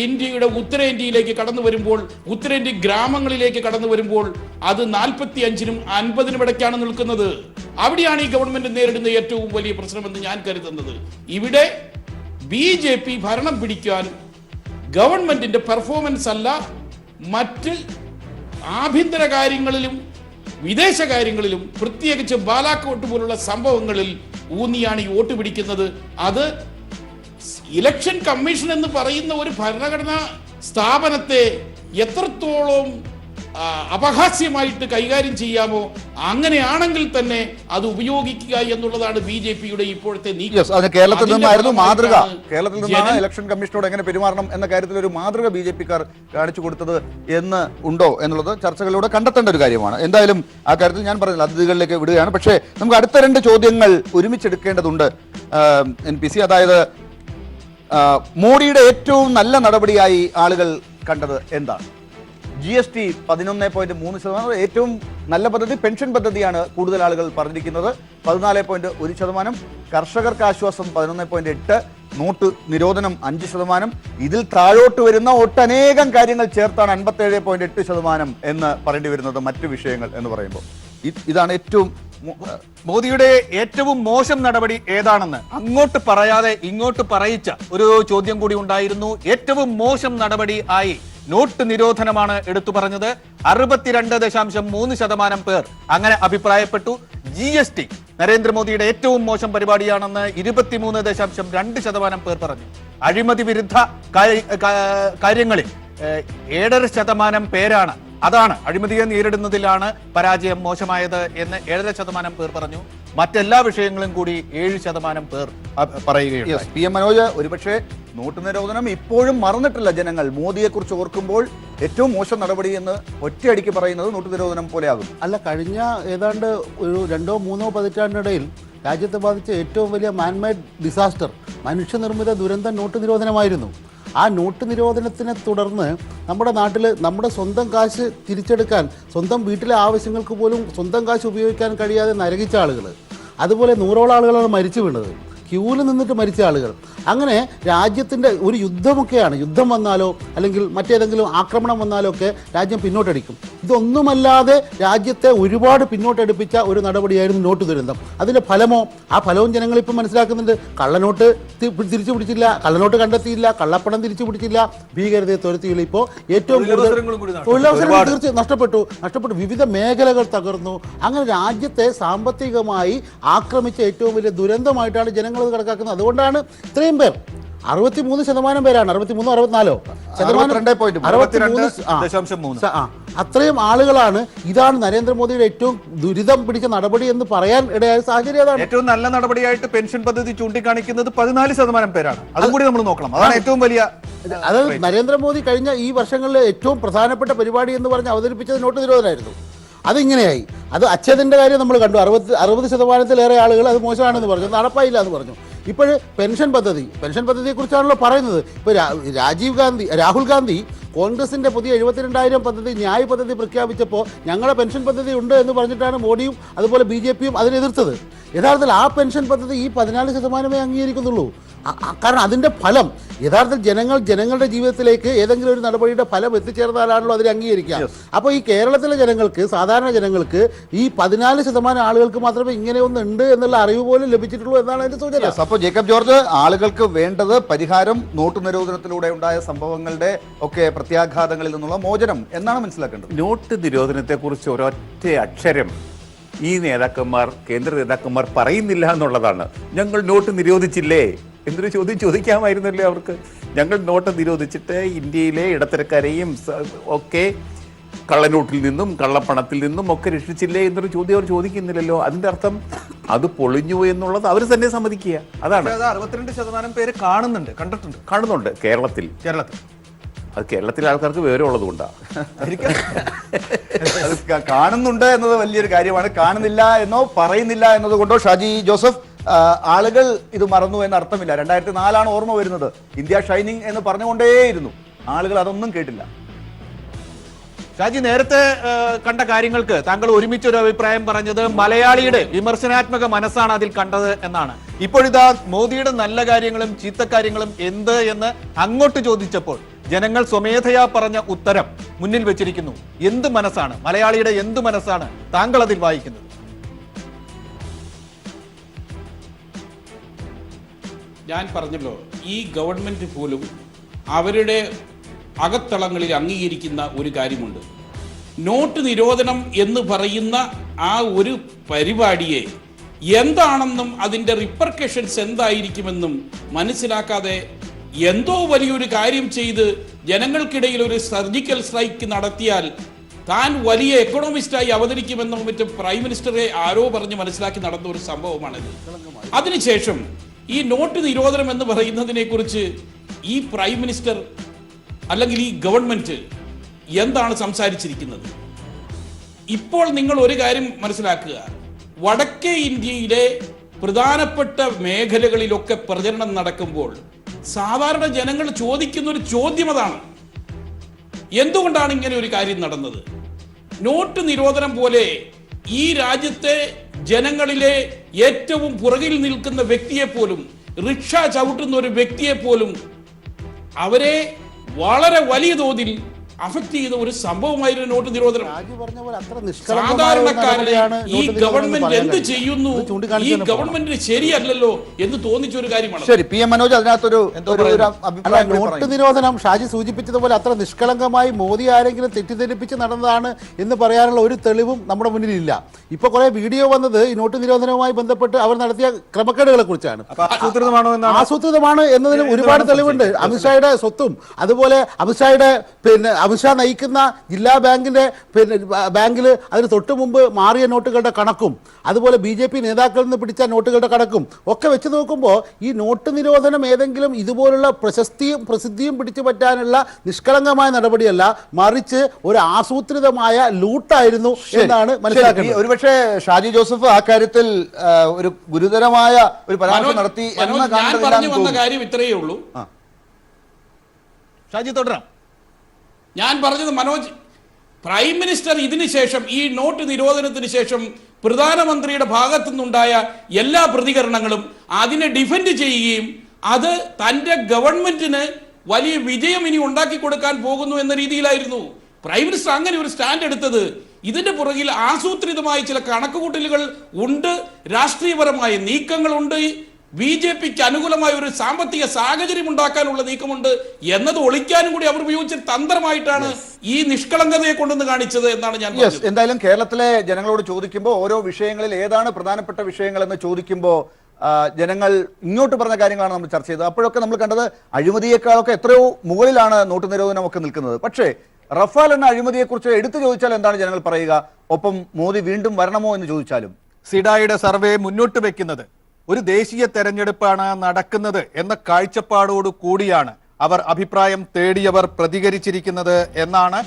ഇന്ത്യയുടെ ഉത്തരേന്ത്യയിലേക്ക് കടന്നു വരുമ്പോൾ, ഉത്തരേന്ത്യൻ ഗ്രാമങ്ങളിലേക്ക് കടന്നു വരുമ്പോൾ അത് 45-നും 50-നും ഇടയ്ക്കാണ് നിൽക്കുന്നത്. അവിടെയാണ് ഈ ഗവൺമെന്റ് നേരിടുന്ന ഏറ്റവും വലിയ പ്രശ്നമെന്ന് ഞാൻ കരുതുന്നത്. ഇവിടെ BJP ഭരണം പിടിക്കാൻ ഗവൺമെന്റിന്റെ പെർഫോമൻസ് അല്ല, മറ്റ് ആഭ്യന്തര കാര്യങ്ങളിലും വിദേശ കാര്യങ്ങളിലും, പ്രത്യേകിച്ച് ബാലാക്കോട്ട് പോലുള്ള സംഭവങ്ങളിൽ ഊന്നിയാണ് ഈ വോട്ട് പിടിക്കുന്നത്. അത് ഇലക്ഷൻ കമ്മീഷൻ എന്ന് പറയുന്ന ഒരു ഭരണഘടനാ സ്ഥാപനത്തെ എത്രത്തോളം അപഹാസ്യമായിട്ട് കൈകാര്യം ചെയ്യാമോ അങ്ങനെയാണെങ്കിൽ തന്നെ അത് ഉപയോഗിക്കുക എന്നുള്ളതാണ് BJPയുടെ ഇപ്പോഴത്തെ നീക്കം. കേരളത്തിൽ നിന്നായിരുന്നു മാതൃക. കേരളത്തിൽ നിന്നാണ് ഇലക്ഷൻ കമ്മീഷനോട് എങ്ങനെ പെരുമാറണം എന്ന കാര്യത്തിൽ ഒരു മാതൃക BJPക്കാർ കാണിച്ചു കൊടുത്തത് എന്ന് ഉണ്ടോ എന്നുള്ളത് ചർച്ചകളിലൂടെ കണ്ടെത്തേണ്ട ഒരു കാര്യമാണ്. എന്തായാലും ആ കാര്യത്തിൽ ഞാൻ പറഞ്ഞില്ല, അതിഥികളിലേക്ക് വിടുകയാണ്. പക്ഷേ നമുക്ക് അടുത്ത 2 ചോദ്യങ്ങൾ ഒരുമിച്ചെടുക്കേണ്ടതുണ്ട് NPC. അതായത് മോഡിയുടെ ഏറ്റവും നല്ല നടപടിയായി ആളുകൾ കണ്ടത് എന്താണ്? GST 11.3%. ഏറ്റവും നല്ല പദ്ധതി പെൻഷൻ പദ്ധതിയാണ് കൂടുതൽ ആളുകൾ പറഞ്ഞിരിക്കുന്നത്, 14.1%. കർഷകർക്ക് ആശ്വാസം 11.8%. നോട്ട് നിരോധനം 5%. ഇതിൽ താഴോട്ട് വരുന്ന ഒട്ടനേകം കാര്യങ്ങൾ ചേർത്താണ് 57.8% എന്ന് പറയേണ്ടി വരുന്നത്. മറ്റു വിഷയങ്ങൾ എന്ന് പറയുമ്പോൾ ഇതാണ് ഏറ്റവും മോദിയുടെ ഏറ്റവും മോശം നടപടി ഏതാണെന്ന് അങ്ങോട്ട് പറയാതെ ഇങ്ങോട്ട് പറയിച്ച ഒരു ചോദ്യം കൂടി ഉണ്ടായിരുന്നു. ഏറ്റവും മോശം നടപടി ആയി നോട്ട് നിരോധനമാണ് എടുത്തു പറഞ്ഞത്. 62.3% പേർ അങ്ങനെ അഭിപ്രായപ്പെട്ടു. GST നരേന്ദ്രമോദിയുടെ ഏറ്റവും മോശം പരിപാടിയാണെന്ന് 23.2% പേർ പറഞ്ഞു. അഴിമതി വിരുദ്ധ കാര്യങ്ങളിൽ 7.5% പേരാണ്, അതാണ് അഴിമതിയെ നേരിടുന്നതിലാണ് പരാജയം മോശമായത് എന്ന് 7.5% പേർ പറഞ്ഞു. മറ്റെല്ലാ വിഷയങ്ങളും കൂടി 7% പേർ പറയുകയുണ്ടായി. PM മനോജ്, ഒരുപക്ഷെ നോട്ട് നിരോധനം ഇപ്പോഴും മറന്നിട്ടില്ല ജനങ്ങൾ. മോദിയെ കുറിച്ച് ഓർക്കുമ്പോൾ ഏറ്റവും മോശം നടപടി എന്ന് ഒറ്റയടിക്ക് പറയുന്നത് നോട്ട് നിരോധനം പോലെയാകും. അല്ല, കഴിഞ്ഞ ഏതാണ്ട് ഒരു 2-3 പതിറ്റാണ്ടിനിടയിൽ രാജ്യത്തെ ബാധിച്ച ഏറ്റവും വലിയ മാൻമെയ്ഡ് ഡിസാസ്റ്റർ, മനുഷ്യനിർമ്മിത ദുരന്തം നോട്ട് നിരോധനമായിരുന്നു. ആ നോട്ട് നിരോധനത്തിനെ തുടർന്ന് നമ്മുടെ നാട്ടിൽ നമ്മുടെ സ്വന്തം കാശ് തിരിച്ചെടുക്കാൻ, സ്വന്തം വീട്ടിലെ ആവശ്യങ്ങൾക്ക് പോലും സ്വന്തം കാശ് ഉപയോഗിക്കാൻ കഴിയാതെ നരകിച്ച ആളുകൾ, അതുപോലെ 100ഓളം ആളുകളാണ് മരിച്ചു വീണത്, ക്യൂവിൽ നിന്നിട്ട് മരിച്ച ആളുകൾ. അങ്ങനെ രാജ്യത്തിൻ്റെ ഒരു യുദ്ധമൊക്കെയാണ്, യുദ്ധം വന്നാലോ അല്ലെങ്കിൽ മറ്റേതെങ്കിലും ആക്രമണം വന്നാലോ ഒക്കെ രാജ്യം പിന്നോട്ടടിക്കും. ഇതൊന്നുമല്ലാതെ രാജ്യത്തെ ഒരുപാട് പിന്നോട്ടടിപ്പിച്ച ഒരു നടപടിയായിരുന്നു നോട്ട് ദുരന്തം. അതിൻ്റെ ഫലമോ, ആ ഫലവും ജനങ്ങളിപ്പോൾ മനസ്സിലാക്കുന്നുണ്ട്. കള്ളനോട്ട് തിരിച്ചു പിടിച്ചില്ല, കള്ളനോട്ട് കണ്ടെത്തിയില്ല, കള്ളപ്പണം തിരിച്ചു പിടിച്ചില്ല, ഭീകരതയെ തുരത്തിയില്ല. ഇപ്പോൾ ഏറ്റവും കൂടുതൽ തൊഴിലവസരങ്ങൾ തീർച്ചയായും നഷ്ടപ്പെട്ടു, വിവിധ മേഖലകൾ തകർന്നു. അങ്ങനെ രാജ്യത്തെ സാമ്പത്തികമായി ആക്രമിച്ച ഏറ്റവും വലിയ ദുരന്തമായിട്ടാണ് ജനങ്ങൾ കണക്കാക്കുന്നത്. അതുകൊണ്ടാണ് ഇത്രയും പേർ, 63% പേരാണ്, 63-64 അത്രയും ആളുകളാണ് ഇതാണ് നരേന്ദ്രമോദിയുടെ ഏറ്റവും ദുരിതം പിടിച്ച നടപടി എന്ന് പറയാൻ ഇടയായ സാഹചര്യം. അതാണ് ഏറ്റവും നല്ല നടപടിയായിട്ട് പെൻഷൻ പദ്ധതി ചൂണ്ടിക്കാണിക്കുന്നത് 14% പേരാണ്. അതും കൂടി നമ്മൾ നോക്കണം. അതാണ് ഏറ്റവും വലിയ, അതായത് നരേന്ദ്രമോദി കഴിഞ്ഞ ഈ വർഷങ്ങളിലെ ഏറ്റവും പ്രധാനപ്പെട്ട പരിപാടി എന്ന് പറഞ്ഞ് അവതരിപ്പിച്ചത് നോട്ട് നിരോധനമായിരുന്നു. അതിങ്ങനെയായി. അത് അച്ഛതിൻ്റെ കാര്യം നമ്മൾ കണ്ടു. 60%-ലേറെ ആളുകൾ അത് മോശമാണെന്ന് പറഞ്ഞു, നടപ്പായില്ല എന്ന് പറഞ്ഞു. ഇപ്പോൾ പെൻഷൻ പദ്ധതിയെക്കുറിച്ചാണല്ലോ പറയുന്നത്. ഇപ്പോൾ രാഹുൽ ഗാന്ധി കോൺഗ്രസിൻ്റെ പുതിയ 72,000 പദ്ധതി, ന്യായ് പദ്ധതി പ്രഖ്യാപിച്ചപ്പോൾ ഞങ്ങളുടെ പെൻഷൻ പദ്ധതി ഉണ്ട് എന്ന് പറഞ്ഞിട്ടാണ് മോഡിയും അതുപോലെ BJPയും അതിനെതിർത്തത്. യഥാർത്ഥത്തിൽ ആ പെൻഷൻ പദ്ധതി ഈ 14% അംഗീകരിക്കുന്നുള്ളൂ. കാരണം അതിൻ്റെ ഫലം യഥാർത്ഥത്തിൽ ജനങ്ങളുടെ ജീവിതത്തിലേക്ക് ഏതെങ്കിലും ഒരു നടപടിയുടെ ഫലം എത്തിച്ചേർന്നാലാണല്ലോ അതിനെ അംഗീകരിക്കുക. അപ്പോൾ ഈ കേരളത്തിലെ ജനങ്ങൾക്ക്, സാധാരണ ജനങ്ങൾക്ക്, ഈ 14% ആളുകൾക്ക് മാത്രമേ ഇങ്ങനെ ഒന്നുണ്ട് എന്നുള്ള അറിവ് പോലും ലഭിച്ചിട്ടുള്ളൂ എന്നാണ് അതിൻ്റെ സൂചന. അപ്പോൾ ജേക്കബ് ജോർജ്, ആളുകൾക്ക് വേണ്ടത് പരിഹാരം, നോട്ട് നിരോധനത്തിലൂടെ ഉണ്ടായ സംഭവങ്ങളുടെ ഒക്കെ പ്രത്യാഘാതങ്ങളിൽ നിന്നുള്ള മോചനം എന്നാണ് മനസ്സിലാക്കേണ്ടത്. നോട്ട് നിരോധനത്തെക്കുറിച്ച് ഒരൊറ്റ അക്ഷരം ഈ നേതാക്കന്മാർ, കേന്ദ്ര നേതാക്കന്മാർ പറയുന്നില്ല എന്നുള്ളതാണ്. ഞങ്ങൾ നോട്ട് നിരോധിച്ചില്ലേ എന്നൊരു ചോദ്യം ചോദിക്കാമായിരുന്നല്ലേ അവർക്ക്. ഞങ്ങൾ നോട്ട് നിരോധിച്ചിട്ട് ഇന്ത്യയിലെ ഇടത്തരക്കാരെയും ഒക്കെ കള്ളനോട്ടിൽ നിന്നും കള്ളപ്പണത്തിൽ നിന്നും ഒക്കെ രക്ഷിച്ചില്ലേ എന്നൊരു ചോദ്യം അവർ ചോദിക്കുന്നില്ലല്ലോ. അതിന്റെ അർത്ഥം അത് പൊളിഞ്ഞു എന്നുള്ളത് അവർ തന്നെ സമ്മതിക്കുക. അതാണ്. 62% പേര് കാണുന്നുണ്ട് കേരളത്തിൽ. അത് കേരളത്തിലെ ആൾക്കാർക്ക് വിവരമുള്ളത് കൊണ്ടാണ്. കാണുന്നുണ്ട് എന്നത് വലിയൊരു കാര്യമാണ്. കാണുന്നില്ല എന്നോ പറയുന്നില്ല എന്നതുകൊണ്ടോ ഷാജി ജോസഫ്, ആളുകൾ ഇത് മറന്നു എന്ന അർത്ഥമില്ല. 2004 ഓർമ്മ വരുന്നത്. ഇന്ത്യ ഷൈനിങ് എന്ന് പറഞ്ഞുകൊണ്ടേയിരുന്നു. ആളുകൾ അതൊന്നും കേട്ടില്ല. ഷാജി, നേരത്തെ കണ്ട കാര്യങ്ങൾക്ക് താങ്കൾ ഒരുമിച്ചൊരു അഭിപ്രായം പറഞ്ഞത് മലയാളിയുടെ വിമർശനാത്മക മനസ്സാണ് അതിൽ കണ്ടത് എന്നാണ്. ഇപ്പോഴിതാ മോദിയുടെ നല്ല കാര്യങ്ങളും ചീത്ത കാര്യങ്ങളും എന്ത് എന്ന് അങ്ങോട്ട് ചോദിച്ചപ്പോൾ ജനങ്ങൾ സ്വമേധയാ പറഞ്ഞ ഉത്തരം മുന്നിൽ വെച്ചിരിക്കുന്നു. എന്ത് മനസ്സാണ്, മലയാളിയുടെ എന്ത് മനസ്സാണ് താങ്കൾ അതിൽ വായിക്കുന്നത്? ഞാൻ പറഞ്ഞല്ലോ, ഈ ഗവൺമെന്റ് പോലും അവരുടെ അകത്തളങ്ങളിൽ അംഗീകരിക്കുന്ന ഒരു കാര്യമുണ്ട്. നോട്ട് നിരോധനം എന്ന് പറയുന്ന ആ ഒരു പരിപാടിയെ എന്താണെന്നും അതിൻ്റെ റിപ്പർക്കഷൻസ് എന്തായിരിക്കുമെന്നും മനസ്സിലാക്കാതെ എന്തോ വലിയൊരു കാര്യം ചെയ്ത് ജനങ്ങൾക്കിടയിൽ ഒരു സർജിക്കൽ സ്ട്രൈക്ക് നടത്തിയാൽ താൻ വലിയ എക്കണോമിസ്റ്റായി അവതരിക്കുമെന്നും മറ്റും പ്രൈം മിനിസ്റ്ററെ ആരോ പറഞ്ഞ് മനസ്സിലാക്കി നടന്ന ഒരു സംഭവമാണിത്. അതിനുശേഷം ഈ നോട്ട് നിരോധനം എന്ന് പറയുന്നതിനെ കുറിച്ച് ഈ പ്രൈം മിനിസ്റ്റർ അല്ലെങ്കിൽ ഈ ഗവൺമെന്റ് എന്താണ് സംസാരിച്ചിരിക്കുന്നത്? ഇപ്പോൾ നിങ്ങൾ ഒരു കാര്യം മനസ്സിലാക്കുക, വടക്കേ ഇന്ത്യയിലെ പ്രധാനപ്പെട്ട മേഖലകളിലൊക്കെ പ്രചരണം നടക്കുമ്പോൾ സാധാരണ ജനങ്ങൾ ചോദിക്കുന്ന ഒരു ചോദ്യം അതാണ്, എന്തുകൊണ്ടാണ് ഇങ്ങനെ ഒരു കാര്യം നടന്നത്? നോട്ട് നിരോധനം പോലെ ഈ രാജ്യത്തെ ജനങ്ങളിലെ ഏറ്റവും പുറകിൽ നിൽക്കുന്ന വ്യക്തിയെ പോലും, റിക്ഷ ചവിട്ടുന്ന ഒരു വ്യക്തിയെ പോലും അവരെ വളരെ വലിയ തോതിൽ അഫക്ട് ചെയ്ത ഒരു സംഭവമായിരുന്നു നോട്ട് നിരോധനം. സാധാരണക്കാരനെ ഈ ഗവൺമെന്റ് എന്ത് ചെയ്യുന്നു, ഈ ഗവൺമെന്റിന് ശരിയല്ലല്ലോ എന്ന് തോന്നിച്ച ഒരു കാര്യമാണ്. ശരി, പി എം മനോജ് അതിനകത്തൊരു നോട്ട് നിരോധനം ഷാജി സൂചിപ്പിച്ചതുപോലെ അത്ര നിഷ്കളങ്കമായി മോദി ആരെങ്കിലും തെറ്റിദ്ധരിപ്പിച്ച് നടന്നതാണ് എന്ന് പറയാനുള്ള ഒരു തെളിവും നമ്മുടെ മുന്നിലില്ല. ഇപ്പൊ കുറെ വീഡിയോ വന്നത് ഈ നോട്ട് നിരോധനവുമായി ബന്ധപ്പെട്ട് അവർ നടത്തിയ ക്രമക്കേടുകളെ കുറിച്ചാണ്. ആസൂത്രിതമാണ് എന്നതിന് ഒരുപാട് തെളിവുണ്ട്. അമിത്ഷായുടെ സ്വത്തും അതുപോലെ അമിത്ഷായുടെ അമിത്ഷാ നയിക്കുന്ന ജില്ലാ ബാങ്കിന്റെ ബാങ്കിൽ അതിന് തൊട്ട് മുമ്പ് മാറിയ നോട്ടുകളുടെ കണക്കും അതുപോലെ BJP നേതാക്കളിൽ നിന്ന് പിടിച്ച നോട്ടുകളുടെ കണക്കും ഒക്കെ വെച്ച് നോക്കുമ്പോൾ ഈ നോട്ട് നിരോധനം ഏതെങ്കിലും ഇതുപോലുള്ള പ്രശസ്തിയും പ്രസിദ്ധിയും പിടിച്ചു പറ്റാനുള്ള നിഷ്കളങ്കമായ നടപടിയല്ല, മറിച്ച് ഒരു ആസൂത്രിതമായ ലൂട്ടായിരുന്നു എന്നാണ് മനസ്സിലാക്കുന്നത്. ഒരുപക്ഷെ ഷാജി ജോസഫ് ആ കാര്യത്തിൽ ഒരു ഗുരുതരമായ ഒരു പരാമർശം നടത്തി എന്ന് ഞാൻ പറഞ്ഞു വന്ന കാര്യം ഇത്രയേ ഉള്ളൂ. ഷാജി തുടരാം. ഞാൻ പറഞ്ഞത്, മനോജ്, പ്രൈം മിനിസ്റ്റർ ഇതിന് ശേഷം ഈ നോട്ട് നിരോധനത്തിന് ശേഷം പ്രധാനമന്ത്രിയുടെ ഭാഗത്തു നിന്നുണ്ടായ എല്ലാ പ്രതികരണങ്ങളും അതിനെ ഡിഫെൻഡ് ചെയ്യുകയും അത് തന്റെ ഗവൺമെന്റിന് വലിയ വിജയം ഇനി ഉണ്ടാക്കി കൊടുക്കാൻ പോകുന്നു എന്ന രീതിയിലായിരുന്നു പ്രൈം മിനിസ്റ്റർ അങ്ങനെ ഒരു സ്റ്റാൻഡ് എടുത്തത്. ഇതിന്റെ പുറകിൽ ആസൂത്രിതമായ ചില കണക്കുകൂട്ടലുകൾ ഉണ്ട്, രാഷ്ട്രീയപരമായ നീക്കങ്ങളുണ്ട്, BJPക്ക് അനുകൂലമായ ഒരു സാമ്പത്തിക സാഹചര്യം ഉണ്ടാക്കാനുള്ള നീക്കമുണ്ട് എന്നത് ഒളിക്കാനും കൂടി അവർ ഉപയോഗിച്ച തന്ത്രമായിട്ടാണ് ഈ നിഷ്കളങ്കതയെ കൊണ്ടുവന്ന് കാണിച്ചത് എന്നാണ് ഞാൻ പറഞ്ഞത്. എന്തായാലും കേരളത്തിലെ ജനങ്ങളോട് ചോദിക്കുമ്പോൾ ഓരോ വിഷയങ്ങളിൽ ഏതാണ് പ്രധാനപ്പെട്ട വിഷയങ്ങൾ എന്ന് ചോദിക്കുമ്പോൾ ജനങ്ങൾ ഇങ്ങോട്ട് പറഞ്ഞ കാര്യങ്ങളാണ് നമ്മൾ ചർച്ച ചെയ്തത്. അപ്പോഴൊക്കെ നമ്മൾ കണ്ടത് അഴിമതിയേക്കാളൊക്കെ എത്രയോ മുകളിലാണ് നോട്ട് നിരോധനമൊക്കെ നിൽക്കുന്നത്. പക്ഷേ റഫാൽ എന്ന അഴിമതിയെക്കുറിച്ച് എടുത്തു ചോദിച്ചാൽ എന്താണ് ജനങ്ങൾ പറയുക? ഒപ്പം മോദി വീണ്ടും വരണമോ എന്ന് ചോദിച്ചാലും സിഡായുടെ സർവേ മുന്നോട്ട് വെക്കുന്നത് ഒരു ദേശീയ തെരഞ്ഞെടുപ്പാണ് നടക്കുന്നത് എന്ന കാഴ്ചപ്പാടോടു കൂടിയാണ് അവർ അഭിപ്രായം തേടിയവർ പ്രതികരിച്ചിരിക്കുന്നത് എന്നാണ്.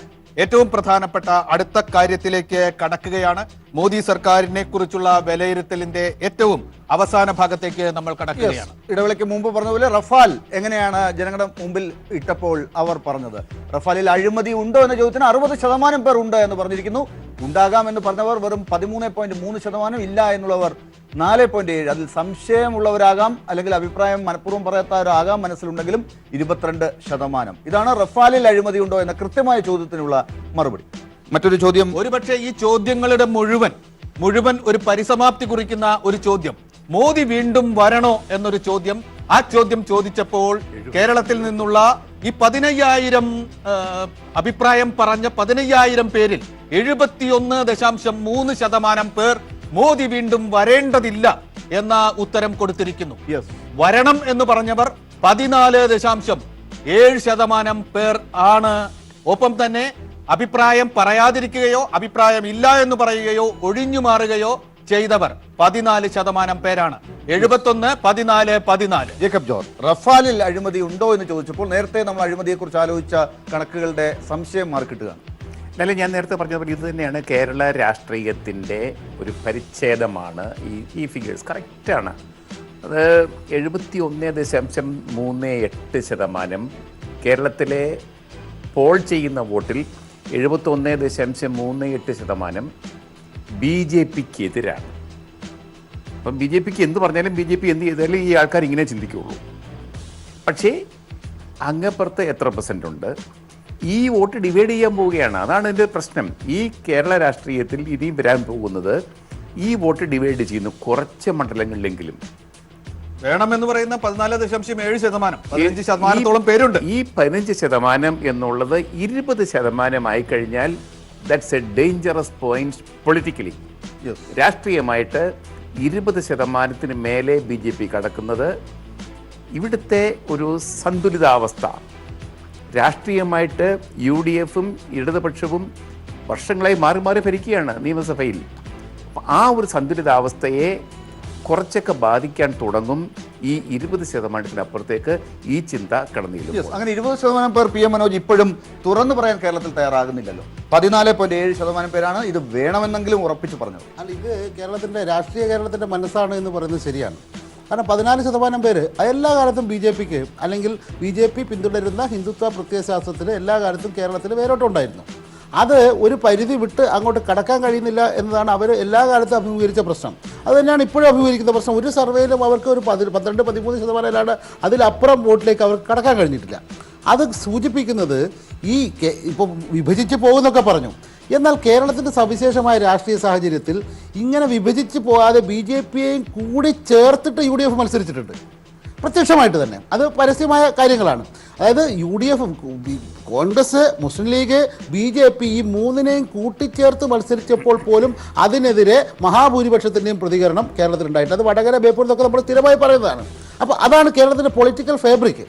ഏറ്റവും പ്രധാനപ്പെട്ട അടുത്ത കാര്യത്തിലേക്ക് കടക്കുകയാണ്. മോദി സർക്കാരിനെ കുറിച്ചുള്ള വിലയിരുത്തലിന്റെ ഏറ്റവും അവസാന ഭാഗത്തേക്ക് നമ്മൾ കടക്കുകയാണ്. ഇടവേളയ്ക്ക് മുമ്പ് പറഞ്ഞതുപോലെ റഫാൽ എങ്ങനെയാണ് ജനങ്ങളുടെ മുമ്പിൽ ഇട്ടപ്പോൾ അവർ പറഞ്ഞത്? റഫാലിൽ അഴിമതി ഉണ്ടോ എന്ന ചോദ്യത്തിന് 60% പേർ ഉണ്ട് എന്ന് പറഞ്ഞിരിക്കുന്നു. ഉണ്ടാകാം എന്ന് പറഞ്ഞവർ വെറും 13.3%, ഇല്ല എന്നുള്ളവർ 4.7. അതിൽ സംശയമുള്ളവരാകാം, അല്ലെങ്കിൽ അഭിപ്രായം മനഃപൂർവ്വം പറയാത്തവരാകാം മനസ്സിലുണ്ടെങ്കിലും 22%. ഇതാണ് റഫാലിൽ അഴിമതി ഉണ്ടോ എന്ന കൃത്യമായ ചോദ്യത്തിനുള്ള മറുപടി. മറ്റൊരു ചോദ്യം, ഒരുപക്ഷെ ഈ ചോദ്യങ്ങളുടെ മുഴുവൻ ഒരു പരിസമാപ്തി കുറിക്കുന്ന ഒരു ചോദ്യം, മോദി വീണ്ടും വരണോ എന്നൊരു ചോദ്യം. ആ ചോദ്യം ചോദിച്ചപ്പോൾ കേരളത്തിൽ നിന്നുള്ള ഈ 15,000 അഭിപ്രായം പറഞ്ഞ 15,000 പേരിൽ 71.3% പേർ മോദി വീണ്ടും വരേണ്ടതില്ല എന്ന ഉത്തരം കൊടുത്തിരിക്കുന്നു. വരണം എന്ന് പറഞ്ഞവർ 14.7% പേർ ആണ്. ഒപ്പം തന്നെ അഭിപ്രായം പറയാതിരിക്കുകയോ അഭിപ്രായം ഇല്ല എന്ന് പറയുകയോ ഒഴിഞ്ഞു മാറുകയോ ചെയ്തവർ 14% പേരാണ്. 71, 14, 14. ജേക്കബ് ജോർജ്, റഫാലിൽ അഴിമതി ഉണ്ടോ എന്ന് ചോദിച്ചപ്പോൾ നേരത്തെ നമ്മൾ അഴിമതിയെക്കുറിച്ച് ആലോചിച്ച കണക്കുകളുടെ സംശയം മാർക്കിട്ടുകയാണ്. എന്നാലും ഞാൻ നേരത്തെ പറഞ്ഞതുപോലെ ഇത് തന്നെയാണ് കേരള രാഷ്ട്രീയത്തിൻ്റെ ഒരു പരിച്ഛേദമാണ് ഈ ഫിഗേഴ്സ്. കറക്റ്റാണ്. അത് 71.38%. കേരളത്തിലെ പോൾ ചെയ്യുന്ന വോട്ടിൽ 71.38% BJPക്ക് എതിരാണ്. അപ്പം BJPക്ക് എന്ത് പറഞ്ഞാലും BJP എന്ത് ചെയ്താലും ഈ ആൾക്കാർ ഇങ്ങനെ ചിന്തിക്കുകയുള്ളൂ. പക്ഷേ അങ്ങപ്പുറത്ത് എത്ര പെർസെൻ്റ് ഉണ്ട്, ഈ വോട്ട് ഡിവൈഡ് ചെയ്യാൻ പോവുകയാണ്. അതാണ് എൻ്റെ പ്രശ്നം. ഈ കേരള രാഷ്ട്രീയത്തിൽ ഇനിയും വരാൻ പോകുന്നത് ഈ വോട്ട് ഡിവൈഡ് ചെയ്യുന്നു കുറച്ച് മണ്ഡലങ്ങളിലെങ്കിലും. വേണമെന്ന് പറയുന്ന 14.7%, 15% പേരുണ്ട്. ഈ 15% എന്നുള്ളത് 20% കഴിഞ്ഞാൽ that's a dangerous point politically. രാഷ്ട്രീയമായിട്ട് 20% മേലെ BJP കടക്കുന്നത് ഇവിടുത്തെ ഒരു സന്തുലിതാവസ്ഥ. രാഷ്ട്രീയമായിട്ട് UDFും ഇടതുപക്ഷവും വർഷങ്ങളായി മാറി മാറി ഭരിക്കുകയാണ് നിയമസഭയിൽ. ആ ഒരു സന്തുലിതാവസ്ഥയെ കുറച്ചൊക്കെ ബാധിക്കാൻ തുടങ്ങും ഈ 20%-അപ്പുറത്തേക്ക് ഈ ചിന്ത കടന്നു ചെല്ലും. അങ്ങനെ 20% പേർ PM മനോജ് ഇപ്പോഴും തുറന്നു പറയാൻ കേരളത്തിൽ തയ്യാറാകുന്നില്ലല്ലോ. 14.7% പേരാണ് ഇത് വേണമെന്നെങ്കിലും ഉറപ്പിച്ചു പറഞ്ഞത്. അല്ല, ഇത് കേരളത്തിൻ്റെ മനസ്സാണ് എന്ന് പറയുന്നത് ശരിയാണ്. കാരണം 14% പേര് എല്ലാ കാലത്തും BJPക്ക് അല്ലെങ്കിൽ BJP പിന്തുടരുന്ന ഹിന്ദുത്വ പ്രത്യയശാസ്ത്രത്തിന് എല്ലാ കാലത്തും കേരളത്തിൽ വേരോട്ടമുണ്ടായിരുന്നു. അത് ഒരു പരിധി വിട്ട് അങ്ങോട്ട് കടക്കാൻ കഴിയുന്നില്ല എന്നതാണ് അവർ എല്ലാ കാലത്തും അഭിമുഖീകരിച്ച പ്രശ്നം. അത് തന്നെയാണ് ഇപ്പോഴും അഭിമുഖീകരിക്കുന്ന പ്രശ്നം. ഒരു സർവേയിലും അവർക്ക് ഒരു 12-13% അല്ലാണ്ട് അതിലപ്പുറം വോട്ടിലേക്ക് അവർക്ക് കടക്കാൻ കഴിഞ്ഞിട്ടില്ല. അത് സൂചിപ്പിക്കുന്നത് ഇപ്പോൾ വിഭജിച്ച് പോകുന്നൊക്കെ പറഞ്ഞു. എന്നാൽ കേരളത്തിൻ്റെ സവിശേഷമായ രാഷ്ട്രീയ സാഹചര്യത്തിൽ ഇങ്ങനെ വിഭജിച്ച് പോകാതെ BJPയെയും കൂടി ചേർത്തിട്ട് UDF മത്സരിച്ചിട്ടുണ്ട്, പ്രത്യക്ഷമായിട്ട് തന്നെ. അത് പരസ്യമായ കാര്യങ്ങളാണ്. അതായത് UDF, കോൺഗ്രസ്, മുസ്ലിം ലീഗ്, BJP ഈ മൂന്നിനെയും കൂട്ടിച്ചേർത്ത് മത്സരിച്ചപ്പോൾ പോലും അതിനെതിരെ മഹാഭൂരിപക്ഷത്തിൻ്റെയും പ്രതികരണം കേരളത്തിലുണ്ടായിട്ട്, അത് വടകര, ബേപ്പൂർ എന്നൊക്കെ നമ്മൾ സ്ഥിരമായി പറയുന്നതാണ്. അപ്പോൾ അതാണ് കേരളത്തിൻ്റെ പൊളിറ്റിക്കൽ ഫാബ്രിക്.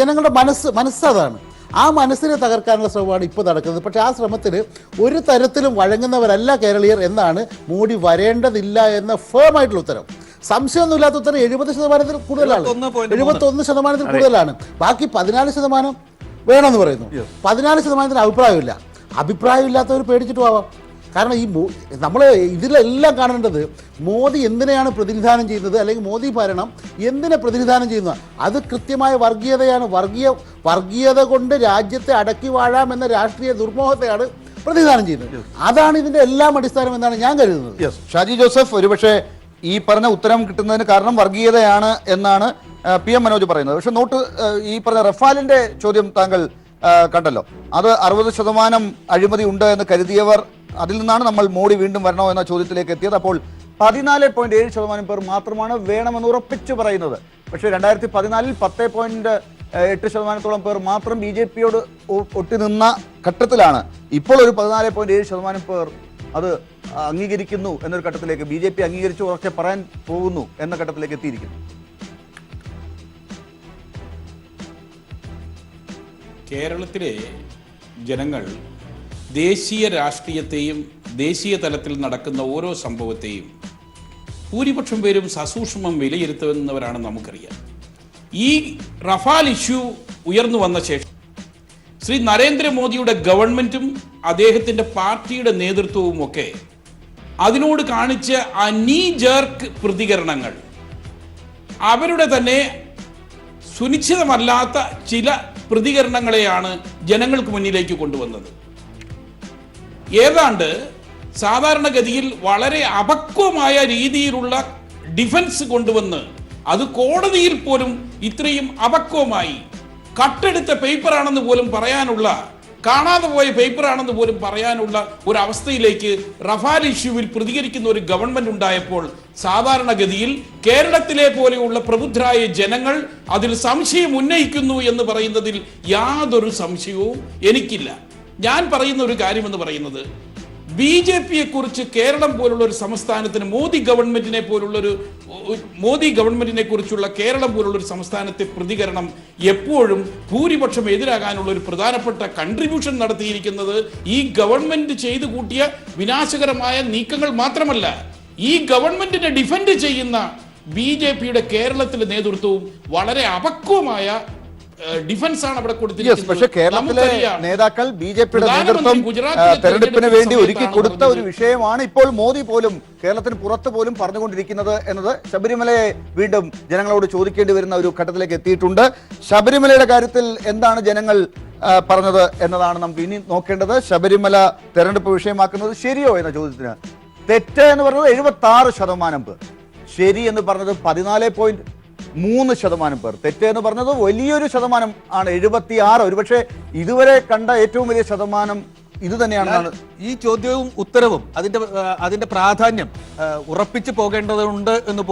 ജനങ്ങളുടെ മനസ്സ് അതാണ്. ആ മനസ്സിനെ തകർക്കാനുള്ള ശ്രമമാണ് ഇപ്പോൾ നടക്കുന്നത്. പക്ഷേ ആ ശ്രമത്തിന് ഒരു തരത്തിലും വഴങ്ങുന്നവരല്ല കേരളീയർ എന്നാണ് മോഡി വരേണ്ടതില്ല എന്ന ഫേമായിട്ടുള്ള ഉത്തരം. സംശയമൊന്നുമില്ലാത്ത ഉത്തരം 70% കൂടുതലാണ്, 71% കൂടുതലാണ്. ബാക്കി 14% വേണമെന്ന് പറയുന്നു. 14% അഭിപ്രായമില്ലാത്തവർ പേടിച്ചിട്ട് ആവാം. കാരണം നമ്മൾ ഇതിലെല്ലാം കാണേണ്ടത് മോദി എന്തിനെയാണ് പ്രതിനിധാനം ചെയ്യുന്നത്, അല്ലെങ്കിൽ മോദി ഭരണം എന്തിനെ പ്രതിനിധാനം ചെയ്യുന്നത്. അത് കൃത്യമായ വർഗീയതയാണ്. വർഗീയത കൊണ്ട് രാജ്യത്തെ അടക്കി വാഴാമെന്ന രാഷ്ട്രീയ ദുർമോഹത്തെയാണ് പ്രതിനിധാനം ചെയ്യുന്നത്. അതാണ് ഇതിൻ്റെ എല്ലാം അടിസ്ഥാനം എന്നാണ് ഞാൻ കരുതുന്നത്. ഷാജി ജോസഫ്, ഒരുപക്ഷെ ഈ പറഞ്ഞ ഉത്തരം കിട്ടുന്നതിന് കാരണം വർഗീയതയാണ് എന്നാണ് PM മനോജ് പറയുന്നത്. പക്ഷെ ഈ പറഞ്ഞ റഫാലിന്റെ ചോദ്യം താങ്കൾ കണ്ടല്ലോ. അത് 60% അഴിമതി ഉണ്ട് എന്ന് കരുതിയവർ, അതിൽ നിന്നാണ് നമ്മൾ മോഡി വീണ്ടും വരണോ എന്ന ചോദ്യത്തിലേക്ക് എത്തിയത്. അപ്പോൾ 14.7% പേർ മാത്രമാണ് വേണമെന്ന് ഉറപ്പിച്ചു പറയുന്നത്. പക്ഷേ 2014 10.8% പേർ മാത്രം BJPയോട് ഒട്ടിനിന്ന ഘട്ടത്തിലാണ് ഇപ്പോൾ ഒരു 14.7% പേർ അത് അംഗീകരിക്കുന്നു എന്നൊരു ഘട്ടത്തിലേക്ക്, BJP അംഗീകരിച്ചു ഉറക്കെ പറയാൻ പോകുന്നു എന്ന ഘട്ടത്തിലേക്ക് എത്തിയിരിക്കുന്നു. കേരളത്തിലെ ജനങ്ങൾ ദേശീയ രാഷ്ട്രീയത്തെയും ദേശീയ തലത്തിൽ നടക്കുന്ന ഓരോ സംഭവത്തെയും ഭൂരിപക്ഷം പേരും സസൂക്ഷ്മം വിലയിരുത്തുന്നവരാണ് നമുക്കറിയാം. ഈ റഫാൽ ഇഷ്യൂ ഉയർന്നു വന്ന ശേഷം ശ്രീ നരേന്ദ്രമോദിയുടെ ഗവൺമെന്റും അദ്ദേഹത്തിൻ്റെ പാർട്ടിയുടെ നേതൃത്വവും ഒക്കെ അതിനോട് കാണിച്ച ആ നീ ജേർക്ക് പ്രതികരണങ്ങൾ അവരുടെ തന്നെ സുനിശ്ചിതമല്ലാത്ത ചില പ്രതികരണങ്ങളെയാണ് ജനങ്ങൾക്ക് മുന്നിലേക്ക് കൊണ്ടുവന്നത്. ഏതാണ്ട് സാധാരണഗതിയിൽ വളരെ അപക്വമായ രീതിയിലുള്ള ഡിഫൻസ് കൊണ്ടുവന്ന് അത് കോടതിയിൽ പോലും ഇത്രയും അപക്വമായി കട്ടെടുത്ത പേപ്പറാണെന്ന് പോലും പറയാനുള്ള, കാണാതെ പോയ പേപ്പറാണെന്ന് പോലും പറയാനുള്ള ഒരു അവസ്ഥയിലേക്ക് റഫാൽ ഇഷ്യൂവിൽ പ്രതികരിക്കുന്ന ഒരു ഗവൺമെന്റ് ഉണ്ടായപ്പോൾ സാധാരണഗതിയിൽ കേരളത്തിലെ പോലെയുള്ള പ്രബുദ്ധരായ ജനങ്ങൾ അതിൽ സംശയം ഉന്നയിക്കുന്നു എന്ന് പറയുന്നതിൽ യാതൊരു സംശയവും എനിക്കില്ല. ഞാൻ പറയുന്ന ഒരു കാര്യമെന്ന് പറയുന്നത്, BJPയെ കുറിച്ച് കേരളം പോലുള്ള ഒരു സംസ്ഥാനത്തിന് മോദി ഗവൺമെന്റിനെ കുറിച്ചുള്ള കേരളം പോലുള്ള ഒരു സംസ്ഥാനത്തെ പ്രതികരണം എപ്പോഴും ഭൂരിപക്ഷം എതിരാകാനുള്ള ഒരു പ്രധാനപ്പെട്ട കൺട്രിബ്യൂഷൻ നടത്തിയിരിക്കുന്നത് ഈ ഗവൺമെന്റ് ചെയ്തു കൂട്ടിയ വിനാശകരമായ നീക്കങ്ങൾ മാത്രമല്ല, ഈ ഗവൺമെന്റിനെ ഡിഫെൻഡ് ചെയ്യുന്ന BJPയുടെ കേരളത്തിലെ നേതൃത്വവും വളരെ അപക്വമായ ഡിഫൻസ് ആണ് അവിടെ കൊടുത്തിരിക്കുന്നത്. പക്ഷേ കേരളത്തിലെ നേതാക്കൾ BJPയുടെ നേതൃത്വം തെരഞ്ഞെടുപ്പിന് വേണ്ടി ഒരുക്കി കൊടുത്ത ഒരു വിഷയമാണ് ഇപ്പോൾ മോദി പോലും കേരളത്തിന് പുറത്ത് പോലും പറഞ്ഞുകൊണ്ടിരിക്കുന്നത് എന്നത് ശബരിമലയെ വീണ്ടും ജനങ്ങളോട് ചോദിക്കേണ്ടി വരുന്ന ഒരു ഘട്ടത്തിലേക്ക് എത്തിയിട്ടുണ്ട്. ശബരിമലയുടെ കാര്യത്തിൽ എന്താണ് ജനങ്ങൾ പറഞ്ഞത് എന്നതാണ് നമുക്ക് ഇനി നോക്കേണ്ടത്. ശബരിമല തെരഞ്ഞെടുപ്പ് വിഷയമാക്കുന്നത് ശരിയോ എന്ന ചോദ്യത്തിന് തെറ്റ് എന്ന് പറഞ്ഞത് 76% പേർ, ശരി എന്ന് പറഞ്ഞത് 3% പേർ. തെറ്റ് എന്ന് പറഞ്ഞത് വലിയൊരു ശതമാനം ആണ്, 76. ഒരുപക്ഷെ ഇതുവരെ കണ്ട ഏറ്റവും വലിയ ശതമാനം ഇത് തന്നെയാണെന്നാണ്. ഈ ചോദ്യവും ഉത്തരവും അതിന്റെ പ്രാധാന്യം ഉറപ്പിച്ചു പോകേണ്ടതുണ്ട് എന്ന്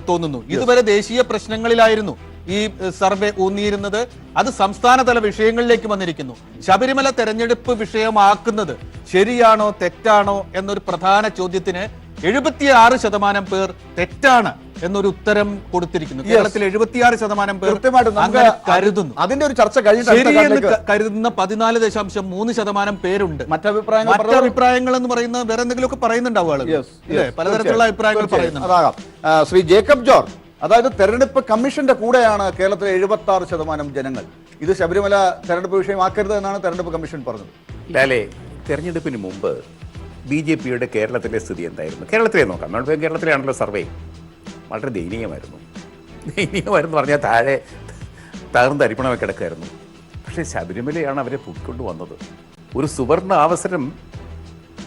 തോന്നുന്നു. ഇതുവരെ ദേശീയ പ്രശ്നങ്ങളിലായിരുന്നു ഈ സർവേ ഊന്നിയിരുന്നത്. അത് സംസ്ഥാനതല വിഷയങ്ങളിലേക്ക് വന്നിരിക്കുന്നു. ശബരിമല തെരഞ്ഞെടുപ്പ് വിഷയമാക്കുന്നത് ശരിയാണോ തെറ്റാണോ എന്നൊരു പ്രധാന ചോദ്യത്തിന് 76% പേർ തെറ്റാണ് എന്നൊരു ഉത്തരം കൊടുത്തിരിക്കുന്നു. കേരളത്തിൽ 76% പേർ അങ്ങനെ കരുതുന്നു. അതിന്റെ ഒരു ചർച്ച ശരിയെന്ന് കരുതുന്ന 14.3% പേരുണ്ട്. മറ്റഭിപ്രായങ്ങൾ എന്ന് പറയുന്നത് വേറെ എന്തെങ്കിലുമൊക്കെ പറയുന്നുണ്ടാവും ആളുകൾ, പലതരത്തിലുള്ള അഭിപ്രായങ്ങൾ പറയുന്നുണ്ട്. അതാകാം. ശ്രീ ജേക്കബ് ജോർജ്, അതായത് തെരഞ്ഞെടുപ്പ് കമ്മീഷന്റെ കൂടെയാണ് കേരളത്തിലെ 76% ജനങ്ങൾ ഇത് ശബരിമല തെരഞ്ഞെടുപ്പ് വിഷയമാക്കരുത് എന്നാണ് തെരഞ്ഞെടുപ്പ് കമ്മീഷൻ പറഞ്ഞത്. ലാലേ, തെരഞ്ഞെടുപ്പിന് മുമ്പ് BJPയുടെ കേരളത്തിലെ സ്ഥിതി എന്തായിരുന്നു? കേരളത്തിലെ നോക്കാം. കേരളത്തിലാണല്ലോ സർവേ. വളരെ ദയനീയമായിരുന്നു പറഞ്ഞാൽ താഴെ തകർന്ന് അരിപ്പണമൊക്കെ കിടക്കായിരുന്നു. പക്ഷേ ശബരിമലയാണ് അവരെ പൊക്കിക്കൊണ്ട് വന്നത്. ഒരു സുവർണ അവസരം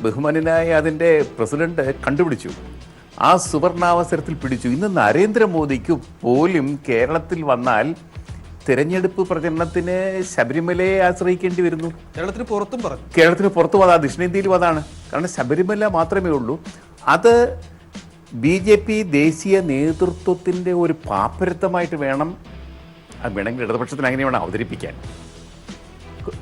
ബഹുമാനായ അതിൻ്റെ പ്രസിഡന്റ് കണ്ടുപിടിച്ചു. ആ സുവർണാവസരത്തിൽ പിടിച്ചു. ഇന്ന് നരേന്ദ്രമോദിക്ക് പോലും കേരളത്തിൽ വന്നാൽ തിരഞ്ഞെടുപ്പ് പ്രചരണത്തിന് ശബരിമലയെ ആശ്രയിക്കേണ്ടി വരുന്നു. കേരളത്തിന് പുറത്തും പറഞ്ഞു. കേരളത്തിന് പുറത്തും അതാണ്, ദക്ഷിണേന്ത്യയിലും അതാണ്. കാരണം ശബരിമല മാത്രമേ ഉള്ളൂ. അത് BJP ദേശീയ നേതൃത്വത്തിൻ്റെ ഒരു പാപ്പരത്വമായിട്ട് വേണം, അത് വേണമെങ്കിൽ ഇടതുപക്ഷത്തിന് അങ്ങനെ വേണം അവതരിപ്പിക്കാൻ.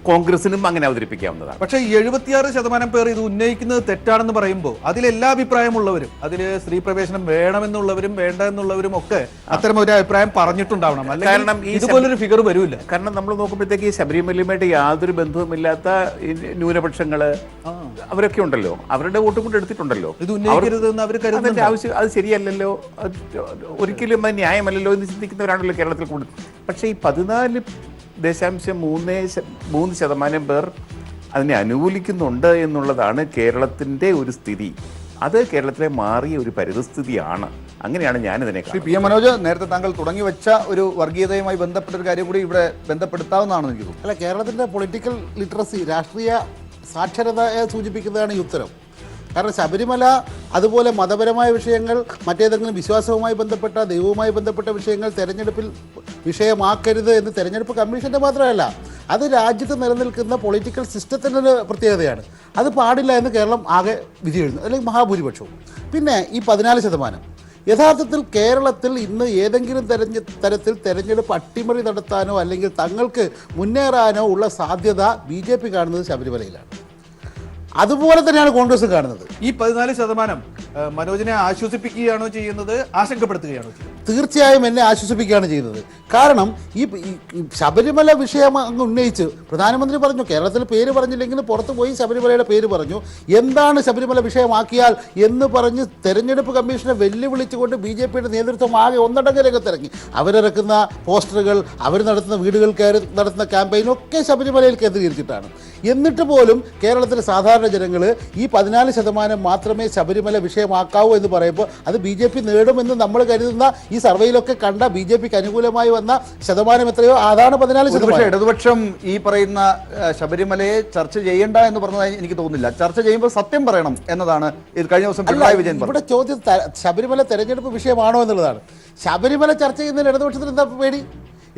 കോൺഗ്രസിനും അങ്ങനെ അവതരിപ്പിക്കാവുന്നതാണ്. പക്ഷേ 76% പേർ ഇത് ഉന്നയിക്കുന്നത് തെറ്റാണെന്ന് പറയുമ്പോൾ അതിലെല്ലാ അഭിപ്രായമുള്ളവരും, അതിൽ സ്ത്രീ പ്രവേശനം വേണമെന്നുള്ളവരും വേണ്ട എന്നുള്ളവരും ഒക്കെ അത്തരം ഒരു അഭിപ്രായം പറഞ്ഞിട്ടുണ്ടാവണം. കാരണം ഇതുപോലൊരു ഫിഗർ വരില്ല. കാരണം നമ്മൾ നോക്കുമ്പോഴത്തേക്ക് ഈ ശബരിമലയുമായിട്ട് യാതൊരു ബന്ധവുമില്ലാത്ത ന്യൂനപക്ഷങ്ങള് അവരൊക്കെ ഉണ്ടല്ലോ, അവരുടെ വോട്ടും കൊണ്ട് എടുത്തിട്ടുണ്ടല്ലോ. ഇത് ഉന്നയിക്കരുതെന്ന് അവർ കരുതുന്നത് ആവശ്യം അത് ശരിയല്ലല്ലോ, ഒരിക്കലും അത് ന്യായമല്ലല്ലോ എന്ന് ചിന്തിക്കുന്നവരാണല്ലോ കേരളത്തിൽ കൂടുതൽ. പക്ഷേ ഈ 14.3% പേർ അതിനെ അനുകൂലിക്കുന്നുണ്ട് എന്നുള്ളതാണ് കേരളത്തിൻ്റെ ഒരു സ്ഥിതി. അത് കേരളത്തിലെ മാറിയ ഒരു പരിതസ്ഥിതിയാണ്. അങ്ങനെയാണ് ഞാനിതിനെ ശ്രീ PM മനോജ്, നേരത്തെ താങ്കൾ തുടങ്ങി വെച്ച ഒരു വർഗീയതയുമായി ബന്ധപ്പെട്ട ഒരു കാര്യം കൂടി ഇവിടെ ബന്ധപ്പെടുത്താവുന്നതാണെന്ന് എനിക്ക് തോന്നുന്നു. അല്ല, കേരളത്തിൻ്റെ പൊളിറ്റിക്കൽ ലിറ്ററസി, രാഷ്ട്രീയ സാക്ഷരതയെ സൂചിപ്പിക്കുന്നതാണ് ഈ ഉത്തരം. കാരണം ശബരിമല അതുപോലെ മതപരമായ വിഷയങ്ങൾ, മറ്റേതെങ്കിലും വിശ്വാസവുമായി ബന്ധപ്പെട്ട, ദൈവവുമായി ബന്ധപ്പെട്ട വിഷയങ്ങൾ തെരഞ്ഞെടുപ്പിൽ വിഷയമാക്കരുത് എന്ന് തെരഞ്ഞെടുപ്പ് കമ്മീഷൻ്റെ മാത്രമല്ല, അത് രാജ്യത്ത് നിലനിൽക്കുന്ന പൊളിറ്റിക്കൽ സിസ്റ്റത്തിൻ്റെ പ്രത്യേകതയാണ്. അത് പാടില്ല എന്ന് കേരളം ആകെ വിധി എഴുതുന്നു, അല്ലെങ്കിൽ മഹാഭൂരിപക്ഷവും. പിന്നെ ഈ 14%, യഥാർത്ഥത്തിൽ കേരളത്തിൽ ഇന്ന് ഏതെങ്കിലും തരത്തിൽ തെരഞ്ഞെടുപ്പ് അട്ടിമറി നടത്താനോ അല്ലെങ്കിൽ തങ്ങൾക്ക് മുന്നേറാനോ ഉള്ള സാധ്യത BJP കാണുന്നത് ശബരിമലയിലാണ്. അതുപോലെ തന്നെയാണ് കോൺഗ്രസ് കാണുന്നത്. ഈ 14% മനോജിനെ ആശ്വസിപ്പിക്കുകയാണോ ചെയ്യുന്നത്, ആശങ്കപ്പെടുത്തുകയാണോ ചെയ്യുന്നത്? തീർച്ചയായും എന്നെ ആശ്വസിപ്പിക്കുകയാണ് ചെയ്യുന്നത്. കാരണം ഈ ശബരിമല വിഷയം അങ്ങ് ഉന്നയിച്ച് പ്രധാനമന്ത്രി പറഞ്ഞു, കേരളത്തിൽ പേര് പറഞ്ഞില്ലെങ്കിലും പുറത്ത് പോയി ശബരിമലയുടെ പേര് പറഞ്ഞു. എന്താണ് ശബരിമല വിഷയമാക്കിയാൽ എന്ന് പറഞ്ഞ് തെരഞ്ഞെടുപ്പ് കമ്മീഷനെ വെല്ലുവിളിച്ചുകൊണ്ട് BJPയുടെ നേതൃത്വം ആകെ ഒന്നടങ്ക രംഗത്തിറങ്ങി. അവരിറക്കുന്ന പോസ്റ്ററുകൾ, അവർ നടത്തുന്ന വീടുകൾ കയറി നടത്തുന്ന ക്യാമ്പയിനൊക്കെ ശബരിമലയിൽ കേന്ദ്രീകരിച്ചിട്ടാണ്. എന്നിട്ട് പോലും കേരളത്തിലെ സാധാരണ ജനങ്ങൾ ഈ 14% മാത്രമേ ശബരിമല വിഷയമാക്കാവൂ എന്ന് പറയുമ്പോൾ അത് BJP നേടുമെന്ന് നമ്മൾ കരുതുന്ന ഈ സർവേയിലൊക്കെ കണ്ട BJPക്ക് അനുകൂലമായി വന്ന ശതമാനം എത്രയോ അതാണ് 14%. ഇടതുപക്ഷം ഈ പറയുന്ന ശബരിമലയെ ചർച്ച ചെയ്യേണ്ട എന്ന് പറഞ്ഞതായി എനിക്ക് തോന്നുന്നില്ല. ചർച്ച ചെയ്യുമ്പോൾ സത്യം പറയണം എന്നതാണ് ഇത് കഴിഞ്ഞ ദിവസം പിണറായി വിജയൻ പറഞ്ഞത്. ഇവിടെ ചോദ്യം ശബരിമല തെരഞ്ഞെടുപ്പ് വിഷയമാണോ എന്നുള്ളതാണ്. ശബരിമല ചർച്ച ചെയ്യുന്നതിൽ ഇടതുപക്ഷത്തിന് എന്താ പേടി?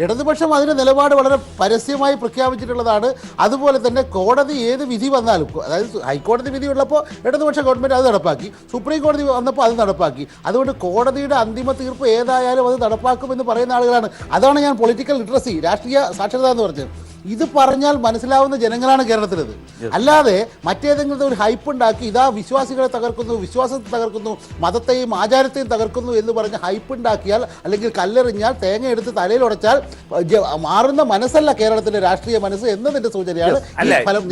ഇടതുപക്ഷം അതിൻ്റെ നിലപാട് വളരെ പരസ്യമായി പ്രഖ്യാപിച്ചിട്ടുള്ളതാണ്. അതുപോലെ തന്നെ കോടതി ഏത് വിധി വന്നാലും, അതായത് ഹൈക്കോടതി വിധി ഉള്ളപ്പോൾ ഇടതുപക്ഷ ഗവൺമെൻറ് അത് നടപ്പാക്കി, സുപ്രീം കോടതി വന്നപ്പോൾ അത് നടപ്പാക്കി. അതുകൊണ്ട് കോടതിയുടെ അന്തിമ തീർപ്പ് ഏതായാലും അത് നടപ്പാക്കുമെന്ന് പറയുന്ന ആളുകളാണ്. അതാണ് ഞാൻ പൊളിറ്റിക്കൽ ലിറ്ററസി, രാഷ്ട്രീയ സാക്ഷരത എന്ന് പറഞ്ഞത്. ഇത് പറഞ്ഞാൽ മനസ്സിലാവുന്ന ജനങ്ങളാണ് കേരളത്തിലത്. അല്ലാതെ മറ്റേതെങ്കിലും ഒരു ഹൈപ്പ് ഉണ്ടാക്കി ഇതാ വിശ്വാസികളെ തകർക്കുന്നു, വിശ്വാസത്തെ തകർക്കുന്നു, മതത്തെയും ആചാരത്തെയും തകർക്കുന്നു എന്ന് പറഞ്ഞ് ഹൈപ്പ് ഉണ്ടാക്കിയാൽ, അല്ലെങ്കിൽ കല്ലെറിഞ്ഞാൽ, തേങ്ങ എടുത്ത് തലയിൽ ഉടച്ചാൽ മാറുന്ന മനസ്സല്ല കേരളത്തിലെ രാഷ്ട്രീയ മനസ്സ് എന്നതിന്റെ സൂചനയാണ് ഫലം.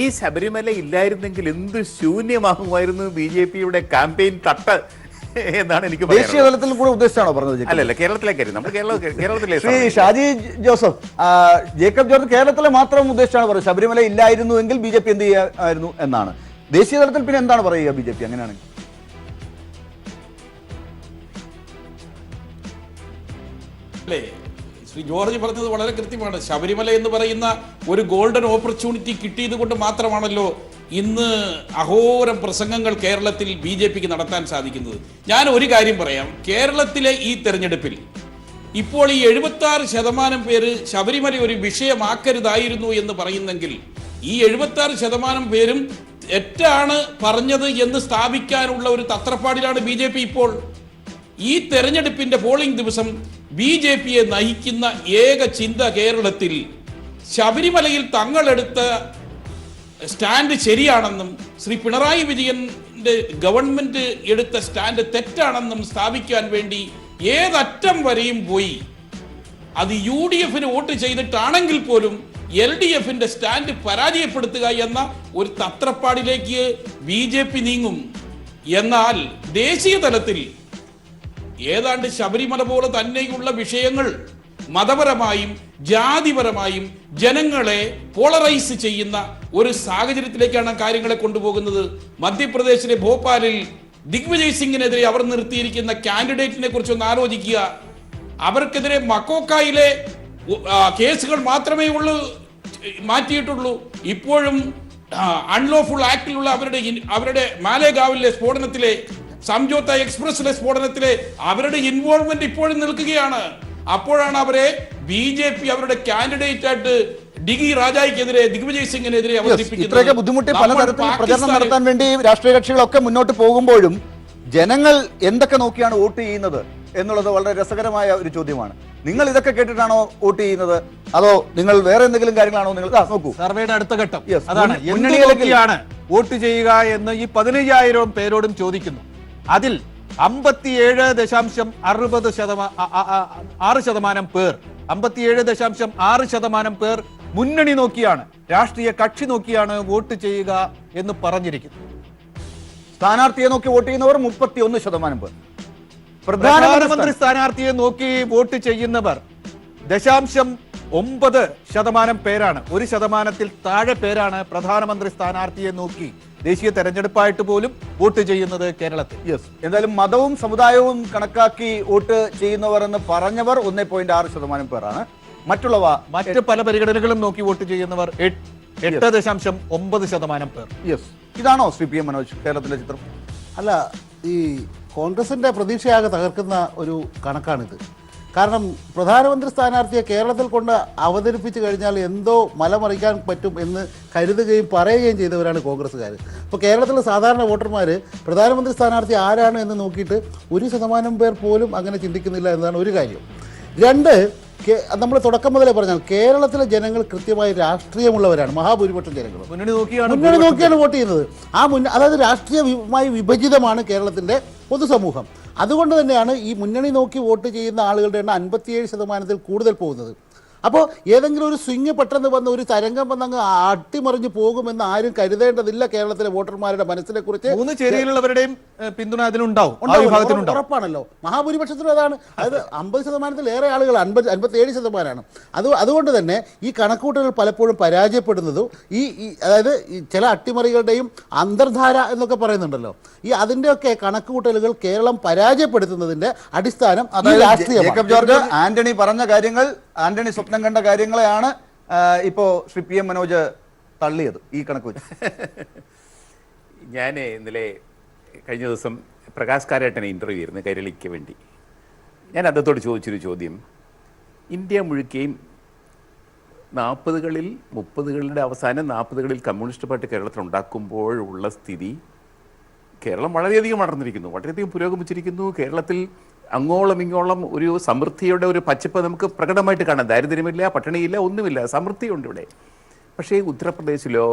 ഈ ശബരിമല ഇല്ലായിരുന്നെങ്കിൽ എന്ത് ശൂന്യമാകുമായിരുന്നു BJPയുടെ ക്യാമ്പയിൻ തട്ട് എന്നാണ് എനിക്ക് ദേശീയ തലത്തിൽ കൂടെ ഉദ്ദേശിച്ചാണോ പറഞ്ഞത്? അല്ലല്ല, കേരളത്തിലേക്കായിരുന്നു. നമ്മൾ കേരളത്തിലെ Shri Shaji Joseph, Jacob George കേരളത്തിലെ മാത്രം ഉദ്ദേശിച്ചാണ് പറയുന്നത്. ശബരിമല ഇല്ലായിരുന്നു എങ്കിൽ BJP എന്ത് ചെയ്യാമായിരുന്നു എന്നാണ്. ദേശീയ തലത്തിൽ പിന്നെ എന്താണ് പറയുക BJP അങ്ങനെയാണെങ്കിൽ? അല്ലേ, ശ്രീ ജോർജ് പറഞ്ഞത് വളരെ കൃത്യമാണ്. ശബരിമല എന്ന് പറയുന്ന ഒരു ഗോൾഡൻ ഓപ്പർച്യൂണിറ്റി കിട്ടിയത് കൊണ്ട് മാത്രമാണല്ലോ ഇന്ന് അഹോരം പ്രസംഗങ്ങൾ കേരളത്തിൽ BJPക്ക് നടത്താൻ സാധിക്കുന്നത്. ഞാൻ ഒരു കാര്യം പറയാം, കേരളത്തിലെ ഈ തെരഞ്ഞെടുപ്പിൽ ഇപ്പോൾ ഈ 76% പേര് ശബരിമല ഒരു വിഷയമാക്കരുതായിരുന്നു എന്ന് പറയുന്നെങ്കിൽ ഈ 76% പേരും തെറ്റാണ് പറഞ്ഞത് എന്ന് സ്ഥാപിക്കാനുള്ള ഒരു തത്രപ്പാടിലാണ് BJP ഇപ്പോൾ. ഈ തെരഞ്ഞെടുപ്പിന്റെ പോളിംഗ് ദിവസം BJPയെ നയിക്കുന്ന ഏക ചിന്ത കേരളത്തിൽ ശബരിമലയിൽ തങ്ങളെടുത്ത സ്റ്റാൻഡ് ശരിയാണെന്നും ശ്രീ പിണറായി വിജയന്റെ ഗവൺമെന്റ് എടുത്ത സ്റ്റാൻഡ് തെറ്റാണെന്നും സ്ഥാപിക്കാൻ വേണ്ടി ഏതറ്റം വരെയും പോയി. അത് UDFന് വോട്ട് ചെയ്തിട്ടാണെങ്കിൽ പോലും LDFന്റെ സ്റ്റാൻഡ് പരാജയപ്പെടുത്തുക എന്ന ഒരു തത്രപ്പാടിലേക്ക് BJP നീങ്ങും. എന്നാൽ ദേശീയ തലത്തിൽ ഏതാണ്ട് ശബരിമല പോലെ തന്നെയുള്ള വിഷയങ്ങൾ മതപരമായും ജാതിപരമായും ജനങ്ങളെ പോളറൈസ് ചെയ്യുന്ന ഒരു സാഹചര്യത്തിലേക്കാണ് കാര്യങ്ങളെ കൊണ്ടുപോകുന്നത്. മധ്യപ്രദേശിലെ ഭോപ്പാലിൽ ദിഗ്വിജയ് സിംഗിനെതിരെ അവർ നിർത്തിയിരിക്കുന്ന കാൻഡിഡേറ്റിനെ കുറിച്ച് ഒന്ന് ആലോചിക്കുക. അവർക്കെതിരെ മക്കോക്കായിലെ കേസുകൾ മാത്രമേ മാറ്റിയിട്ടുള്ളൂ. ഇപ്പോഴും അൺലോഫുൾ ആക്ടിലുള്ള അവരുടെ മാലേഗാവിലെ സ്ഫോടനത്തിലെ സംജോത്ത എക്സ്പ്രസിലെ സ്ഫോടനത്തിലെ അവരുടെ ഇൻവോൾവ്മെന്റ് ഇപ്പോഴും നിൽക്കുകയാണ്. അപ്പോഴാണ് അവരെ BJP അവരുടെ കാൻഡിഡേറ്റ് ആയിട്ട് ഡിഗി രാജായ്ക്കെതിരെ ദിഗ്വിജയ് സിംഗിനെതിരെ ഇത്രയൊക്കെ ബുദ്ധിമുട്ടി പലതരത്തിൽ പ്രചരണം നടത്താൻ വേണ്ടി രാഷ്ട്രീയ കക്ഷികളൊക്കെ മുന്നോട്ട് പോകുമ്പോഴും ജനങ്ങൾ എന്തൊക്കെ നോക്കിയാണ് വോട്ട് ചെയ്യുന്നത് എന്നുള്ളത് വളരെ രസകരമായ ഒരു ചോദ്യമാണ്. നിങ്ങൾ ഇതൊക്കെ കേട്ടിട്ടാണോ വോട്ട് ചെയ്യുന്നത്, അതോ നിങ്ങൾ വേറെ എന്തെങ്കിലും കാര്യങ്ങളാണോ? നിങ്ങൾ നോക്കൂ, സർവേയുടെ അടുത്ത ഘട്ടം അതാണ്. മുന്നണിയിലേക്കാണ് വോട്ട് ചെയ്യുക എന്ന് ഈ 15,000 പേരോടും ചോദിക്കുന്നു. അതിൽ 57.6% പേർ 57.6% പേർ മുന്നണി നോക്കിയാണ്, രാഷ്ട്രീയ കക്ഷി നോക്കിയാണ് വോട്ട് ചെയ്യുക എന്ന് പറഞ്ഞിരിക്കുന്നു. സ്ഥാനാർത്ഥിയെ നോക്കി വോട്ട് ചെയ്യുന്നവർ 31% പേർ. പ്രധാനമന്ത്രി സ്ഥാനാർത്ഥിയെ നോക്കി വോട്ട് ചെയ്യുന്നവർ 0.9% പേരാണ്. 1% താഴെ പേരാണ് പ്രധാനമന്ത്രി സ്ഥാനാർത്ഥിയെ നോക്കി ദേശീയ തെരഞ്ഞെടുപ്പായിട്ട് പോലും വോട്ട് ചെയ്യുന്നത് കേരളത്തിൽ. എന്തായാലും മതവും സമുദായവും കണക്കാക്കി വോട്ട് ചെയ്യുന്നവർ എന്ന് പറഞ്ഞവർ 1.6% പേരാണ്. മറ്റ് പല പരിഗണനകളും നോക്കി വോട്ട് ചെയ്യുന്നവർ 8.9% പേർ. ഇതാണോ ശ്രീ PM മനോജ് കേരളത്തിലെ ചിത്രം? അല്ല, ഈ കോൺഗ്രസിൻ്റെ പ്രതീക്ഷയാകെ തകർക്കുന്ന ഒരു കണക്കാണിത്. കാരണം പ്രധാനമന്ത്രി സ്ഥാനാർത്ഥിയെ കേരളത്തിൽ കൊണ്ട് അവതരിപ്പിച്ചു കഴിഞ്ഞാൽ എന്തോ മലമറിക്കാൻ പറ്റും എന്ന് കരുതുകയും പറയുകയും ചെയ്തവരാണ് കോൺഗ്രസ്സുകാർ. അപ്പോൾ കേരളത്തിലെ സാധാരണ വോട്ടർമാർ പ്രധാനമന്ത്രി സ്ഥാനാർത്ഥി ആരാണ് എന്ന് നോക്കിയിട്ട് 1% പേർ പോലും അങ്ങനെ ചിന്തിക്കുന്നില്ല എന്നതാണ് ഒരു കാര്യം. രണ്ട്, നമ്മൾ തുടക്കം മുതലേ പറഞ്ഞാൽ കേരളത്തിലെ ജനങ്ങൾ കൃത്യമായി രാഷ്ട്രീയമുള്ളവരാണ്. മഹാഭൂരിപക്ഷം ജനങ്ങൾ മുന്നണി നോക്കിയാണ് വോട്ട് ചെയ്യുന്നത്. അതായത് രാഷ്ട്രീയമായി വിഭജിതമാണ് കേരളത്തിൻ്റെ പൊതുസമൂഹം. അതുകൊണ്ട് തന്നെയാണ് ഈ മുന്നണി നോക്കി വോട്ട് ചെയ്യുന്ന ആളുകളുടെ എണ്ണം 57% കൂടുതൽ പോകുന്നത്. അപ്പോൾ ഏതെങ്കിലും ഒരു സ്വിങ് പെട്ടെന്ന് വന്ന് ഒരു തരംഗം വന്ന് അങ്ങ് അട്ടിമറിഞ്ഞു പോകുമെന്ന് ആരും കരുതേണ്ടതില്ല. കേരളത്തിലെ വോട്ടർമാരുടെ മനസ്സിനെ കുറിച്ച് 3 ചേരിയിലുള്ളവരുടെയും പിന്തുണ അതിനുണ്ടാവും, ഉറപ്പാണല്ലോ. മഹാഭൂരിപക്ഷത്തിലും അതാണ്. അതായത് 50%-ലേറെ ആളുകൾ 57%. അതുകൊണ്ട് തന്നെ ഈ കണക്കൂട്ടലുകൾ പലപ്പോഴും പരാജയപ്പെടുന്നതും അതായത് ചില അട്ടിമറികളുടെയും അന്തർധാര എന്നൊക്കെ പറയുന്നുണ്ടല്ലോ, അതിൻ്റെയൊക്കെ കണക്കുകൂട്ടലുകൾ കേരളം പരാജയപ്പെടുത്തുന്നതിന്റെ അടിസ്ഥാനം ജേക്കബ് ജോർജ് ആന്റണി പറഞ്ഞ കാര്യങ്ങൾ, ആന്റണി സ്വപ്നം കണ്ട കാര്യങ്ങളെയാണ് ഇപ്പോ ശ്രീ PM മനോജ് തള്ളിയത് ഈ കണക്ക് വെച്ച്. ഞാൻ ഇന്നലെ കഴിഞ്ഞ ദിവസം പ്രകാശ് കാരാട്ടിനെ ഇന്റർവ്യൂ ചെയ്യുന്നു കൈരളിക്ക് വേണ്ടി. ഞാൻ അദ്ദേഹത്തോട് ചോദിച്ചൊരു ചോദ്യം, ഇന്ത്യ മുഴുക്കെയും 40കളിൽ 30കളുടെ അവസാനം 40കളിൽ കമ്മ്യൂണിസ്റ്റ് പാർട്ടി കേരളത്തിൽ ഉണ്ടാക്കുമ്പോഴുള്ള സ്ഥിതി, കേരളം വളരെയധികം വളർന്നിരിക്കുന്നു, വളരെയധികം പുരോഗമിച്ചിരിക്കുന്നു. കേരളത്തിൽ അങ്ങോളം ഇങ്ങോളം ഒരു സമൃദ്ധിയുടെ ഒരു പച്ചപ്പ് നമുക്ക് പ്രകടമായിട്ട് കാണാം. ദാരിദ്ര്യമില്ല, പട്ടിണിയില്ല, ഒന്നുമില്ല, സമൃദ്ധിയുണ്ട് ഇവിടെ. പക്ഷേ ഉത്തർപ്രദേശിലോ,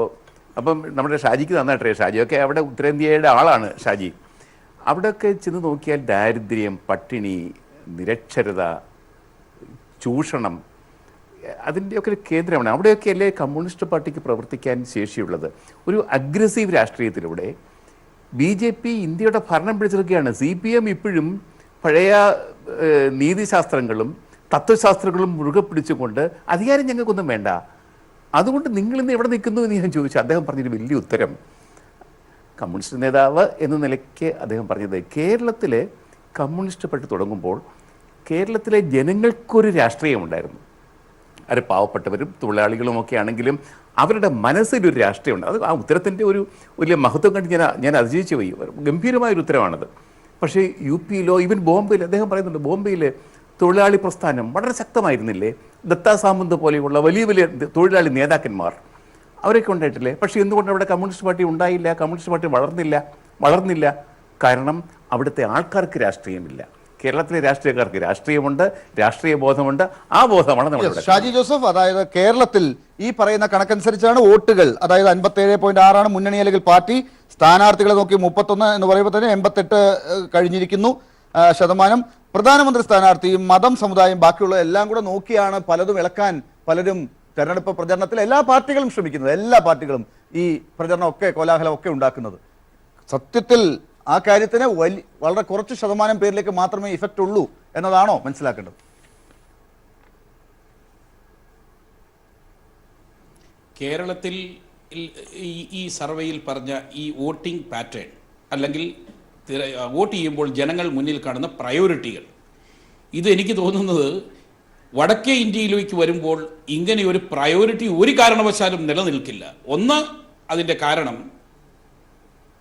അപ്പം നമ്മുടെ ഷാജിക്ക് നന്നായിട്ടറിയാം, ഷാജിയൊക്കെ അവിടെ ഉത്തരേന്ത്യയുടെ ആളാണ് ഷാജി. അവിടെയൊക്കെ ചെന്ന് നോക്കിയാൽ ദാരിദ്ര്യം, പട്ടിണി, നിരക്ഷരത, ചൂഷണം, അതിൻ്റെയൊക്കെ ഒരു കേന്ദ്രമാണ്. അവിടെയൊക്കെ അല്ലേ കമ്മ്യൂണിസ്റ്റ് പാർട്ടിക്ക് പ്രവർത്തിക്കാൻ ശേഷിയുള്ളത്. ഒരു അഗ്രസീവ് രാഷ്ട്രീയത്തിലൂടെ BJP ഇന്ത്യയുടെ ഭരണം പിടിച്ചെടുക്കുകയാണ്. CPM ഇപ്പോഴും പഴയ നീതിശാസ്ത്രങ്ങളും തത്വശാസ്ത്രങ്ങളും മുറുകെ പിടിച്ചുകൊണ്ട് അധികാരം ഞങ്ങൾക്കൊന്നും വേണ്ട, അതുകൊണ്ട് നിങ്ങളിന്ന് എവിടെ നിൽക്കുന്നു എന്ന് ഞാൻ ചോദിച്ചു. അദ്ദേഹം പറഞ്ഞൊരു വലിയ ഉത്തരം, കമ്മ്യൂണിസ്റ്റ് നേതാവ് എന്ന നിലയ്ക്ക് അദ്ദേഹം പറഞ്ഞത്, കേരളത്തിലെ കമ്മ്യൂണിസ്റ്റ് പാർട്ടി തുടങ്ങുമ്പോൾ കേരളത്തിലെ ജനങ്ങൾക്കൊരു രാഷ്ട്രീയമുണ്ടായിരുന്നു. അത് പാവപ്പെട്ടവരും തൊഴിലാളികളും ഒക്കെ ആണെങ്കിലും അവരുടെ മനസ്സിലൊരു രാഷ്ട്രീയമുണ്ട്. അത് ആ ഉത്തരത്തിൻ്റെ ഒരു വലിയ മഹത്വം കണ്ട് ഞാൻ അതിജീവിച്ചു പോയി. ഗംഭീരമായൊരു ഉത്തരവാണത്. പക്ഷേ UPയിലോ ഈവൻ ബോംബെയിൽ അദ്ദേഹം പറയുന്നുണ്ട്, ബോംബെയിൽ തൊഴിലാളി പ്രസ്ഥാനം വളരെ ശക്തമായിരുന്നില്ലേ? ദത്താ സാമന്ത് പോലെയുള്ള വലിയ വലിയ തൊഴിലാളി നേതാക്കന്മാർ അവരൊക്കെ ഉണ്ടായിട്ടില്ലേ? പക്ഷേ എന്തുകൊണ്ട് അവിടെ കമ്മ്യൂണിസ്റ്റ് പാർട്ടി ഉണ്ടായില്ല? കമ്മ്യൂണിസ്റ്റ് പാർട്ടി വളർന്നില്ല. കാരണം അവിടുത്തെ ആൾക്കാർക്ക് രാഷ്ട്രീയമില്ല. കേരളത്തിലെ രാഷ്ട്രീയക്കാർക്ക് രാഷ്ട്രീയമുണ്ട്, രാഷ്ട്രീയ ബോധമുണ്ട്. ആ ബോധമാണ് നമ്മുടെ ഷാജി ജോസഫ്. അതായത് കേരളത്തിൽ ഈ പറയുന്ന കണക്കനുസരിച്ചാണ് വോട്ടുകൾ, അതായത് 57.6 മുന്നണി അല്ലെങ്കിൽ പാർട്ടി. സ്ഥാനാർത്ഥികളെ നോക്കി 31 എന്ന് പറയുമ്പോൾ തന്നെ 88 കഴിഞ്ഞിരിക്കുന്നു ശതമാനം. പ്രധാനമന്ത്രി സ്ഥാനാർത്ഥിയും മതം, സമുദായം, ബാക്കിയുള്ള എല്ലാം കൂടെ നോക്കിയാണ് പലതും ഇളക്കാൻ പലരും തെരഞ്ഞെടുപ്പ് പ്രചരണത്തിൽ എല്ലാ പാർട്ടികളും ശ്രമിക്കുന്നത്. എല്ലാ പാർട്ടികളും ഈ പ്രചരണമൊക്കെ കോലാഹലമൊക്കെ ഉണ്ടാക്കുന്നത്. സത്യത്തിൽ ആ കാര്യത്തിന് വളരെ കുറച്ച് ശതമാനം പേരിലേക്ക് മാത്രമേ ഇഫക്റ്റ് ഉള്ളൂ എന്നതാണോ മനസ്സിലാക്കേണ്ടത്? കേരളത്തിൽ ഈ സർവേയിൽ പറഞ്ഞ ഈ വോട്ടിംഗ് പാറ്റേൺ അല്ലെങ്കിൽ വോട്ട് ചെയ്യുമ്പോൾ ജനങ്ങൾ മുന്നിൽ കാണുന്ന പ്രയോറിറ്റികൾ, ഇത് എനിക്ക് തോന്നുന്നത് വടക്കേ ഇന്ത്യയിലേക്ക് വരുമ്പോൾ ഇങ്ങനെ ഒരു പ്രയോറിറ്റി ഒരു കാരണവശാലും നിലനിൽക്കില്ല. ഒന്ന്, അതിൻ്റെ കാരണം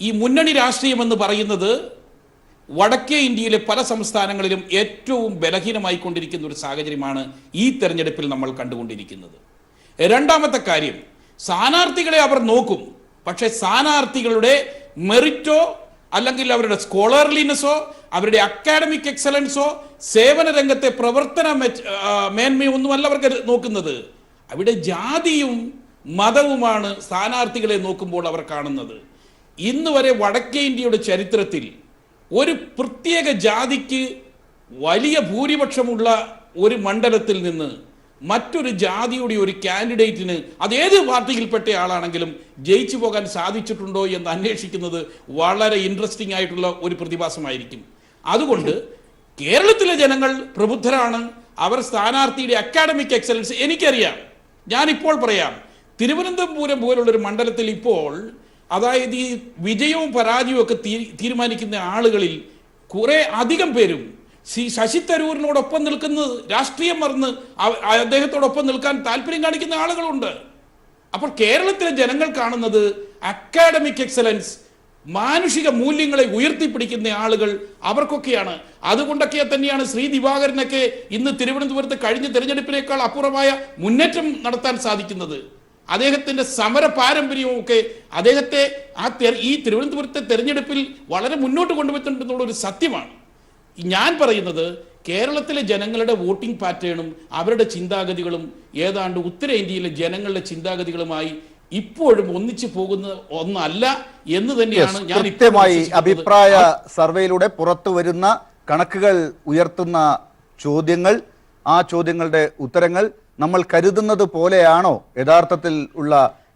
ഈ മുന്നണി രാഷ്ട്രീയം എന്ന് പറയുന്നത് വടക്കേ ഇന്ത്യയിലെ പല സംസ്ഥാനങ്ങളിലും ഏറ്റവും ബലഹീനമായിക്കൊണ്ടിരിക്കുന്ന ഒരു സാഹചര്യമാണ് ഈ തെരഞ്ഞെടുപ്പിൽ നമ്മൾ കണ്ടുകൊണ്ടിരിക്കുന്നത്. രണ്ടാമത്തെ കാര്യം, സ്ഥാനാർത്ഥികളെ അവർ നോക്കും, പക്ഷേ സ്ഥാനാർത്ഥികളുടെ മെറിറ്റോ അല്ലെങ്കിൽ അവരുടെ സ്കോളർലിനെസ്സോ അവരുടെ അക്കാഡമിക് എക്സലൻസോ സേവന രംഗത്തെ പ്രവർത്തന മേന്മയോ ഒന്നുമല്ല അവർക്ക് നോക്കുന്നത്. അവിടെ ജാതിയും മതവുമാണ് സ്ഥാനാർത്ഥികളെ നോക്കുമ്പോൾ അവർ കാണുന്നത്. ഇന്ന് വരെ വടക്കേ ഇന്ത്യയുടെ ചരിത്രത്തിൽ ഒരു പ്രത്യേക ജാതിക്ക് വലിയ ഭൂരിപക്ഷമുള്ള ഒരു മണ്ഡലത്തിൽ നിന്ന് മറ്റൊരു ജാതിയുടെ ഒരു കാൻഡിഡേറ്റിന് അതേത് പാർട്ടിയിൽപ്പെട്ട ആളാണെങ്കിലും ജയിച്ചു പോകാൻ സാധിച്ചിട്ടുണ്ടോ എന്ന് അന്വേഷിക്കുന്നത് വളരെ ഇൻട്രസ്റ്റിംഗ് ആയിട്ടുള്ള ഒരു പ്രതിഭാസമായിരിക്കും. അതുകൊണ്ട് കേരളത്തിലെ ജനങ്ങൾ പ്രബുദ്ധരാണ്. അവർ സ്ഥാനാർത്ഥിയുടെ അക്കാഡമിക് എക്സലൻസ് എനിക്കറിയാം. ഞാനിപ്പോൾ പറയാം, തിരുവനന്തപുരം പോലുള്ളൊരു മണ്ഡലത്തിൽ ഇപ്പോൾ അതായത് ഈ വിജയവും പരാജയവും ഒക്കെ തീരുമാനിക്കുന്ന ആളുകളിൽ കുറെ അധികം പേരും ശശി തരൂരിനോടൊപ്പം നിൽക്കുന്നത് രാഷ്ട്രീയം മറന്ന് അദ്ദേഹത്തോടൊപ്പം നിൽക്കാൻ താല്പര്യം കാണിക്കുന്ന ആളുകളുണ്ട്. അപ്പോൾ കേരളത്തിലെ ജനങ്ങൾ കാണുന്നത് അക്കാഡമിക് എക്സലൻസ്, മാനുഷിക മൂല്യങ്ങളെ ഉയർത്തിപ്പിടിക്കുന്ന ആളുകൾ അവർക്കൊക്കെയാണ്. അതുകൊണ്ടൊക്കെ തന്നെയാണ് ശ്രീ ദിവാകരനൊക്കെ ഇന്ന് തിരുവനന്തപുരത്ത് കഴിഞ്ഞ തെരഞ്ഞെടുപ്പിനേക്കാൾ അപൂർവമായ മുന്നേറ്റം നടത്താൻ സാധിക്കുന്നത്. അദ്ദേഹത്തിന്റെ സമര പാരമ്പര്യവും ഒക്കെ അദ്ദേഹത്തെ ഈ തിരുവനന്തപുരത്തെ തെരഞ്ഞെടുപ്പിൽ വളരെ മുന്നോട്ട് കൊണ്ടുപോയിട്ടുണ്ടെന്നുള്ള ഒരു സത്യമാണ്. ഞാൻ പറയുന്നത് കേരളത്തിലെ ജനങ്ങളുടെ വോട്ടിംഗ് പാറ്റേണും അവരുടെ ചിന്താഗതികളും ഏതാണ്ട് ഉത്തരേന്ത്യയിലെ ജനങ്ങളുടെ ചിന്താഗതികളുമായി ഇപ്പോഴും ഒന്നിച്ചു പോകുന്ന ഒന്നല്ല എന്ന് തന്നെയാണ് ഞാൻ കൃത്യമായി അഭിപ്രായ സർവേയിലൂടെ പുറത്തു വരുന്ന കണക്കുകൾ ഉയർത്തുന്ന ചോദ്യങ്ങൾ, ആ ചോദ്യങ്ങളുടെ ഉത്തരങ്ങൾ നമ്മൾ കരുതുന്നത് പോലെയാണോ യഥാർത്ഥത്തിൽ ഉള്ള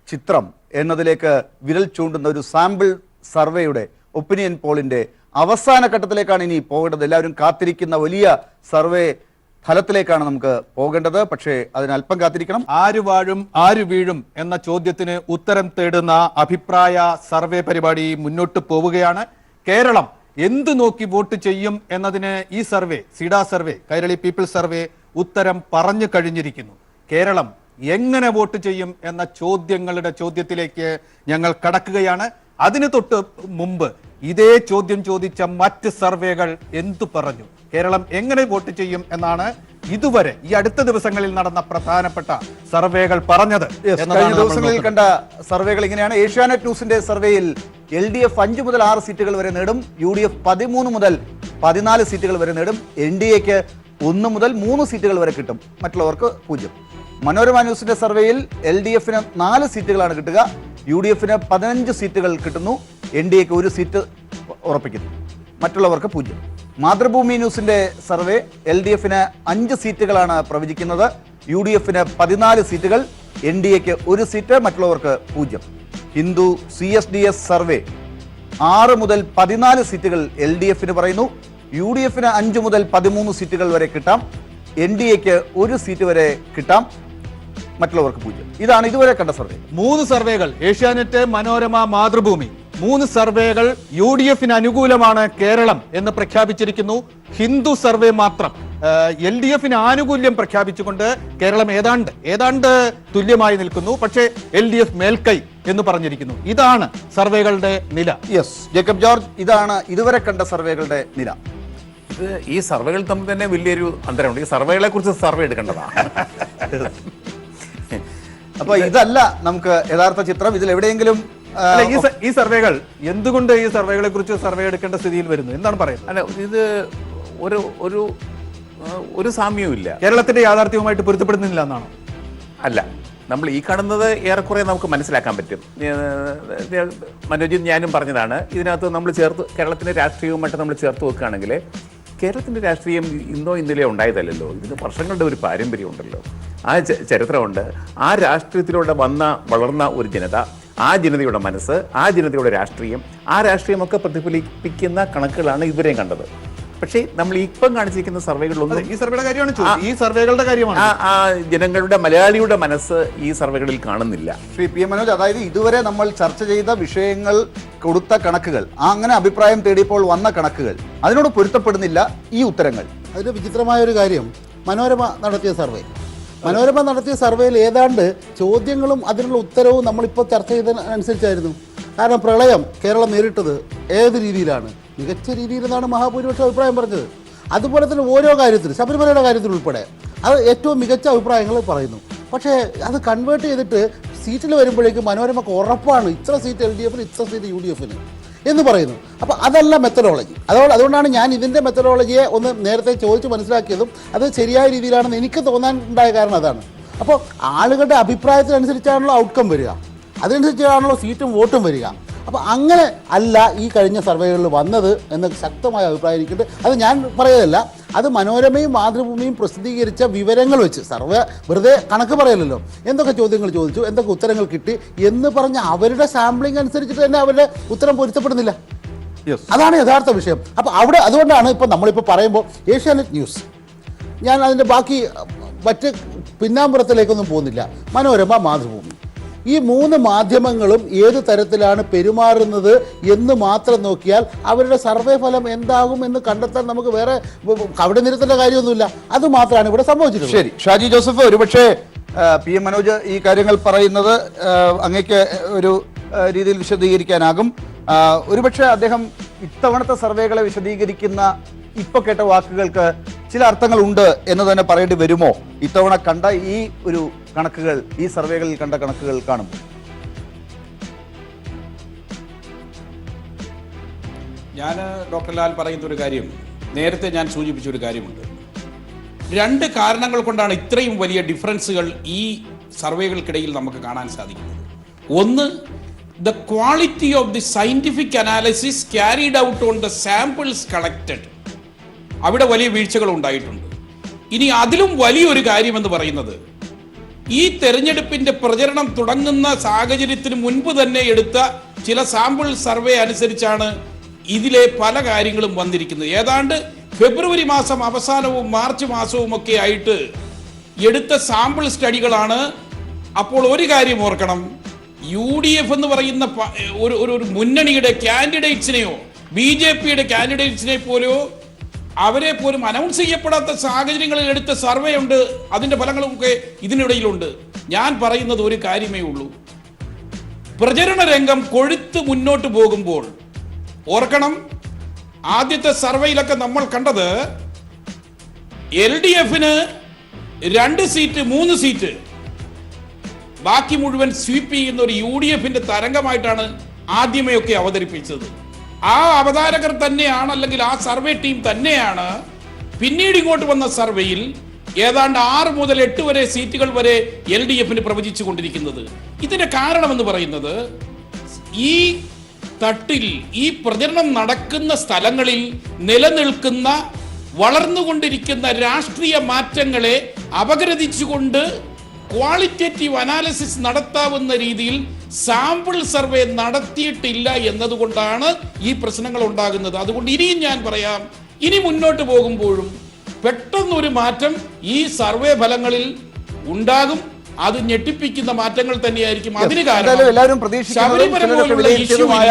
ചിത്രം എന്നതിലേക്ക് വിരൽ ചൂണ്ടുന്ന ഒരു സാമ്പിൾ സർവേയുടെ, ഒപ്പീനിയൻ പോളിന്റെ അവസാന ഘട്ടത്തിലേക്കാണ് ഇനി പോകേണ്ടത്. എല്ലാവരും കാത്തിരിക്കുന്ന വലിയ സർവേ ഫലത്തിലേക്കാണ് നമുക്ക് പോകേണ്ടത്. പക്ഷേ അതിനല്പം കാത്തിരിക്കണം. ആര് വാഴും ആര് വീഴും എന്ന ചോദ്യത്തിന് ഉത്തരം തേടുന്ന അഭിപ്രായ സർവേ പരിപാടി മുന്നോട്ട് പോവുകയാണ്. കേരളം എന്ത് നോക്കി വോട്ട് ചെയ്യും എന്നതിന് ഈ survey, CIDA survey, Kairali people survey ഉത്തരം പറഞ്ഞു കഴിഞ്ഞിരിക്കുന്നു. കേരളം എങ്ങനെ വോട്ട് ചെയ്യും എന്ന ചോദ്യത്തിലേക്ക് ഞങ്ങൾ കടക്കുകയാണ്. അതിന് തൊട്ട് മുമ്പ് ഇതേ ചോദ്യം ചോദിച്ച മറ്റ് സർവേകൾ എന്തു പറഞ്ഞു, കേരളം എങ്ങനെ വോട്ട് ചെയ്യും എന്നാണ് ഇതുവരെ ഈ അടുത്ത ദിവസങ്ങളിൽ നടന്ന പ്രധാനപ്പെട്ട സർവേകൾ പറഞ്ഞത്. കഴിഞ്ഞ ദിവസങ്ങളിൽ കണ്ട സർവേകൾ ഇങ്ങനെയാണ്. ഏഷ്യാനെറ്റ് ന്യൂസിന്റെ സർവേയിൽ LDF 5 മുതൽ 6 സീറ്റുകൾ വരെ നേടും, UDF 13 മുതൽ 14 സീറ്റുകൾ വരെ നേടും, NDAക്ക് 1 മുതൽ 3 സീറ്റുകൾ വരെ കിട്ടും, മറ്റുള്ളവർക്ക് 0. മനോരമ ന്യൂസിന്റെ സർവേയിൽ LDFന് 4 സീറ്റുകളാണ് കിട്ടുക, UDFന് 15 സീറ്റുകൾ കിട്ടുന്നു, NDAക്ക് 1 സീറ്റ് ഉറപ്പിക്കുന്നു, മറ്റുള്ളവർക്ക് 0. മാതൃഭൂമി ന്യൂസിന്റെ സർവേ LDFന് 5 സീറ്റുകളാണ് പ്രവചിക്കുന്നത്, UDFന് 14 സീറ്റുകൾ, NDAക്ക് 1 സീറ്റ്, മറ്റുള്ളവർക്ക് 0. ഹിന്ദു CSDS സർവേ 6 മുതൽ 14 സീറ്റുകൾ LDFന് പറയുന്നു, UDFന് 5 മുതൽ 13 സീറ്റുകൾ വരെ കിട്ടാം, NDAക്ക് 1 സീറ്റ് വരെ കിട്ടാം, മറ്റുള്ളവർക്ക് 0. ഇതാണ് ഇതുവരെ കണ്ട സർവേ. 3 സർവേകൾ, ഏഷ്യാനെറ്റ്, മനോരമ, മാതൃഭൂമി, 3 സർവേകൾ UDFന് അനുകൂലമാണ് കേരളം എന്ന് പ്രഖ്യാപിച്ചിരിക്കുന്നു. ഹിന്ദു സർവേ മാത്രം LDFന് ആനുകൂല്യം പ്രഖ്യാപിച്ചുകൊണ്ട് കേരളം ഏതാണ്ട് തുല്യമായി നിൽക്കുന്നു, പക്ഷേ LDF മേൽക്കൈ എന്ന് പറഞ്ഞിരിക്കുന്നു. ഇതാണ് സർവേകളുടെ നില. യെസ്, ജേക്കബ് ജോർജ്, ഇതാണ് ഇതുവരെ കണ്ട സർവേകളുടെ നില. ഇത് ഈ സർവേകൾ തമ്മിൽ തന്നെ വലിയൊരു അന്തരമുണ്ട്. ഈ സർവേകളെ കുറിച്ച് സർവേ എടുക്കേണ്ടതാണ്. അപ്പൊ ഇതല്ല നമുക്ക് യഥാർത്ഥ ചിത്രം. ഇതിൽ എവിടെയെങ്കിലും അല്ല, ഈ സർവേകൾ എന്തുകൊണ്ട് ഈ സർവേകളെ കുറിച്ച് സർവേ എടുക്കേണ്ട സ്ഥിതിയിൽ വരുന്നു എന്താണ് പറയുന്നത്? അല്ല, ഇത് ഒരു ഒരു ഒരു സാമ്യവും ഇല്ല. കേരളത്തിന്റെ യാഥാർത്ഥ്യവുമായിട്ട് പൊരുത്തപ്പെടുന്നില്ല എന്നാണോ? അല്ല, നമ്മൾ ഈ കാണുന്നത് ഏറെക്കുറെ നമുക്ക് മനസ്സിലാക്കാൻ പറ്റും. മനോജും ഞാനും പറഞ്ഞതാണ്, ഇതിനകത്ത് നമ്മൾ കേരളത്തിന്റെ രാഷ്ട്രീയവുമായിട്ട് നമ്മൾ ചേർത്ത് വെക്കുകയാണെങ്കിൽ കേരളത്തിന്റെ രാഷ്ട്രീയം ഇന്നോ ഇന്നലെയോ ഉണ്ടായതല്ലല്ലോ. ഇതിന് വർഷങ്ങളുടെ ഒരു പാരമ്പര്യമുണ്ടല്ലോ, ആ ചരിത്രമുണ്ട്. ആ രാഷ്ട്രീയത്തിലൂടെ വളർന്ന ഒരു ജനത, ആ ജനതയുടെ മനസ്സ്, ആ ജനതയുടെ രാഷ്ട്രീയം, ആ രാഷ്ട്രീയമൊക്കെ പ്രതിഫലിപ്പിക്കുന്ന കണക്കുകളാണ് ഇതുവരെയും കണ്ടത്. പക്ഷേ നമ്മൾ ഇപ്പം കാണിച്ചിരിക്കുന്ന സർവേകളിലൊന്നും ഈ സർവേയുടെ കാര്യമാണ് ഈ സർവേകളുടെ കാര്യമാണ് ആ ജനങ്ങളുടെ, മലയാളിയുടെ മനസ്സ് ഈ സർവേകളിൽ കാണുന്നില്ല. ശ്രീ പി എം മനോജ്, അതായത് ഇതുവരെ നമ്മൾ ചർച്ച ചെയ്ത വിഷയങ്ങൾ കൊടുത്ത കണക്കുകൾ, അങ്ങനെ അഭിപ്രായം തേടിയപ്പോൾ വന്ന കണക്കുകൾ, അതിനോട് പൊരുത്തപ്പെടുന്നില്ല ഈ ഉത്തരങ്ങൾ. അതിൻ്റെ വിചിത്രമായ ഒരു കാര്യം, മനോരമ നടത്തിയ സർവേയിൽ ഏതാണ്ട് ചോദ്യങ്ങളും അതിനുള്ള ഉത്തരവും നമ്മളിപ്പോൾ ചർച്ച ചെയ്തതിനനുസരിച്ചായിരുന്നു. കാരണം പ്രളയം കേരളം നേരിട്ടത് ഏത് രീതിയിലാണ്? മികച്ച രീതിയിലെന്നാണ് മഹാഭൂരിപക്ഷം അഭിപ്രായം പറഞ്ഞത്. അതുപോലെ തന്നെ ഓരോ കാര്യത്തിലും, ശബരിമലയുടെ കാര്യത്തിൽ ഉൾപ്പെടെ അത് ഏറ്റവും മികച്ച അഭിപ്രായങ്ങൾ പറയുന്നു. പക്ഷേ അത് കൺവേർട്ട് ചെയ്തിട്ട് സീറ്റിൽ വരുമ്പോഴേക്കും മനോരമക്ക് ഉറപ്പാണ് ഇത്ര സീറ്റ് LDF-ന്, ഇത്ര സീറ്റ് UDF-ന് എന്ന് പറയുന്നു. അപ്പോൾ അതല്ല മെത്തഡോളജി. അതുകൊണ്ടാണ് ഞാൻ ഇതിൻ്റെ മെത്തഡോളജിയെ ഒന്ന് നേരത്തെ ചോദിച്ച് മനസ്സിലാക്കിയതും അത് ശരിയായ രീതിയിലാണെന്ന് എനിക്ക് തോന്നാൻ ഉണ്ടായ കാരണം അതാണ്. അപ്പോൾ ആളുകളുടെ അഭിപ്രായത്തിനനുസരിച്ചാണല്ലോ ഔട്ട്കം വരിക, അതിനനുസരിച്ചാണല്ലോ സീറ്റും വോട്ടും വരിക. അപ്പോൾ അങ്ങനെ അല്ല ഈ കഴിഞ്ഞ സർവേകളിൽ വന്നത് എന്ന് ശക്തമായ അഭിപ്രായം എനിക്കുണ്ട്. അത് ഞാൻ പറയുകയല്ല, അത് മനോരമയും മാതൃഭൂമിയും പ്രസിദ്ധീകരിച്ച വിവരങ്ങൾ വെച്ച്, സർവേ വെറുതെ കണക്ക് പറയലല്ലോ, എന്തൊക്കെ ചോദ്യങ്ങൾ ചോദിച്ചു, എന്തൊക്കെ ഉത്തരങ്ങൾ കിട്ടി എന്ന് പറഞ്ഞ് അവരുടെ സാമ്പിളിംഗ് അനുസരിച്ചിട്ട് തന്നെ അവരുടെ ഉത്തരം പൊരുത്തപ്പെടുന്നില്ല. അതാണ് യഥാർത്ഥ വിഷയം. അപ്പോൾ അതുകൊണ്ടാണ് ഇപ്പോൾ നമ്മളിപ്പോൾ പറയുമ്പോൾ ഏഷ്യാനെറ്റ് ന്യൂസ്, ഞാൻ അതിൻ്റെ ബാക്കി മറ്റ് പിന്നാമ്പുറത്തിലേക്കൊന്നും പോകുന്നില്ല, മനോരമ, മാതൃഭൂമി, ഈ 3 മാധ്യമങ്ങളും ഏത് തരത്തിലാണ് പെരുമാറുന്നത് എന്ന് മാത്രം നോക്കിയാൽ അവരുടെ സർവേ ഫലം എന്താകും എന്ന് കണ്ടെത്താൻ നമുക്ക് വേറെ കവടി നിരത്തേണ്ട കാര്യമൊന്നുമില്ല. അത് മാത്രമാണ് ഇവിടെ സംഭവിച്ചിട്ടുള്ളത്. ശരി, ഷാജി ജോസഫ്, ഒരുപക്ഷെ പി എം മനോജ് ഈ കാര്യങ്ങൾ പറയുന്നത് അങ്ങേക്ക് ഒരു രീതിയിൽ വിശദീകരിക്കാനാകും. ഒരുപക്ഷെ അദ്ദേഹം ഇത്തവണത്തെ സർവേകളെ വിശദീകരിക്കുന്ന ഇപ്പൊ കേട്ട വാക്കുകൾക്ക് ചില അർത്ഥങ്ങളുണ്ട് എന്ന് തന്നെ പറയേണ്ടി വരുമോ? ഇത്തവണ കണ്ട ഈ ഒരു കണക്കുകൾ, ഈ സർവേകളിൽ കണ്ട കണക്കുകൾ കാണുമ്പോൾ ഞാൻ ഡോക്ടർ ലാൽ പറയുന്ന ഒരു കാര്യം, നേരത്തെ ഞാൻ സൂചിപ്പിച്ച ഒരു കാര്യമുണ്ട്. 2 കാരണങ്ങൾ കൊണ്ടാണ് ഇത്രയും വലിയ ഡിഫറൻസുകൾ ഈ സർവേകൾക്കിടയിൽ നമുക്ക് കാണാൻ സാധിക്കുന്നത്. ഒന്ന്, the quality of the scientific analysis carried out on the samples collected. അവിടെ വലിയ വീഴ്ചകൾ ഉണ്ടായിട്ടുണ്ട്. ഇനി അതിലും വലിയൊരു കാര്യമെന്ന് പറയുന്നത്, ഈ തെരഞ്ഞെടുപ്പിന്റെ പ്രചരണം തുടങ്ങുന്ന സാഹചര്യത്തിന് മുൻപ് തന്നെ എടുത്ത ചില സാമ്പിൾ സർവേ അനുസരിച്ചാണ് ഇതിലെ പല കാര്യങ്ങളും വന്നിരിക്കുന്നത്. ഏതാണ്ട് ഫെബ്രുവരി മാസം അവസാനവും മാർച്ച് മാസവും ഒക്കെ ആയിട്ട് എടുത്ത സാമ്പിൾ സ്റ്റഡികളാണ്. അപ്പോൾ ഒരു കാര്യം ഓർക്കണം, UDF എന്ന് പറയുന്ന ഒരു മുന്നണിയുടെ കാൻഡിഡേറ്റ്സിനെയോ BJPയുടെ കാൻഡിഡേറ്റ്സിനെ പോലെയോ അവരെ പോലും അനൗൺസ് ചെയ്യപ്പെടാത്ത സാഹചര്യങ്ങളിൽ എടുത്ത സർവേ ഉണ്ട്. അതിന്റെ ഫലങ്ങളൊക്കെ ഇതിനിടയിലുണ്ട്. ഞാൻ പറയുന്നത് ഒരു കാര്യമേ ഉള്ളൂ, പ്രചരണ രംഗം കൊഴുത്ത് മുന്നോട്ട് പോകുമ്പോൾ ഓർക്കണം, ആദ്യത്തെ സർവേയിലൊക്കെ നമ്മൾ കണ്ടത് LDF-ന് 2 സീറ്റ് 3 സീറ്റ്, ബാക്കി മുഴുവൻ സ്വീപ്പ് ചെയ്യുന്ന ഒരു UDF-ന്റെ തരംഗമായിട്ടാണ് ആദ്യമേയൊക്കെ അവതരിപ്പിച്ചത്. ആ അവതാരകർ തന്നെയാണ്, അല്ലെങ്കിൽ ആ സർവേ ടീം തന്നെയാണ് പിന്നീട് ഇങ്ങോട്ട് വന്ന സർവേയിൽ ഏതാണ്ട് 6 മുതൽ 8 വരെ സീറ്റുകൾ വരെ LDF-ന് പ്രവചിച്ചു കൊണ്ടിരിക്കുന്നത്. ഇതിന്റെ കാരണമെന്ന് പറയുന്നത്, ഈ തട്ടിൽ, ഈ പ്രചരണം നടക്കുന്ന സ്ഥലങ്ങളിൽ നിലനിൽക്കുന്ന വളർന്നുകൊണ്ടിരിക്കുന്ന രാഷ്ട്രീയ മാറ്റങ്ങളെ അപഗ്രഥിച്ചുകൊണ്ട് ക്വാളിറ്റേറ്റീവ് അനാലിസിസ് നടത്താവുന്ന രീതിയിൽ സാമ്പിൾ സർവേ നടത്തിയിട്ടില്ല എന്നതുകൊണ്ടാണ് ഈ പ്രശ്നങ്ങൾ ഉണ്ടാകുന്നത്. അതുകൊണ്ട് ഇനിയും ഞാൻ പറയാം, ഇനി മുന്നോട്ട് പോകുമ്പോഴും പെട്ടെന്നൊരു മാറ്റം ഈ സർവേ ഫലങ്ങളിൽ ഉണ്ടാകും. അത് ഞെട്ടിപ്പിക്കുന്ന മാറ്റങ്ങൾ തന്നെയായിരിക്കും. അതിന് കാരണം എല്ലാവരും പ്രതീക്ഷിക്കുന്നതുമായ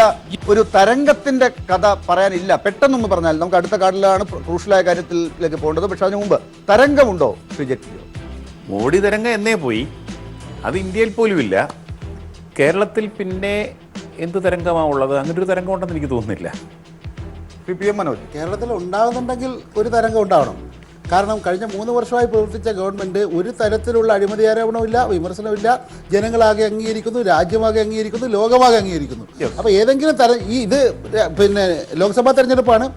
ഒരു തരംഗത്തിന്റെ കഥ പറയാനില്ല. പെട്ടെന്നൊന്ന് പറഞ്ഞാൽ നമുക്ക് അടുത്ത കാർഡിലാണ് ക്രൂഷ്യലായ കാര്യത്തിലേക്ക് പോകേണ്ടത്. പക്ഷെ അതിനു മുമ്പ് തരംഗമുണ്ടോ? മോഡി തരംഗം എന്നേ പോയി, അത് ഇന്ത്യയിൽ പോലും ഇല്ല. കേരളത്തിൽ പിന്നെ എന്ത് തരംഗമാണ് ഉള്ളത്? അങ്ങനെ ഒരു തരംഗം ഉണ്ടെന്ന് എനിക്ക് തോന്നുന്നില്ല. PM മനോജ്. കേരളത്തിൽ ഉണ്ടാകുന്നുണ്ടെങ്കിൽ ഒരു തരംഗം ഉണ്ടാവണം. കാരണം കഴിഞ്ഞ 3 വർഷമായി പ്രവർത്തിച്ച ഗവൺമെൻറ് ഒരു തരത്തിലുള്ള അഴിമതി ആരോപണമില്ല, വിമർശനമില്ല. ജനങ്ങളാകെ അംഗീകരിക്കുന്നു, രാജ്യമാകെ അംഗീകരിക്കുന്നു, ലോകമാകെ അംഗീകരിക്കുന്നു. അപ്പോൾ ഏതെങ്കിലും തരം ഇത് പിന്നെ ലോക്സഭാ തെരഞ്ഞെടുപ്പാണ്,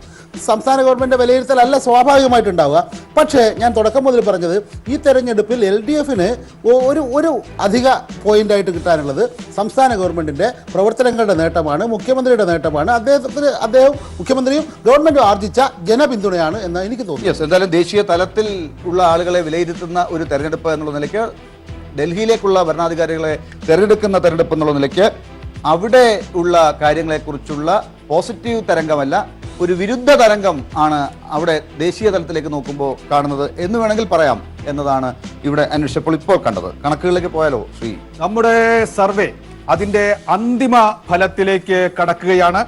സംസ്ഥാന ഗവൺമെൻറ് വിലയിരുത്തലല്ല സ്വാഭാവികമായിട്ടുണ്ടാവുക. പക്ഷേ ഞാൻ തുടക്കം മുതൽ പറഞ്ഞത് ഈ തെരഞ്ഞെടുപ്പിൽ LDFന് ഒരു അധിക പോയിന്റായിട്ട് കിട്ടാനുള്ളത് സംസ്ഥാന ഗവൺമെൻറ്റിൻ്റെ പ്രവർത്തനങ്ങളുടെ നേട്ടമാണ്, മുഖ്യമന്ത്രിയുടെ നേട്ടമാണ്. അദ്ദേഹം മുഖ്യമന്ത്രിയും ഗവൺമെൻറ്റും ആർജിച്ച ജനപിന്തുണയാണ് എന്ന് എനിക്ക് തോന്നുന്നു. എന്തായാലും ദേശീയ തലത്തിൽ ഉള്ള ആളുകളെ വിലയിരുത്തുന്ന ഒരു തെരഞ്ഞെടുപ്പ് എന്നുള്ള നിലയ്ക്ക്, ഡൽഹിയിലേക്കുള്ള ഭരണാധികാരികളെ തെരഞ്ഞെടുക്കുന്ന തെരഞ്ഞെടുപ്പ് എന്നുള്ള നിലയ്ക്ക് അവിടെ ഉള്ള കാര്യങ്ങളെക്കുറിച്ചുള്ള പോസിറ്റീവ് തരംഗമല്ല, ഒരു വിരുദ്ധ തരംഗം ആണ് അവിടെ ദേശീയ തലത്തിലേക്ക് നോക്കുമ്പോൾ കാണുന്നത് എന്ന് വേണമെങ്കിൽ പറയാം എന്നതാണ് ഇവിടെ അന്വേഷിച്ചപ്പോൾ ഇപ്പോൾ കണ്ടത്. കണക്കുകളിലേക്ക് പോയാലോ ശ്രീ? നമ്മുടെ സർവേ അതിന്റെ അന്തിമ ഫലത്തിലേക്ക് കടക്കുകയാണ്.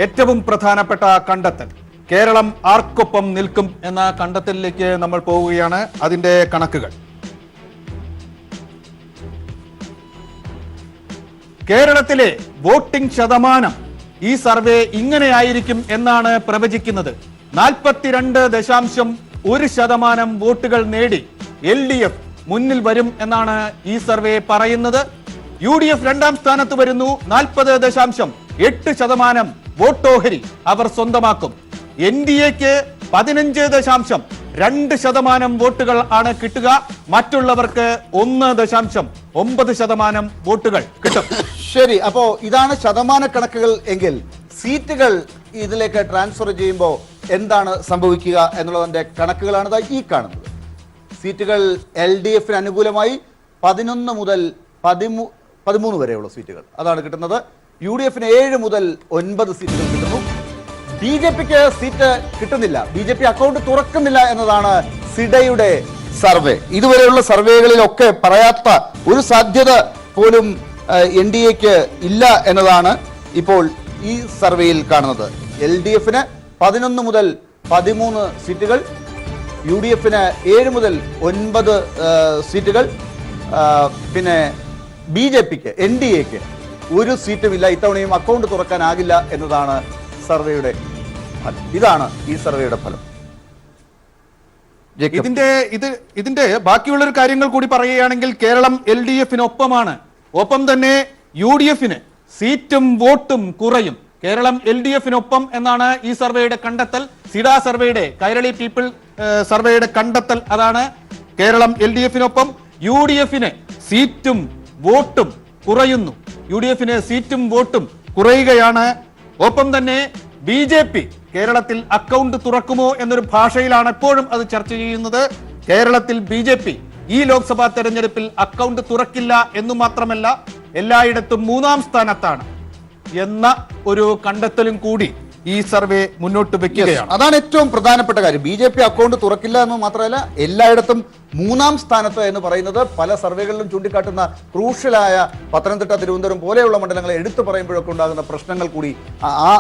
ഏറ്റവും പ്രധാനപ്പെട്ട കണ്ടെത്തൽ, കേരളം ആർക്കൊപ്പം നിൽക്കും എന്ന കണ്ടെത്തലിലേക്ക് നമ്മൾ പോവുകയാണ്. അതിന്റെ കണക്കുകൾ: കേരളത്തിലെ വോട്ടിംഗ് ശതമാനം ഈ സർവേ ഇങ്ങനെയായിരിക്കും എന്നാണ് പ്രവചിക്കുന്നത്. 42.1% വോട്ടുകൾ നേടി LDF മുന്നിൽ വരും എന്നാണ് ഈ സർവേ പറയുന്നത്. UDF രണ്ടാം സ്ഥാനത്ത് വരുന്നു. 40.8% വോട്ടോഹരി അവർ സ്വന്തമാക്കും. NDAക്ക് 15.2% വോട്ടുകൾ ആണ് കിട്ടുക. മറ്റുള്ളവർക്ക് 1.9% വോട്ടുകൾ കിട്ടും. ശരി, അപ്പോ ഇതാണ് ശതമാന കണക്കുകൾ എങ്കിൽ സീറ്റുകൾ ഇതിലേക്ക് ട്രാൻസ്ഫർ ചെയ്യുമ്പോൾ എന്താണ് സംഭവിക്കുക എന്നുള്ളതിന്റെ കണക്കുകളാണ് ഈ കാണുന്നത്. സീറ്റുകൾ LDFന് അനുകൂലമായി 11 മുതൽ 13 വരെയുള്ള സീറ്റുകൾ അതാണ് കിട്ടുന്നത്. UDFന് 7 മുതൽ 9 സീറ്റുകൾ കിട്ടുന്നു. BJPക്ക് സീറ്റ് കിട്ടുന്നില്ല, BJP അക്കൗണ്ട് തുറക്കുന്നില്ല എന്നതാണ് സിഡയുടെ സർവേ. ഇതുവരെയുള്ള സർവേകളിലൊക്കെ പറയാത്ത ഒരു സാധ്യത പോലും NDAക്ക് ഇല്ല എന്നതാണ് ഇപ്പോൾ ഈ സർവേയിൽ കാണുന്നത്. LDFന് 11 മുതൽ 13 സീറ്റുകൾ, UDFന് 7 മുതൽ 9 സീറ്റുകൾ, പിന്നെ BJPക്ക് NDAക്ക് ഒരു സീറ്റുമില്ല. ഇത്തവണയും അക്കൗണ്ട് തുറക്കാനാകില്ല എന്നതാണ് സർവേയുടെ ഫലം. ഇതാണ് ഈ സർവേയുടെ ഫലം. ഇതിന്റെ ബാക്കിയുള്ളൊരു കാര്യങ്ങൾ കൂടി പറയുകയാണെങ്കിൽ കേരളം LDFനൊപ്പമാണ്. ഒപ്പം തന്നെ UDFന് സീറ്റും വോട്ടും കുറയും. കേരളം LDFനൊപ്പം എന്നാണ് ഈ സർവേയുടെ കണ്ടെത്തൽ. സിഡ സർവേയുടെ, കൈരളി പീപ്പിൾ സർവേയുടെ കണ്ടെത്തൽ അതാണ്. കേരളം LDFനൊപ്പം. UDFന് സീറ്റും വോട്ടും കുറയുന്നു. UDFന് സീറ്റും വോട്ടും കുറയുകയാണ്. ഒപ്പം തന്നെ BJP കേരളത്തിൽ അക്കൗണ്ട് തുറക്കുമോ എന്നൊരു ഭാഷയിലാണ് എപ്പോഴും അത് ചർച്ച ചെയ്യുന്നത്. കേരളത്തിൽ BJP ഈ ലോക്സഭാ തെരഞ്ഞെടുപ്പിൽ അക്കൗണ്ട് തുറക്കില്ല എന്നു മാത്രമല്ല, എല്ലായിടത്തും 3-ാം സ്ഥാനത്താണ് എന്ന ഒരു കണ്ടെത്തലും കൂടി ഈ സർവേ മുന്നോട്ട് വെക്കുകയാണ്. അതാണ് ഏറ്റവും പ്രധാനപ്പെട്ട കാര്യം. BJP അക്കൗണ്ട് തുറക്കില്ല എന്ന് മാത്രമല്ല, എല്ലായിടത്തും 3-ാം സ്ഥാനത്ത് എന്ന് പറയുന്നത് പല സർവേകളിലും ചൂണ്ടിക്കാട്ടുന്ന ക്രൂഷ്യലായ പത്തനംതിട്ട, തിരുവനന്തപുരം പോലെയുള്ള മണ്ഡലങ്ങളെ എടുത്തു പറയുമ്പോഴൊക്കെ ഉണ്ടാകുന്ന പ്രശ്നങ്ങൾ കൂടി ആ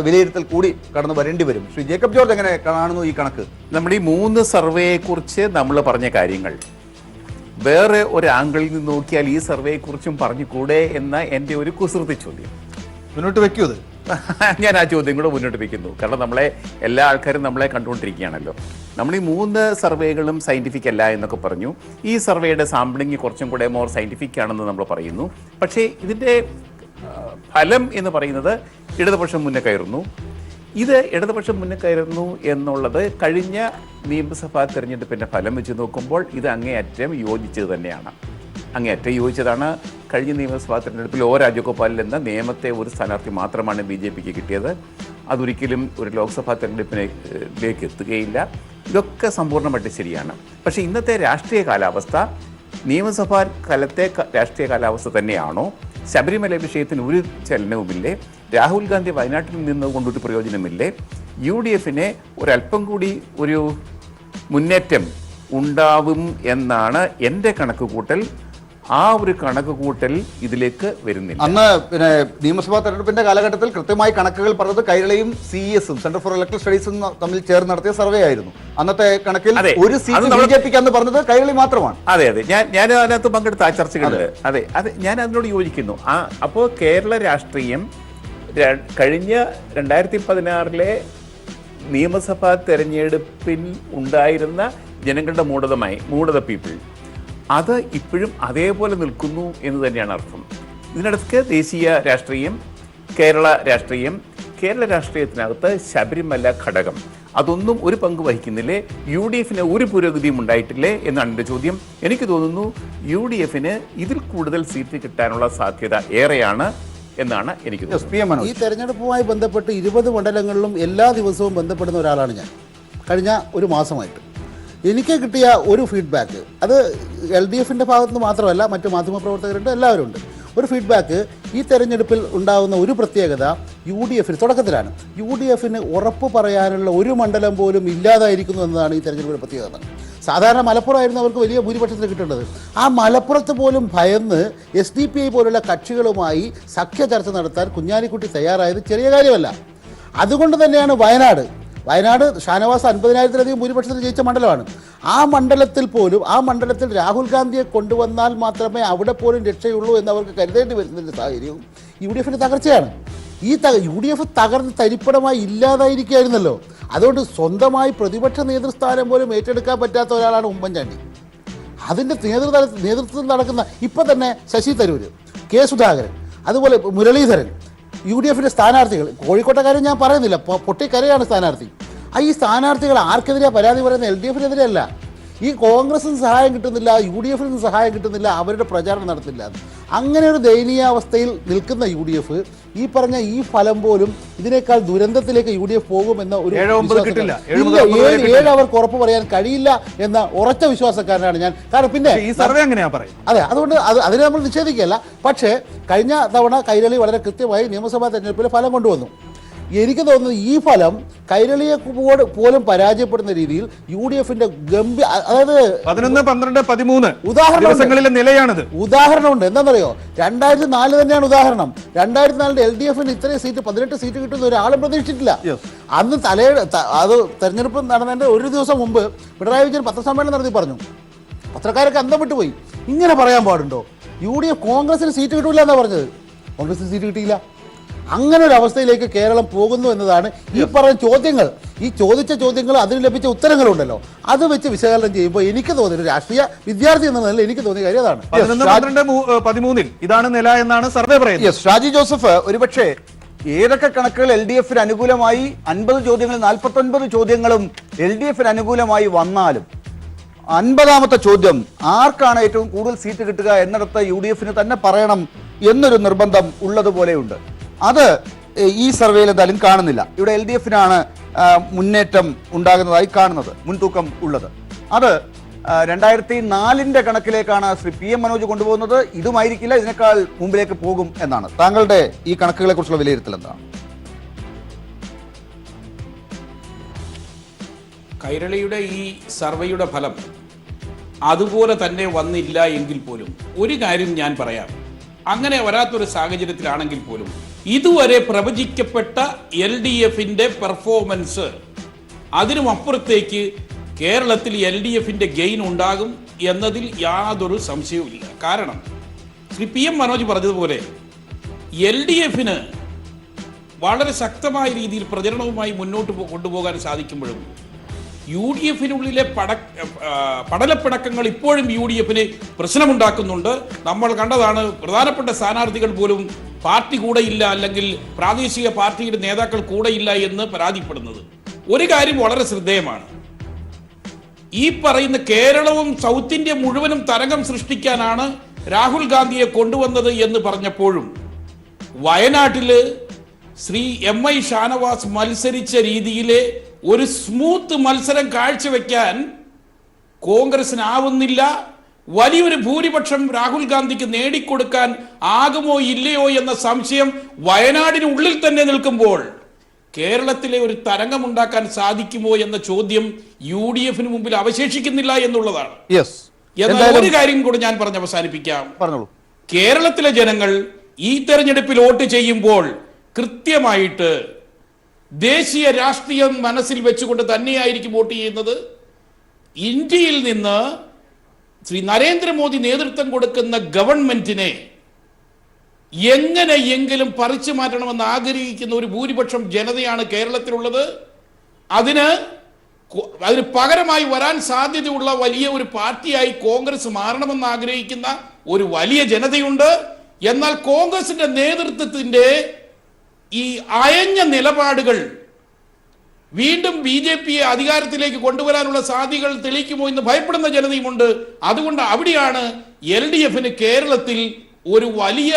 വിലയിരുത്തൽ കൂടി കടന്നു വരേണ്ടി വരും. ശ്രീ ജേക്കബ് ജോർജ് എങ്ങനെ കാണുന്നു ഈ കണക്ക്? നമ്മൾ ഈ 3 സർവേയെക്കുറിച്ച് നമ്മൾ പറഞ്ഞ കാര്യങ്ങൾ വേറെ ഒരു ആംഗിളിൽ നിന്ന് നോക്കിയാൽ ഈ സർവേയെക്കുറിച്ചും പറഞ്ഞുകൂടെ എന്ന എൻ്റെ ഒരു കുസൃതി ചോദ്യം മുന്നോട്ട് വെക്കൂ. ഞാൻ ആ ചോദ്യം കൂടെ മുന്നോട്ട് വയ്ക്കുന്നു. കാരണം എല്ലാ ആൾക്കാരും നമ്മളെ കണ്ടുകൊണ്ടിരിക്കുകയാണല്ലോ. നമ്മൾ ഈ 3 സർവേകളും സയന്റിഫിക് അല്ല എന്നൊക്കെ പറഞ്ഞു. ഈ സർവേയുടെ സാമ്പിളിംഗ് കുറച്ചും കൂടെ മോർ സയന്റിഫിക് ആണെന്ന് നമ്മൾ പറയുന്നു. പക്ഷേ ഇതിൻ്റെ ഫലം എന്ന് പറയുന്നത് ഇടതുപക്ഷം മുന്നേ കയറുന്നു. ഇത് ഇടതുപക്ഷം മുന്നേ കയറുന്നു എന്നുള്ളത് കഴിഞ്ഞ നിയമസഭാ തെരഞ്ഞെടുപ്പിൻ്റെ ഫലം വെച്ച് നോക്കുമ്പോൾ ഇത് അങ്ങേയറ്റം യോജിച്ചത് തന്നെയാണ്. അങ്ങേയറ്റം യോജിച്ചതാണ്. കഴിഞ്ഞ നിയമസഭാ തെരഞ്ഞെടുപ്പിൽ രാജഗോപാലിൽ എന്ന നിയമത്തെ ഒരു സ്ഥാനാർത്ഥി മാത്രമാണ് BJPക്ക് കിട്ടിയത്. അതൊരിക്കലും ഒരു ലോക്സഭാ തെരഞ്ഞെടുപ്പിലേക്ക് എത്തുകയില്ല. ഇതൊക്കെ സമ്പൂർണ്ണമായിട്ട് ശരിയാണ്. പക്ഷേ ഇന്നത്തെ രാഷ്ട്രീയ കാലാവസ്ഥ നിയമസഭാ കാലത്തെ രാഷ്ട്രീയ കാലാവസ്ഥ തന്നെയാണോ? ശബരിമല വിഷയത്തിന് ഒരു ചലനവുമില്ലേ? രാഹുൽ ഗാന്ധി വയനാട്ടിൽ നിന്നുകൊണ്ടൊരു പ്രയോജനമില്ലേ? UDFന് ഒരല്പം കൂടി ഒരു മുന്നേറ്റം ഉണ്ടാവും എന്നാണ് എൻ്റെ കണക്കുകൂട്ടൽ. ആ ഒരു കണക്കുകൂട്ടൽ ഇതിലേക്ക് വരുന്നില്ല. അന്ന് പിന്നെ നിയമസഭാ തെരഞ്ഞെടുപ്പിന്റെ കാലഘട്ടത്തിൽ കൃത്യമായി കണക്കുകൾ പറഞ്ഞത് കൈരളിയും CESഉം സെന്റർ ഫോർ ഇലക്ട്രൽ സ്റ്റഡീസും തമ്മിൽ ചേർന്ന് നടത്തിയ സർവേ ആയിരുന്നു. അന്നത്തെ കണക്കിൽ ഒരു സീറ്റ് BJPക്ക് അന്ന് പറഞ്ഞത് കൈരളി മാത്രമാണ്. അതെ, ഞാൻ അതിനകത്ത് പങ്കെടുത്ത ആ ചർച്ചകളിൽ ഞാൻ അതിനോട് യോജിക്കുന്നു. അപ്പോൾ കേരള രാഷ്ട്രീയം കഴിഞ്ഞ 2016 നിയമസഭാ തെരഞ്ഞെടുപ്പിൽ ഉണ്ടായിരുന്ന ജനങ്ങളുടെ മൂഢത പീപ്പിൾ അത് ഇപ്പോഴും അതേപോലെ നിൽക്കുന്നു എന്ന് തന്നെയാണ് അർത്ഥം. ഇതിനിടയ്ക്ക് ദേശീയ രാഷ്ട്രീയം, കേരള രാഷ്ട്രീയത്തിനകത്ത് ശബരിമല ഘടകം അതൊന്നും ഒരു പങ്ക് വഹിക്കുന്നില്ലേ? UDF ഒരു പുരോഗതിയും ഉണ്ടായിട്ടില്ലേ എന്നാണ് എൻ്റെ ചോദ്യം. എനിക്ക് തോന്നുന്നു UDF ഇതിൽ കൂടുതൽ സീറ്റ് കിട്ടാനുള്ള സാധ്യത ഏറെയാണ് എന്നാണ് എനിക്ക് തോന്നുന്നത്. ഈ തെരഞ്ഞെടുപ്പുമായി ബന്ധപ്പെട്ട് 20 മണ്ഡലങ്ങളിലും എല്ലാ ദിവസവും ബന്ധപ്പെടുന്ന ഒരാളാണ് ഞാൻ കഴിഞ്ഞ ഒരു മാസമായിട്ട്. എനിക്ക് കിട്ടിയ ഒരു ഫീഡ്ബാക്ക്, അത് LDF ഭാഗത്ത് നിന്ന് മാത്രമല്ല, മറ്റു മാധ്യമപ്രവർത്തകരുണ്ട്, എല്ലാവരും ഉണ്ട്. ഒരു ഫീഡ്ബാക്ക്, ഈ തെരഞ്ഞെടുപ്പിൽ ഉണ്ടാകുന്ന ഒരു പ്രത്യേകത UDF തുടക്കത്തിലാണ് UDF ഉറപ്പ് പറയാനുള്ള ഒരു മണ്ഡലം പോലും ഇല്ലാതായിരിക്കുന്നു എന്നതാണ് ഈ തെരഞ്ഞെടുപ്പിൻ്റെ പ്രത്യേകത. സാധാരണ മലപ്പുറമായിരുന്നു അവർക്ക് വലിയ ഭൂരിപക്ഷത്തിൽ കിട്ടേണ്ടത്. ആ മലപ്പുറത്ത് പോലും ഭയന്ന് SDPI പോലുള്ള കക്ഷികളുമായി സഖ്യ ചർച്ച നടത്താൻ കുഞ്ഞാലിക്കുട്ടി തയ്യാറായത് ചെറിയ കാര്യമല്ല. അതുകൊണ്ട് തന്നെയാണ് വയനാട് ഷാനവാസ് 50,000-ലധികം ഭൂരിപക്ഷത്തിൽ ജയിച്ച മണ്ഡലമാണ്. ആ മണ്ഡലത്തിൽ രാഹുൽ ഗാന്ധിയെ കൊണ്ടുവന്നാൽ മാത്രമേ അവിടെ പോലും രക്ഷയുള്ളൂ എന്ന് അവർക്ക് കരുതേണ്ടി വരുന്നതിൻ്റെ സാഹചര്യവും UDF തകർച്ചയാണ്. UDF തകർന്ന് തരിപ്പണമായി ഇല്ലാതായിരിക്കുകയായിരുന്നല്ലോ. അതുകൊണ്ട് സ്വന്തമായി പ്രതിപക്ഷ നേതൃസ്ഥാനം പോലും ഏറ്റെടുക്കാൻ പറ്റാത്ത ഒരാളാണ് ഉമ്മൻചാണ്ടി. അതിൻ്റെ നേതൃത്വത്തിൽ നടക്കുന്ന ഇപ്പം തന്നെ ശശി തരൂർ, കെ സുധാകരൻ, അതുപോലെ മുരളീധരൻ, UDF സ്ഥാനാർത്ഥികൾ, കോഴിക്കോട്ടെക്കാരും ഞാൻ പറയുന്നില്ല, പൊട്ടിക്കരയാണ് സ്ഥാനാർത്ഥി. ഈ സ്ഥാനാർത്ഥികൾ ആർക്കെതിരെയാണ് പരാതി പറയുന്നത്? LDF അല്ല. ഈ കോൺഗ്രസിന് സഹായം കിട്ടുന്നില്ല, UDF സഹായം കിട്ടുന്നില്ല, അവരുടെ പ്രചാരണം നടത്തില്ല. അങ്ങനെ ഒരു ദയനീയാവസ്ഥയിൽ നിൽക്കുന്ന UDF ഈ പറഞ്ഞ ഈ ഫലം പോലും ഇതിനേക്കാൾ ദുരന്തത്തിലേക്ക് UDF പോകുമെന്ന ഒരു 7 അവർക്ക് ഉറപ്പ് പറയാൻ കഴിയില്ല എന്ന ഉറച്ച വിശ്വാസക്കാരനാണ് ഞാൻ. കാരണം പിന്നെ ഈ സർവേ അങ്ങനെയാ പറയും. അതെ, അതുകൊണ്ട് അതിനെ നമ്മൾ നിഷേധിക്കുകയല്ല. പക്ഷേ കഴിഞ്ഞ തവണ കൈരളി വളരെ കൃത്യമായി നിയമസഭാ തെരഞ്ഞെടുപ്പിൽ ഫലം കൊണ്ടുവന്നു. എനിക്ക് തോന്നുന്നത് ഈ ഫലം കൈരളിയെ പോലും പരാജയപ്പെടുന്ന രീതിയിൽ UDF അതായത് 11, 12, 13 ഉദാഹരണങ്ങളിലെ നിലയാണിത്. ഉദാഹരണമുണ്ട്. എന്താണെന്നറിയോ? 2004 തന്നെയാണ് ഉദാഹരണം. 2004 LDF ഇത്രയും സീറ്റ് 18 സീറ്റ് കിട്ടുന്ന ഒരാളും പ്രതീക്ഷിച്ചിട്ടില്ല. അന്ന് അത് തെരഞ്ഞെടുപ്പ് നടന്നതിന്റെ ഒരു ദിവസം മുമ്പ് പിണറായി വിജയൻ പത്രസമ്മേളനം നടത്തി പറഞ്ഞു. പത്രക്കാരൊക്കെ അന്തം വിട്ടുപോയി. ഇങ്ങനെ പറയാൻ പാടുണ്ടോ? UDF കോൺഗ്രസിന് സീറ്റ് കിട്ടില്ല എന്നാണ് പറഞ്ഞത്. കോൺഗ്രസിന് സീറ്റ് കിട്ടിയില്ല. അങ്ങനെ ഒരു അവസ്ഥയിലേക്ക് കേരളം പോകുന്നു എന്നതാണ് ഈ പറഞ്ഞ ചോദ്യങ്ങൾ. ഈ ചോദിച്ച ചോദ്യങ്ങൾ, അതിന് ലഭിച്ച ഉത്തരങ്ങളുണ്ടല്ലോ, അത് വെച്ച് വിശകലനം ചെയ്യുമ്പോൾ എനിക്ക് തോന്നിയ ഒരു രാഷ്ട്രീയ വിദ്യാർത്ഥി എന്ന നിലയിൽ എനിക്ക് തോന്നിയ കാര്യം അതാണ്. 13 ഇതാണ് നില എന്നാണ് സർവേ പറയുന്നത്. ഷാജി ജോസഫ്, ഒരുപക്ഷെ ഏതൊക്കെ കണക്കുകൾ LDF അനുകൂലമായി 50 ചോദ്യങ്ങളിൽ 49 ചോദ്യങ്ങളും LDF അനുകൂലമായി വന്നാലും 50ാമത്തെ ചോദ്യം ആർക്കാണ് ഏറ്റവും കൂടുതൽ സീറ്റ് കിട്ടുക എന്നിടത്ത് UDF തന്നെ പറയണം എന്നൊരു നിർബന്ധം ഉള്ളതുപോലെയുണ്ട്. അത് ഈ സർവേയിൽ എന്തായാലും കാണുന്നില്ല. ഇവിടെ LDF മുന്നേറ്റം ഉണ്ടാകുന്നതായി കാണുന്നത്, മുൻതൂക്കം ഉള്ളത്. അത് 2004 കണക്കിലേക്കാണ് ശ്രീ PM മനോജ് കൊണ്ടുപോകുന്നത്. ഇതുമായിരിക്കില്ല, ഇതിനേക്കാൾ മുമ്പിലേക്ക് പോകും എന്നാണ്. താങ്കളുടെ ഈ കണക്കുകളെ കുറിച്ചുള്ള വിലയിരുത്തൽ എന്താണ്? കൈരളിയുടെ ഈ സർവേയുടെ ഫലം അതുപോലെ തന്നെ വന്നില്ല എങ്കിൽ പോലും ഒരു കാര്യം ഞാൻ പറയാം. അങ്ങനെ വരാത്തൊരു സാഹചര്യത്തിലാണെങ്കിൽ പോലും ഇതുവരെ പ്രവചിക്കപ്പെട്ട LDF പെർഫോമൻസ് അതിനും അപ്പുറത്തേക്ക് കേരളത്തിൽ LDF ഗെയിൻ ഉണ്ടാകും എന്നതിൽ യാതൊരു സംശയവുമില്ല. കാരണം ശ്രീ PM മനോജ് പറഞ്ഞതുപോലെ LDF വളരെ ശക്തമായ രീതിയിൽ പ്രചരണവുമായി മുന്നോട്ട് കൊണ്ടുപോകാൻ സാധിക്കുമ്പോഴും UDF പടലപ്പിണക്കങ്ങൾ ഇപ്പോഴും UDF പ്രശ്നമുണ്ടാക്കുന്നുണ്ട്. നമ്മൾ കണ്ടതാണ്, പ്രധാനപ്പെട്ട സ്ഥാനാർത്ഥികൾ പോലും പാർട്ടി കൂടെയില്ല, അല്ലെങ്കിൽ പ്രാദേശിക പാർട്ടിയുടെ നേതാക്കൾ കൂടെയില്ല എന്ന് പരാതിപ്പെടുന്നത്. ഒരു കാര്യം വളരെ ശ്രദ്ധേയമാണ്. ഈ പറയുന്ന കേരളവും സൗത്ത് ഇന്ത്യ മുഴുവനും തരംഗം സൃഷ്ടിക്കാനാണ് രാഹുൽ ഗാന്ധിയെ കൊണ്ടുവന്നത് എന്ന് പറഞ്ഞപ്പോഴും വയനാട്ടില് ശ്രീ MI ഷാനവാസ് മത്സരിച്ച രീതിയിലെ ഒരു സ്മൂത്ത് മത്സരം കാഴ്ചവെക്കാൻ കോൺഗ്രസിനാവുന്നില്ല. വലിയൊരു ഭൂരിപക്ഷം രാഹുൽ ഗാന്ധിക്ക് നേടിക്കൊടുക്കാൻ ആകുമോ ഇല്ലയോ എന്ന സംശയം വയനാടിനുള്ളിൽ തന്നെ നിൽക്കുമ്പോൾ കേരളത്തിലെ ഒരു തരംഗമുണ്ടാക്കാൻ സാധിക്കുമോ എന്ന ചോദ്യം UDF മുമ്പിൽ അവശേഷിക്കുന്നില്ല എന്നുള്ളതാണ്. എന്നാൽ ഒരു കാര്യം കൂടെ ഞാൻ പറഞ്ഞ് അവസാനിപ്പിക്കാം. കേരളത്തിലെ ജനങ്ങൾ ഈ തെരഞ്ഞെടുപ്പിൽ വോട്ട് ചെയ്യുമ്പോൾ കൃത്യമായിട്ട് ദേശീയ രാഷ്ട്രീയം മനസ്സിൽ വെച്ചുകൊണ്ട് തന്നെയായിരിക്കും വോട്ട് ചെയ്യുന്നത്. ഇന്ത്യയിൽ നിന്ന് ശ്രീ നരേന്ദ്രമോദി നേതൃത്വം കൊടുക്കുന്ന ഗവൺമെന്റിനെ എങ്ങനെയെങ്കിലും പറിച്ചു മാറ്റണമെന്ന് ആഗ്രഹിക്കുന്ന ഒരു ഭൂരിപക്ഷം ജനതയാണ് കേരളത്തിലുള്ളത്. അതിന് പകരമായി വരാൻ സാധ്യതയുള്ള വലിയ ഒരു പാർട്ടിയായി കോൺഗ്രസ് മാറണമെന്ന് ആഗ്രഹിക്കുന്ന ഒരു വലിയ ജനതയുണ്ട്. എന്നാൽ കോൺഗ്രസിന്റെ നേതൃത്വത്തിന്റെ ഈ അയഞ്ഞ നിലപാടുകൾ വീണ്ടും BJPയെ അധികാരത്തിലേക്ക് കൊണ്ടുവരാനുള്ള സാധ്യതകൾ തെളിയിക്കുമോ എന്ന് ഭയപ്പെടുന്ന ജനതയുമുണ്ട്. അതുകൊണ്ട് അവിടെയാണ് LDFന് കേരളത്തിൽ ഒരു വലിയ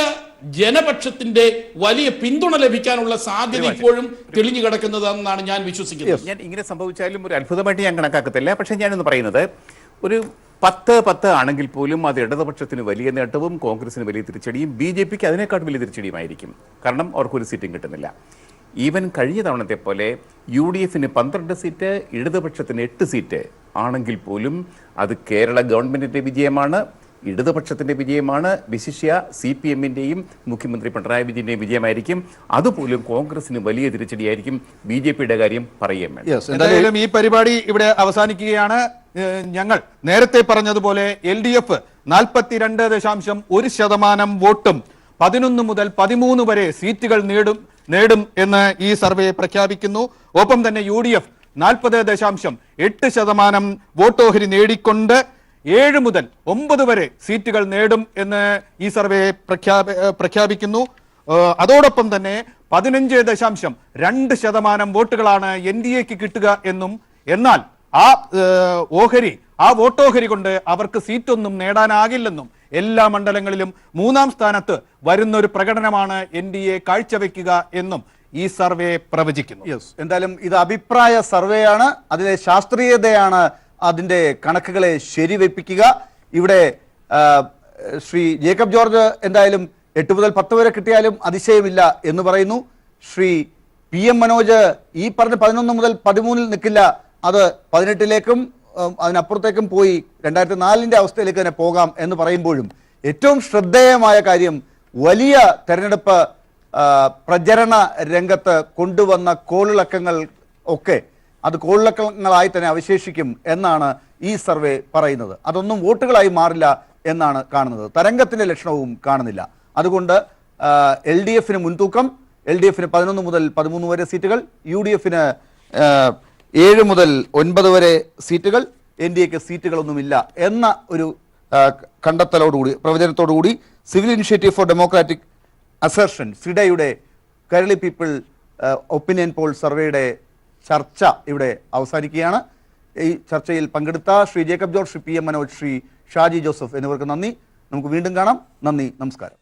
ജനപക്ഷത്തിന്റെ വലിയ പിന്തുണ ലഭിക്കാനുള്ള സാധ്യത ഇപ്പോഴും തെളിഞ്ഞു കിടക്കുന്നതെന്നാണ് ഞാൻ വിശ്വസിക്കുന്നത്. ഞാൻ ഇങ്ങനെ സംഭവിച്ചാലും ഒരു അത്ഭുതമായിട്ട് ഞാൻ കണക്കാക്കത്തില്ല. പക്ഷെ ഞാനൊന്ന് പറയുന്നത്, ഒരു 10-10 ആണെങ്കിൽ പോലും അത് ഇടതുപക്ഷത്തിന് വലിയ നേട്ടവും കോൺഗ്രസിന് വലിയ തിരിച്ചടിയും BJPക്ക് അതിനേക്കാൾ വലിയ തിരിച്ചടിയുമായിരിക്കും. കാരണം അവർക്കൊരു സീറ്റും കിട്ടുന്നില്ല. ഈവൻ കഴിഞ്ഞ തവണത്തെ പോലെ UDFന് 12 സീറ്റ്, ഇടതുപക്ഷത്തിന് 8 സീറ്റ് ആണെങ്കിൽ പോലും അത് കേരള ഗവൺമെന്റിന്റെ വിജയമാണ്, ഇടതുപക്ഷത്തിന്റെ വിജയമാണ്, വിശിഷ്യ CPMന്റെയും മുഖ്യമന്ത്രി പിണറായി വിജയന്റെയും വിജയമായിരിക്കും. അതുപോലും കോൺഗ്രസിന് വലിയ തിരിച്ചടിയായിരിക്കും. BJPയുടെ കാര്യം പറയുകയും വേണം. എന്തായാലും ഈ പരിപാടി ഇവിടെ അവസാനിക്കുകയാണ്. ഞങ്ങൾ നേരത്തെ പറഞ്ഞതുപോലെ LDF 42.1% വോട്ടും 11 മുതൽ 13 വരെ സീറ്റുകൾ നേടും എന്ന് ഈ സർവേ പ്രഖ്യാപിക്കുന്നു. ഒപ്പം തന്നെ UDF 40.8% വോട്ടോഹരി നേടിക്കൊണ്ട് 7 മുതൽ 9 വരെ സീറ്റുകൾ നേടും എന്ന് ഈ സർവേ പ്രഖ്യാപിക്കുന്നു. അതോടൊപ്പം തന്നെ 15.2% വോട്ടുകളാണ് NDAക്ക് കിട്ടുക എന്നും, എന്നാൽ ആ വോട്ടോഹരി കൊണ്ട് അവർക്ക് സീറ്റൊന്നും നേടാനാകില്ലെന്നും, എല്ലാ മണ്ഡലങ്ങളിലും 3-ാം സ്ഥാനത്ത് വരുന്ന ഒരു പ്രകടനമാണ് NDA കാഴ്ചവെക്കുക എന്നും ഈ സർവേ പ്രവചിക്കുന്നു. എന്തായാലും ഇത് അഭിപ്രായ സർവേയാണ്, അതിലെ ശാസ്ത്രീയതയാണ് അതിന്റെ കണക്കുകളെ ശരിവെപ്പിക്കുക. ഇവിടെ ശ്രീ ജേക്കബ് ജോർജ് എന്തായാലും 8 മുതൽ 10 വരെ കിട്ടിയാലും അതിശയമില്ല എന്ന് പറയുന്നു. ശ്രീ PM മനോജ് ഈ പറഞ്ഞ 11 മുതൽ 13 നിൽക്കില്ല, അത് 18ലേക്കും അതിനപ്പുറത്തേക്കും പോയി 2004 അവസ്ഥയിലേക്ക് തന്നെ പോകാം എന്ന് പറയുമ്പോഴും ഏറ്റവും ശ്രദ്ധേയമായ കാര്യം വലിയ തെരഞ്ഞെടുപ്പ് പ്രചരണ രംഗത്ത് കൊണ്ടുവന്ന കോളിളക്കങ്ങൾ ഒക്കെ അത് കോളിളക്കങ്ങളായി തന്നെ അവശേഷിക്കും എന്നാണ് ഈ സർവേ പറയുന്നത്. അതൊന്നും വോട്ടുകളായി മാറില്ല എന്നാണ് കാണുന്നത്. തരംഗത്തിന്റെ ലക്ഷണവും കാണുന്നില്ല. അതുകൊണ്ട് LDFന് മുൻതൂക്കം, LDFന് 11 മുതൽ 13 വരെ സീറ്റുകൾ, UDFന് 7 മുതൽ 9 വരെ സീറ്റുകൾ, NDAക്ക് സീറ്റുകളൊന്നുമില്ല എന്ന ഒരു കണ്ടെത്തലോടുകൂടി, പ്രവചനത്തോടുകൂടി civil initiative for democratic assertion സിഡയുടെ കേരളി പീപ്പിൾ ഒപ്പീനിയൻ പോൾ സർവേയുടെ ചർച്ച ഇവിടെ അവസാനിക്കുകയാണ്. ഈ ചർച്ചയിൽ പങ്കെടുത്ത ശ്രീ ജേക്കബ് ജോർജ്, ശ്രീ PM മനോജ്, ശ്രീ ഷാജി ജോസഫ് എന്നിവർക്ക് നന്ദി. നമുക്ക് വീണ്ടും കാണാം. നന്ദി, നമസ്കാരം.